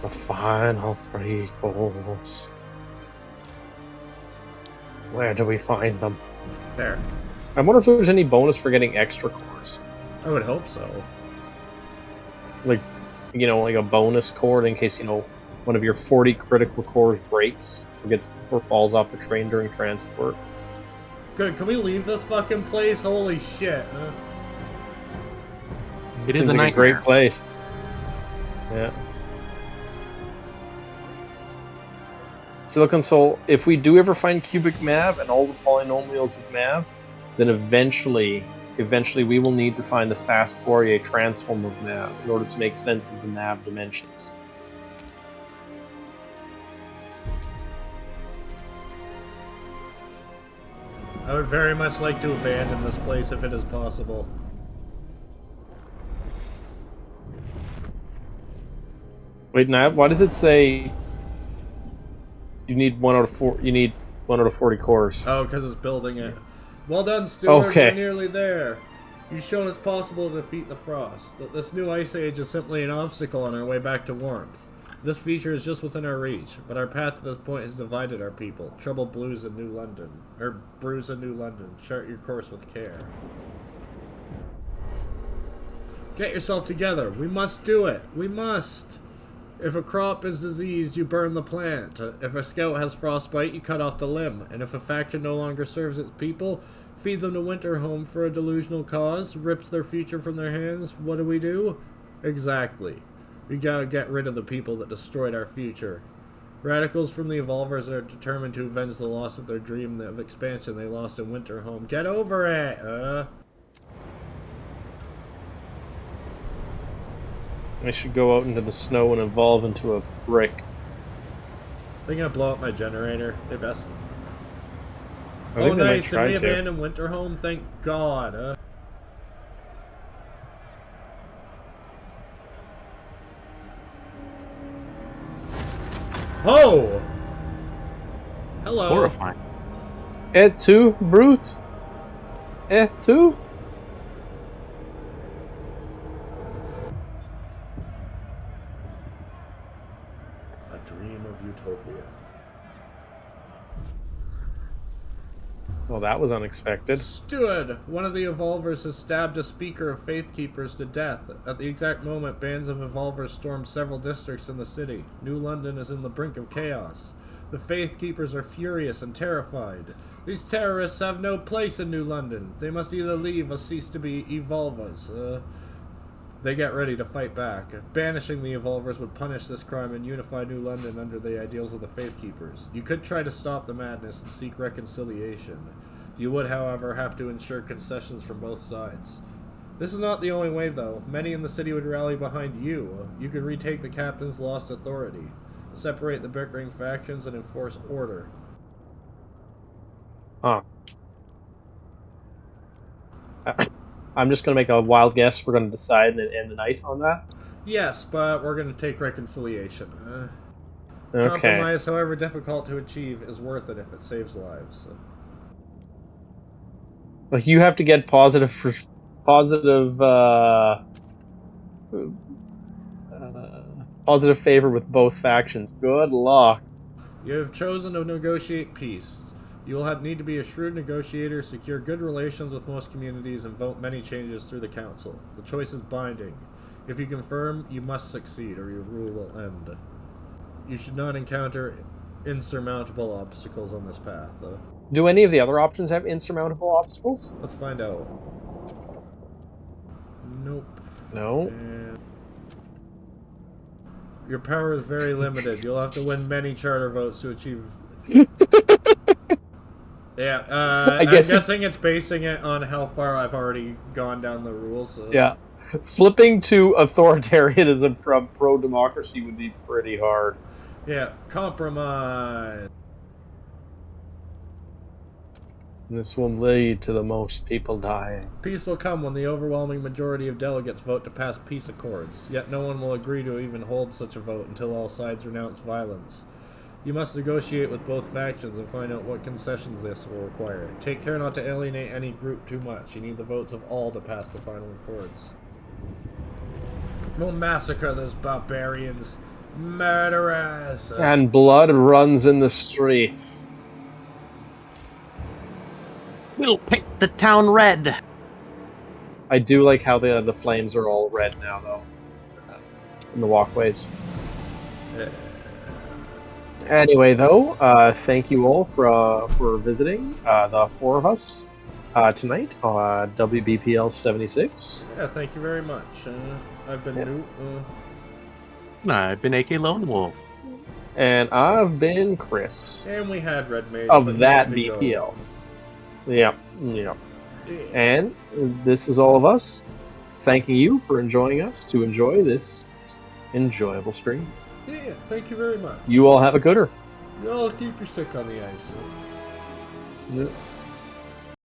The final 3 cores. Where do we find them? There. I wonder if there's any bonus for getting extra cores. I would hope so. Like, you know, like a bonus core in case, you know, one of your 40 critical cores breaks or falls off the train during transport. Good, can we leave this fucking place? Holy shit. It is Seems a like nightmare. great place. Yeah. Silicon Soul, if we do ever find cubic mav and all the polynomials of mav, then eventually we will need to find the fast Fourier transform of mav in order to make sense of the mav dimensions. I would very much like to abandon this place if it is possible. Wait, Nav, why does it say you need 1 out of 4? You need 1 out of 40 cores. Oh, because it's building it. Well done, Stuart. Okay. We're nearly there. You've shown it's possible to defeat the frost. That this new ice age is simply an obstacle on our way back to warmth. This feature is just within our reach, but our path to this point has divided our people. Trouble brews in New London. Chart your course with care. Get yourself together. We must do it. We must. If a crop is diseased, you burn the plant. If a scout has frostbite, you cut off the limb. And if a faction no longer serves its people, feed them to Winterhome for a delusional cause, rips their future from their hands. What do? Exactly. We gotta get rid of the people that destroyed our future. Radicals from the Evolvers are determined to avenge the loss of their dream of expansion they lost in Winterhome. Get over it! I should go out into the snow and evolve into a brick. They're gonna blow up my generator. They best. I Oh, think they might nice. Did try we to. abandon Winterhome? Thank God. Oh! Hello. Horrifying. Et tu, brute? Et tu? A dream of utopia. Well, that was unexpected. Steward! One of the Evolvers has stabbed a speaker of Faith Keepers to death. At the exact moment, bands of Evolvers stormed several districts in the city. New London is in the brink of chaos. The Faith Keepers are furious and terrified. These terrorists have no place in New London. They must either leave or cease to be Evolvers. They get ready to fight back. Banishing the Evolvers would punish this crime and unify New London under the ideals of the Faith Keepers. You could try to stop the madness and seek reconciliation. You would, however, have to ensure concessions from both sides. This is not the only way, though. Many in the city would rally behind you. You could retake the captain's lost authority, separate the bickering factions, and enforce order. Huh. I'm just going to make a wild guess. We're going to decide and then end the night on that. Yes, but we're going to take reconciliation. Okay. Compromise, however difficult to achieve, is worth it if it saves lives. Like, you have to get positive favor with both factions. Good luck. You have chosen to negotiate peace. You will need to be a shrewd negotiator, secure good relations with most communities, and vote many changes through the council. The choice is binding. If you confirm, you must succeed, or your rule will end. You should not encounter insurmountable obstacles on this path. Do any of the other options have insurmountable obstacles? Let's find out. Nope. No. And your power is very limited. You'll have to win many charter votes to achieve... Yeah, I'm guessing it's basing it on how far I've already gone down the rules. So. Yeah. Flipping to authoritarianism from pro-democracy would be pretty hard. Yeah, compromise. This will lead to the most people dying. Peace will come when the overwhelming majority of delegates vote to pass peace accords, yet no one will agree to even hold such a vote until all sides renounce violence. You must negotiate with both factions and find out what concessions this will require. Take care not to alienate any group too much. You need the votes of all to pass the final accords. We'll massacre those barbarians. Murderers! And blood runs in the streets. We'll paint the town red. I do like how the flames are all red now, though, in the walkways. Anyway, though, thank you all for visiting the four of us tonight on WBPL 76. Yeah, thank you very much. I've been Noot. I've been AK Lonewolf. And I've been Chris. And we had Redmage. Of that BPL. Yeah. And this is all of us thanking you for joining us to enjoy this enjoyable stream. Yeah, thank you very much. You all have a gooder. Y'all keep your stick on the ice. Yeah.